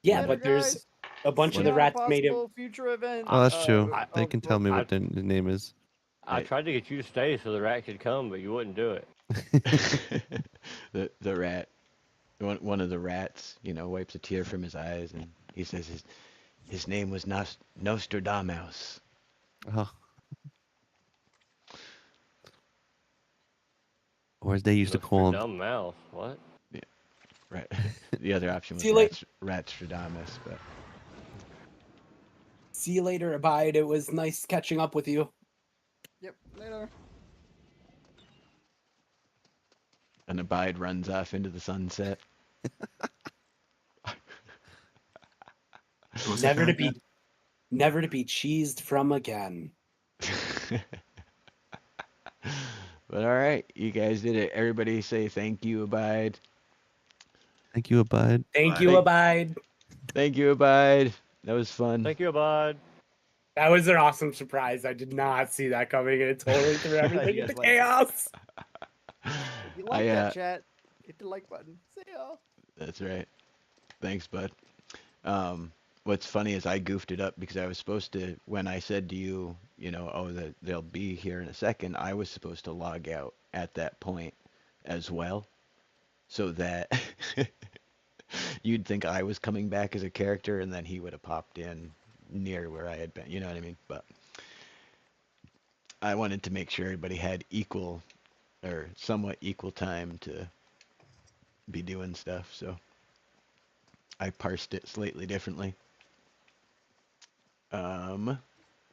Yeah, Later, but there's guys. a bunch See of the you on a rats made it. possible future event. Oh, that's true. They oh, can tell me I- what their name is. I Right. tried to get you to stay so the rat could come, but you wouldn't do it. the rat, one of the rats, wipes a tear from his eyes and he says his name was Nostradamus. Oh. Or as they used to call him. Dumb mouth. What? Right. The other option was See you later. Ratstradamus, but See you later, Abide. It was nice catching up with you. Yep, later. And Abide runs off into the sunset. What's the Never to character? be, never to be cheesed from again. But all right, you guys did it. Everybody say thank you, Abide. Thank you, Abide. Thank Bye. you, Abide. Thank you, Abide. That was fun. Thank you, Abad. That was an awesome surprise. I did not see that coming, and it totally threw everything You into guys liked it. chaos. If you like that, chat, hit the like button. Say oh. That's right. Thanks, bud. What's funny is I goofed it up because I was supposed to, when I said to you, oh, that they'll be here in a second, I was supposed to log out at that point as well, so that you'd think I was coming back as a character, and then he would have popped in near where I had been. You know what I mean? But I wanted to make sure everybody had equal or somewhat equal time to be doing stuff, so I parsed it slightly differently.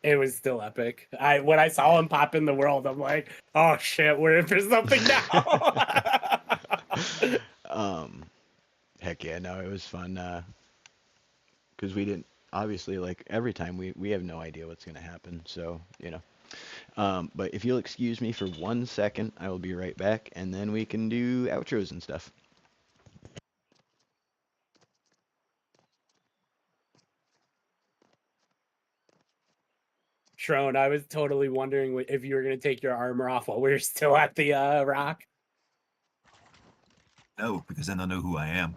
It was still epic. When I saw him pop in the world, I'm like, oh shit, we're in for something now. Heck yeah, no, it was fun. Because we didn't, obviously, like every time we have no idea what's gonna happen, so but if you'll excuse me for 1 second, I will be right back, and then we can do outros and stuff. Shrone, I was totally wondering if you were going to take your armor off while we were still at the rock. No, because then they'll know who I am.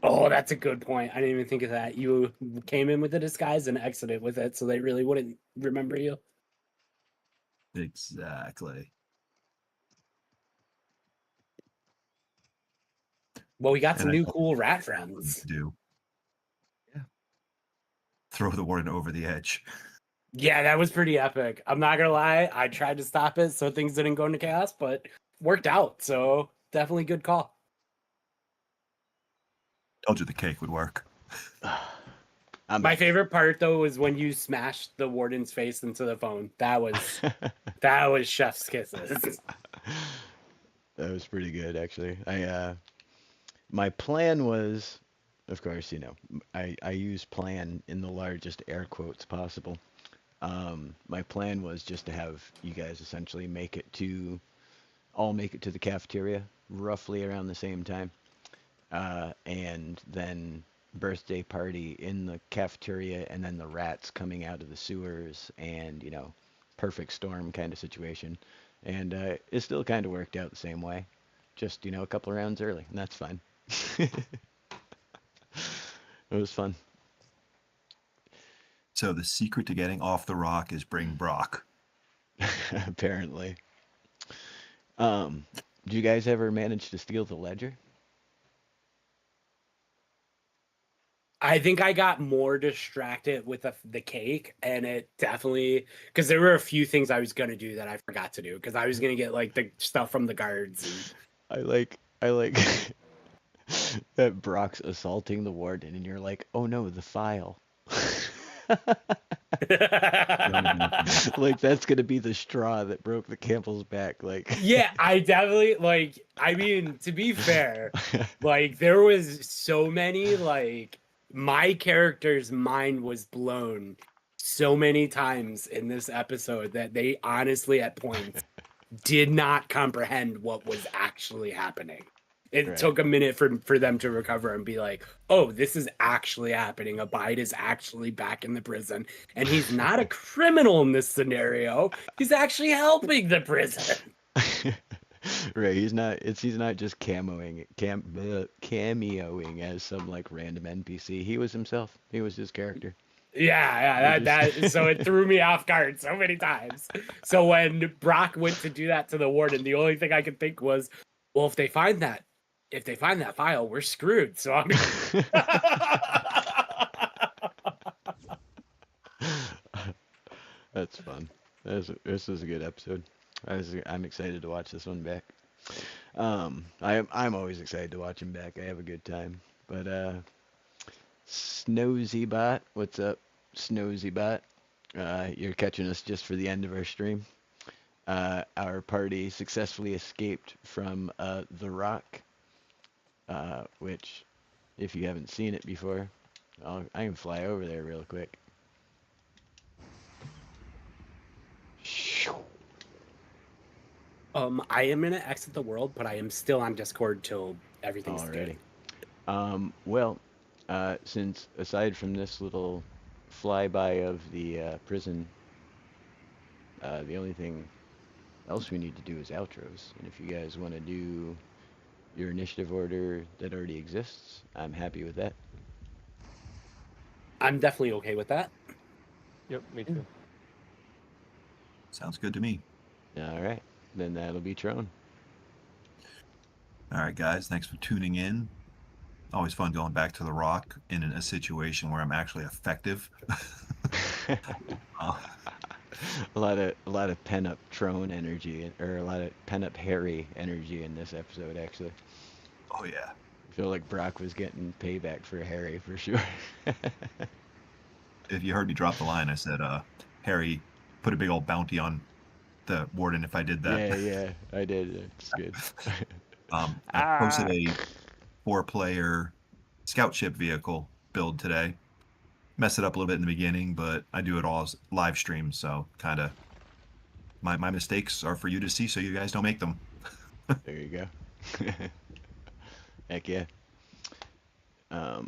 Oh, that's a good point. I didn't even think of that. You came in with a disguise and exited with it, so they really wouldn't remember you. Exactly. Well, we got And some I new thought cool rat what friends. to do. Yeah. Throw the warden over the edge. Yeah, that was pretty epic. I'm not gonna lie, I tried to stop it so things didn't go into chaos, but worked out. So definitely good call. Told you the cake would work. I'm My back. favorite part though was when you smashed the warden's face into the phone. That was chef's kisses. That was pretty good, actually. My plan was, of course, I use plan in the largest air quotes possible. My plan was just to have you guys essentially all make it to the cafeteria roughly around the same time, and then birthday party in the cafeteria, and then the rats coming out of the sewers, and perfect storm kind of situation. And it still kind of worked out the same way, just a couple of rounds early, and that's fine. It was fun. So the secret to getting off the rock is bring Brock. Apparently. Do you guys ever manage to steal the ledger? I think I got more distracted with the cake, and it definitely, because there were a few things I was gonna do that I forgot to do because I was gonna get like the stuff from the guards. I like that Brock's assaulting the warden, and you're like, oh no, the file. Like that's gonna be the straw that broke the camel's back. Like, Yeah, I definitely I mean, to be fair, like there was so many my character's mind was blown so many times in this episode that they honestly at points did not comprehend what was actually happening. It Right. took a minute for them to recover and be like, oh, this is actually happening. Abide is actually back in the prison. And he's not a criminal in this scenario. He's actually helping the prison. Right, he's not just cameoing as some like random NPC. He was himself. He was his character. Yeah, so it threw me off guard so many times. So when Brock went to do that to the warden, the only thing I could think was, well, if they find that file, we're screwed. So I mean, That's fun. This is a good episode. I'm excited to watch this one back. I'm always excited to watch him back. I have a good time. But Snowzybot, what's up, Snowzybot? You're catching us just for the end of our stream. our party successfully escaped from the Rock, which, if you haven't seen it before, I can fly over there real quick. I am gonna exit the world, but I am still on Discord till everything's Alrighty. good. Well, since aside from this little flyby of the prison, the only thing else we need to do is outros. And if you guys want to do your initiative order that already exists, I'm happy with that. I'm definitely okay with that. Yep, me too. Sounds good to me. All right, then that'll be Trone. All right, guys. Thanks for tuning in. Always fun going back to the Rock in a situation where I'm actually effective. Uh, a lot of pent up Trone energy, or a lot of pent up Harry energy in this episode. Actually, oh yeah. I feel like Brock was getting payback for Harry for sure. If you heard me drop the line, I said, Harry, put a big old bounty on the warden if I did that. Yeah, I did. It's good. I posted a 4-player scout ship vehicle build today. Messed it up a little bit in the beginning, but I do it all as live stream, so kind of my mistakes are for you to see, so you guys don't make them. There you go. Heck yeah. So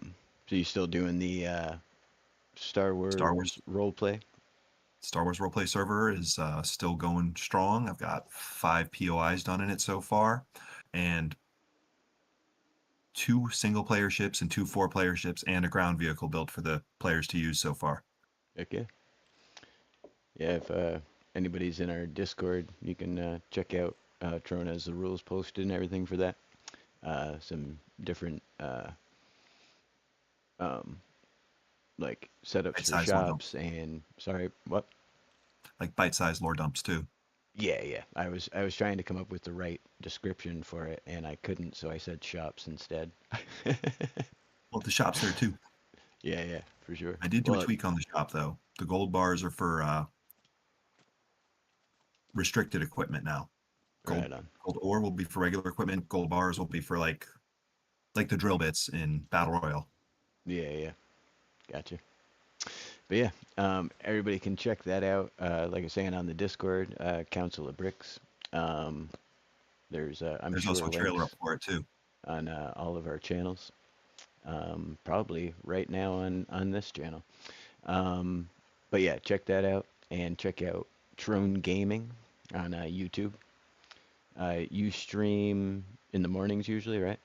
you still doing the Star Wars roleplay? Star Wars roleplay server is still going strong. I've got 5 POIs done in it so far, and 2 single-player ships and 2 4-player ships and a ground vehicle built for the players to use so far. Heck yeah. Yeah, if anybody's in our Discord, you can check out Trone has the rules posted and everything for that. Some different like setups for Bite-sized lore shops and sorry, what? Like bite-sized lore dumps too. Yeah. I was trying to come up with the right description for it and I couldn't, so I said shops instead. Well, the shop's there too. Yeah, for sure. I did do a tweak on the shop though. The gold bars are for restricted equipment now. Gold, Right on. gold ore will be for regular equipment. Gold bars will be for like the drill bits in Battle Royale. Yeah. Gotcha. But yeah, everybody can check that out. Like I was saying on the Discord, Council of Bricks. There's There's sure also a trailer links up for it too. on all of our channels. Probably right now on this channel. But yeah, check that out and check out Trone Gaming on YouTube. You stream in the mornings usually, right?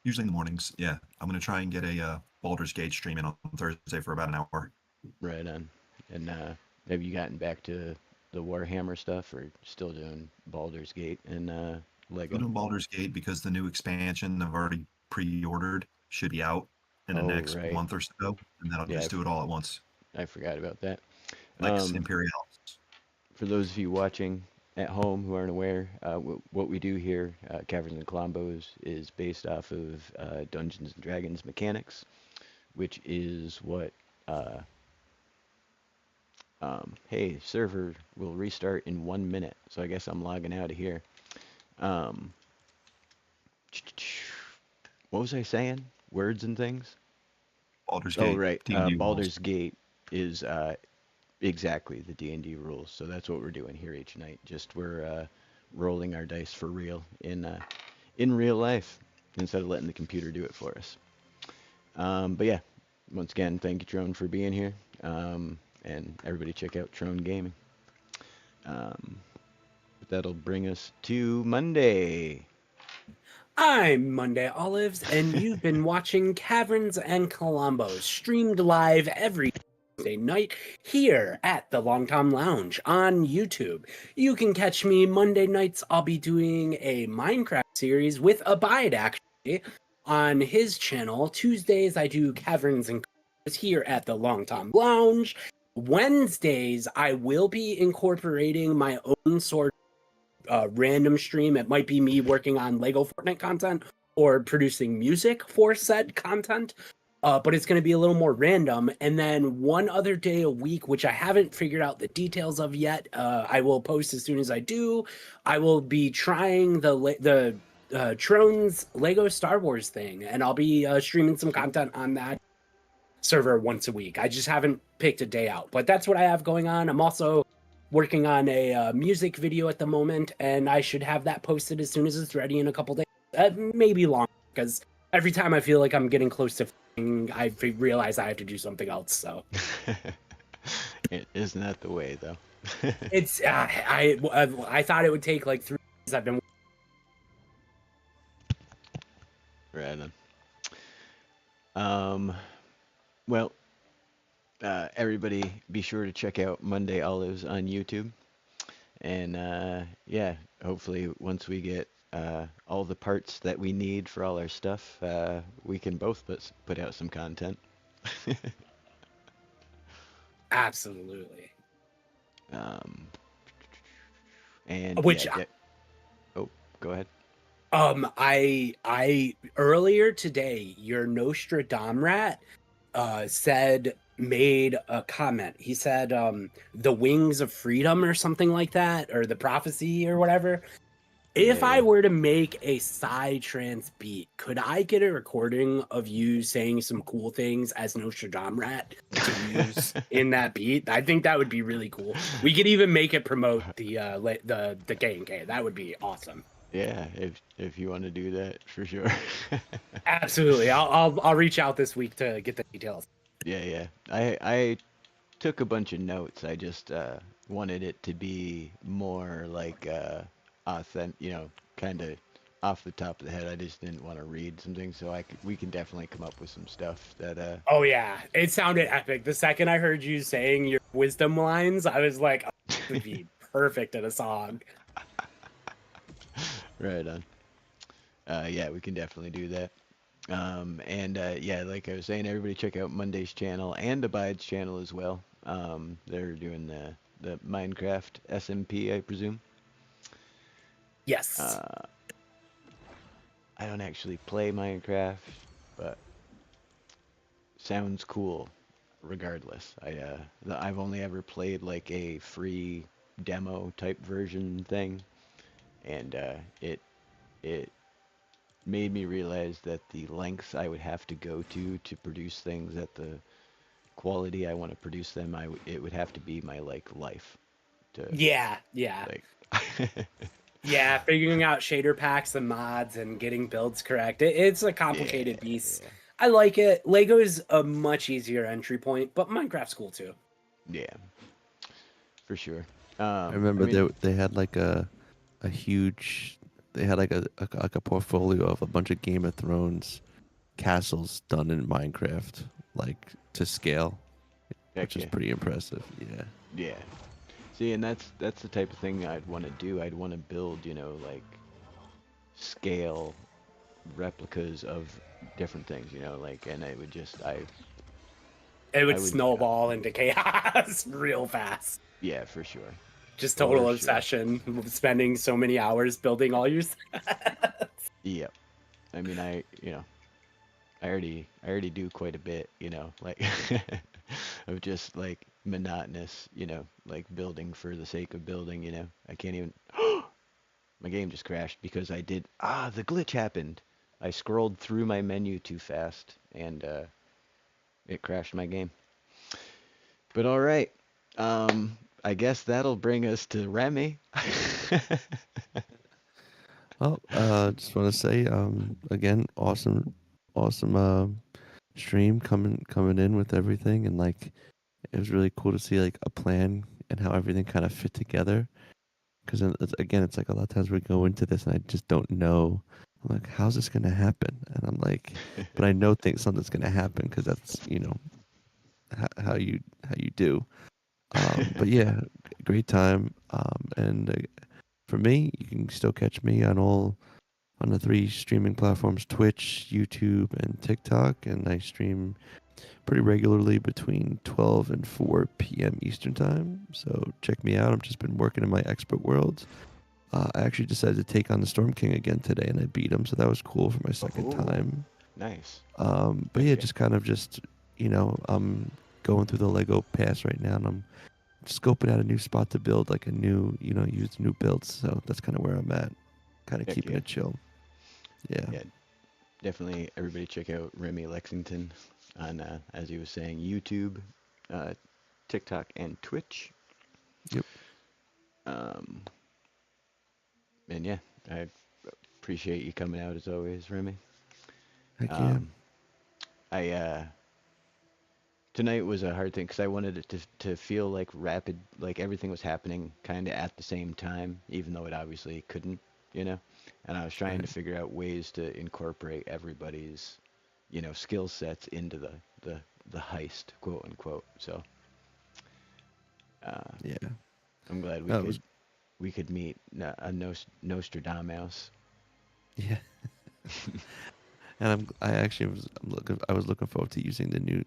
Usually in the mornings. Yeah, I'm gonna try and get a Baldur's Gate stream in on Thursday for about an hour. Right on. And have you gotten back to the Warhammer stuff, or still doing Baldur's Gate and Lego? Still doing Baldur's Gate because the new expansion I've already pre-ordered should be out in the next right. month or so, and then I'll just do it all at once. I forgot about that. Like Imperial. For those of you watching at home who aren't aware, what we do here, Kaverns Klombos, is based off of Dungeons and Dragons mechanics, which is what. Hey, server will restart in 1 minute, so I guess I'm logging out of here. What was I saying? Words and things? Baldur's Gate. Oh, right. D&D Baldur's rules. Gate is exactly the D&D rules, so that's what we're doing here each night. Just we're rolling our dice for real in real life instead of letting the computer do it for us. But yeah, once again, thank you, Trone, for being here. And everybody check out Trone Gaming. But that'll bring us to Monday. I'm Monday Olives, and you've been watching Caverns and Klombos, streamed live every Tuesday night here at the Long Tom Lounge on YouTube. You can catch me Monday nights. I'll be doing a Minecraft series with Abide, actually, on his channel. Tuesdays, I do Caverns and Klombos here at the Long Tom Lounge. Wednesdays, I will be incorporating my own sort of random stream. It might be me working on LEGO Fortnite content or producing music for said content. but it's going to be a little more random. And then one other day a week, which I haven't figured out the details of yet. I will post as soon as I do. I will be trying the Trone's Lego Star Wars thing, and I'll be streaming some content on that server once a week. I just haven't picked a day out, but that's what I have going on. I'm also working on a music video at the moment, and I should have that posted as soon as it's ready in a couple days. Maybe longer, because every time I feel like I'm getting close to I realize I have to do something else. So Isn't that the way, though? it's I thought it would take like 3 days. I've been Right on. Well, everybody be sure to check out Monday Olives on YouTube. And yeah, hopefully once we get all the parts that we need for all our stuff, we can both put out some content. absolutely. And Which yeah, oh, go ahead. I earlier today, your Nostradamrat made a comment. He said the wings of freedom or something like that, or the prophecy or whatever. If I were to make a Psytrance beat, could I get a recording of you saying some cool things as Nostradamrat to use in that beat? I think that would be really cool. We could even make it promote the K&K. That would be awesome. Yeah, if you want to do that, for sure. Absolutely. I'll reach out this week to get the details. Yeah. I took a bunch of notes. I just wanted it to be more like authentic, kind of off the top of the head. I just didn't want to read something, so we can definitely come up with some stuff that. Oh yeah, it sounded epic. The second I heard you saying your wisdom lines, I was like, oh, this would be perfect in a song. Right on. Yeah, we can definitely do that. And yeah, like I was saying, everybody check out Monday's channel and Abide's channel as well. They're doing the Minecraft SMP, I presume. Yes. I don't actually play Minecraft, but sounds cool regardless. I've only ever played like a free demo type version thing, and it made me realize that the lengths I would have to go to produce things at the quality I want to produce them, it would have to be my life. Yeah. Like, Yeah, figuring out shader packs and mods and getting builds correct. It's a complicated beast. Yeah. I like it. Lego is a much easier entry point, but Minecraft's cool too. Yeah, for sure. I remember they had like a huge, they had like a portfolio of a bunch of Game of Thrones castles done in Minecraft, like to scale, which is pretty impressive. Yeah. See, and that's the type of thing I'd want to do. I'd want to build, like scale replicas of different things, and it would just it would snowball into chaos real fast. Yeah, for sure. Just total obsession, spending so many hours building all your sets. Yep. I mean, I already do quite a bit, like of just like monotonous, like building for the sake of building, I can't even my game just crashed because the glitch happened. I scrolled through my menu too fast and it crashed my game. But all right. I guess that'll bring us to Remy. Well, just want to say, again, awesome stream coming in with everything, and like it was really cool to see like a plan and how everything kind of fit together. Because it's like a lot of times we go into this and I just don't know. I'm like, how's this gonna happen? And I'm like, but I know something's gonna happen because that's how you do. But yeah, great time. And for me, you can still catch me on the 3 streaming platforms: Twitch, YouTube, and TikTok. And I stream pretty regularly between 12 and 4 p.m. Eastern time. So check me out. I've just been working in my expert worlds. I actually decided to take on the Storm King again today, and I beat him. So that was cool for my second time. Nice. But Heck yeah, yeah. just kind of just, I'm going through the Lego pass right now, and I'm scoping out a new spot to build, like a new, use new builds. So that's kind of where I'm at, kind of Heck keeping yeah. it chill. Yeah. Yeah, definitely everybody check out Remy Lexington on, as he was saying, YouTube, uh, TikTok, and Twitch. Yep. Um, and yeah, I appreciate you coming out as always, Remy. Heck yeah. Um, I tonight was a hard thing because I wanted it to feel like rapid, like everything was happening kind of at the same time, even though it obviously couldn't, you know. And I was trying to Right. figure out ways to incorporate everybody's, skill sets into the heist, quote unquote. So uh, Yeah. I'm glad we No, it could was. we could meet a Nostradamus. Yeah. And I actually I was looking forward to using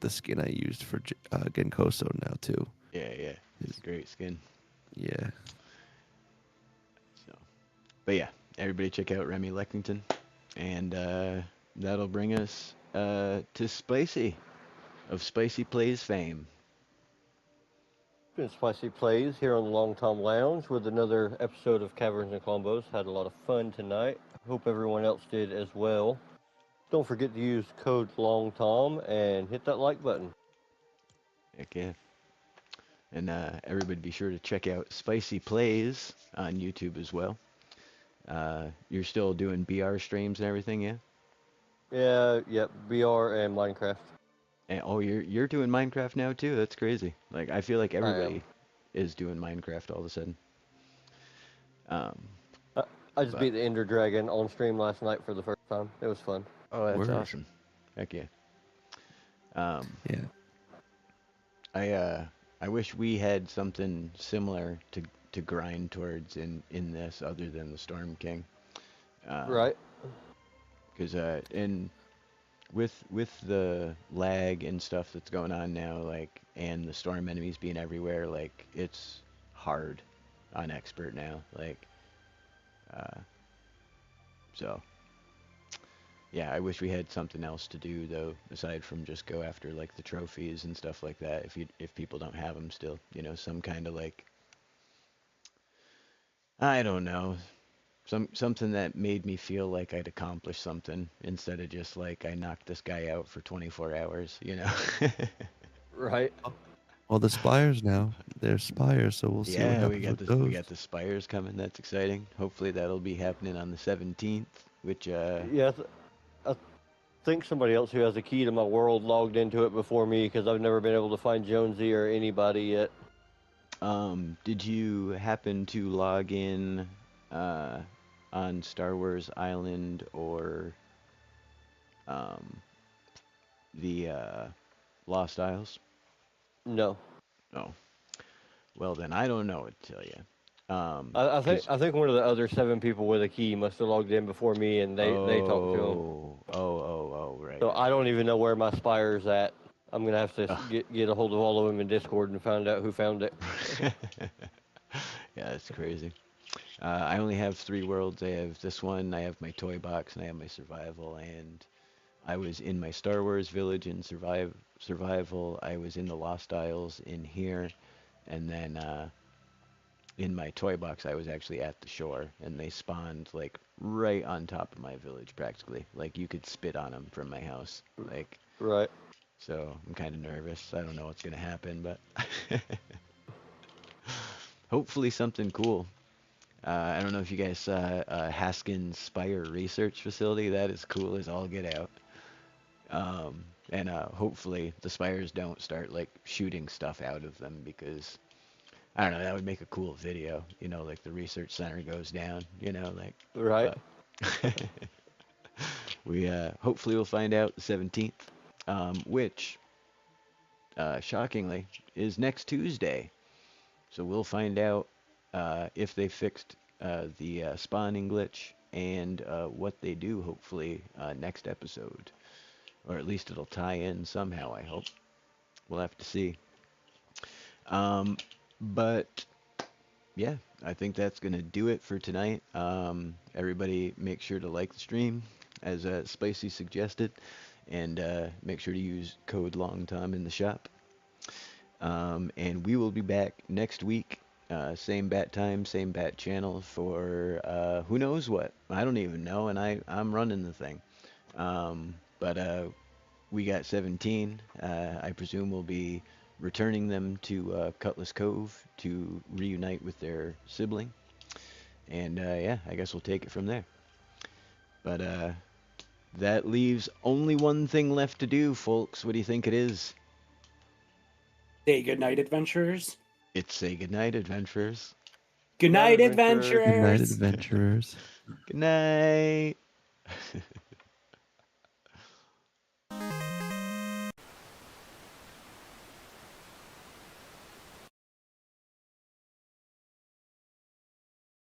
the skin I used for Genkoso now too. Yeah, yeah, it's a Is- great skin. Yeah. So, but yeah, everybody check out Remy Lexington, and that'll bring us to Spicy of Spicy Plays fame. Been Spicy Plays here on the Long Tom Lounge with another episode of Kaverns Klombos. Had a lot of fun tonight. Hope everyone else did as well. Don't forget to use code LONGTOM and hit that like button. Heck yeah. And everybody be sure to check out Spicy Plays on YouTube as well. You're still doing BR streams and everything, yeah? Yeah, yep, BR and Minecraft. And oh, you're doing Minecraft now too? That's crazy. Like I feel like I am. everybody is doing Minecraft all of a sudden. Um, I just but beat the Ender Dragon on stream last night for the first time. It was fun. oh, that's Word. awesome. Heck yeah. Um, Yeah. I wish we had something similar to grind towards in this other than the Storm King. Right? Because in with the lag and stuff that's going on now, like, and the storm enemies being everywhere, like, it's hard on expert now, like, uh, so yeah, I wish we had something else to do though, aside from just go after like the trophies and stuff like that. If people don't have them still, some kind of like, I don't know, something that made me feel like I'd accomplished something instead of just like I knocked this guy out for 24 hours. Right? Well, the spires now. They're spires, so we'll see what Yeah, happens with we those. got the spires coming. That's exciting. Hopefully that'll be happening on the 17th, which Yeah, I think somebody else who has a key to my world logged into it before me because I've never been able to find Jonesy or anybody yet. did you happen to log in uh on Star Wars Island or um the Lost Isles? No. Oh, well then I don't know what to tell you. I think 'Cause I think one of the other 7 people with a key must have logged in before me, and they talked to him. oh, right, So right, I don't right. even know where my spire's at. I'm gonna have to Ugh. get a hold of all of them in Discord and find out who found it. Yeah, that's crazy. I only have 3 worlds. I have this one, I have my toy box, and I have my survival. And I was in my Star Wars village in survival. I was in the Lost Isles in here, and then in my toy box, I was actually at the shore, and they spawned like right on top of my village, practically. Like you could spit on them from my house. Like, Right. so I'm kind of nervous. I don't know what's gonna happen, but hopefully something cool. I don't know if you guys saw Haskins Spire Research Facility. That is cool as all get out. And hopefully the spires don't start like shooting stuff out of them because I don't know, that would make a cool video. Like the research center goes down. Like, Right. but we hopefully we'll find out the 17th, which shockingly is next Tuesday. So we'll find out if they fixed the spawning glitch and what they do, hopefully, next episode. Or at least it'll tie in somehow, I hope. We'll have to see. But yeah, I think that's going to do it for tonight. Everybody make sure to like the stream, as Spicy suggested, and make sure to use code LONGTOM in the shop. And we will be back next week, same bat time, same bat channel for who knows what. I don't even know, and I'm running the thing. But we got 17. I presume we'll be returning them to Cutlass Cove to reunite with their sibling. And yeah, I guess we'll take it from there. But that leaves only one thing left to do, folks. What do you think it is? Say goodnight, adventurers. It's Say Goodnight, Adventurers. Good night, adventurers. Good night, adventurers. adventurers. Good night.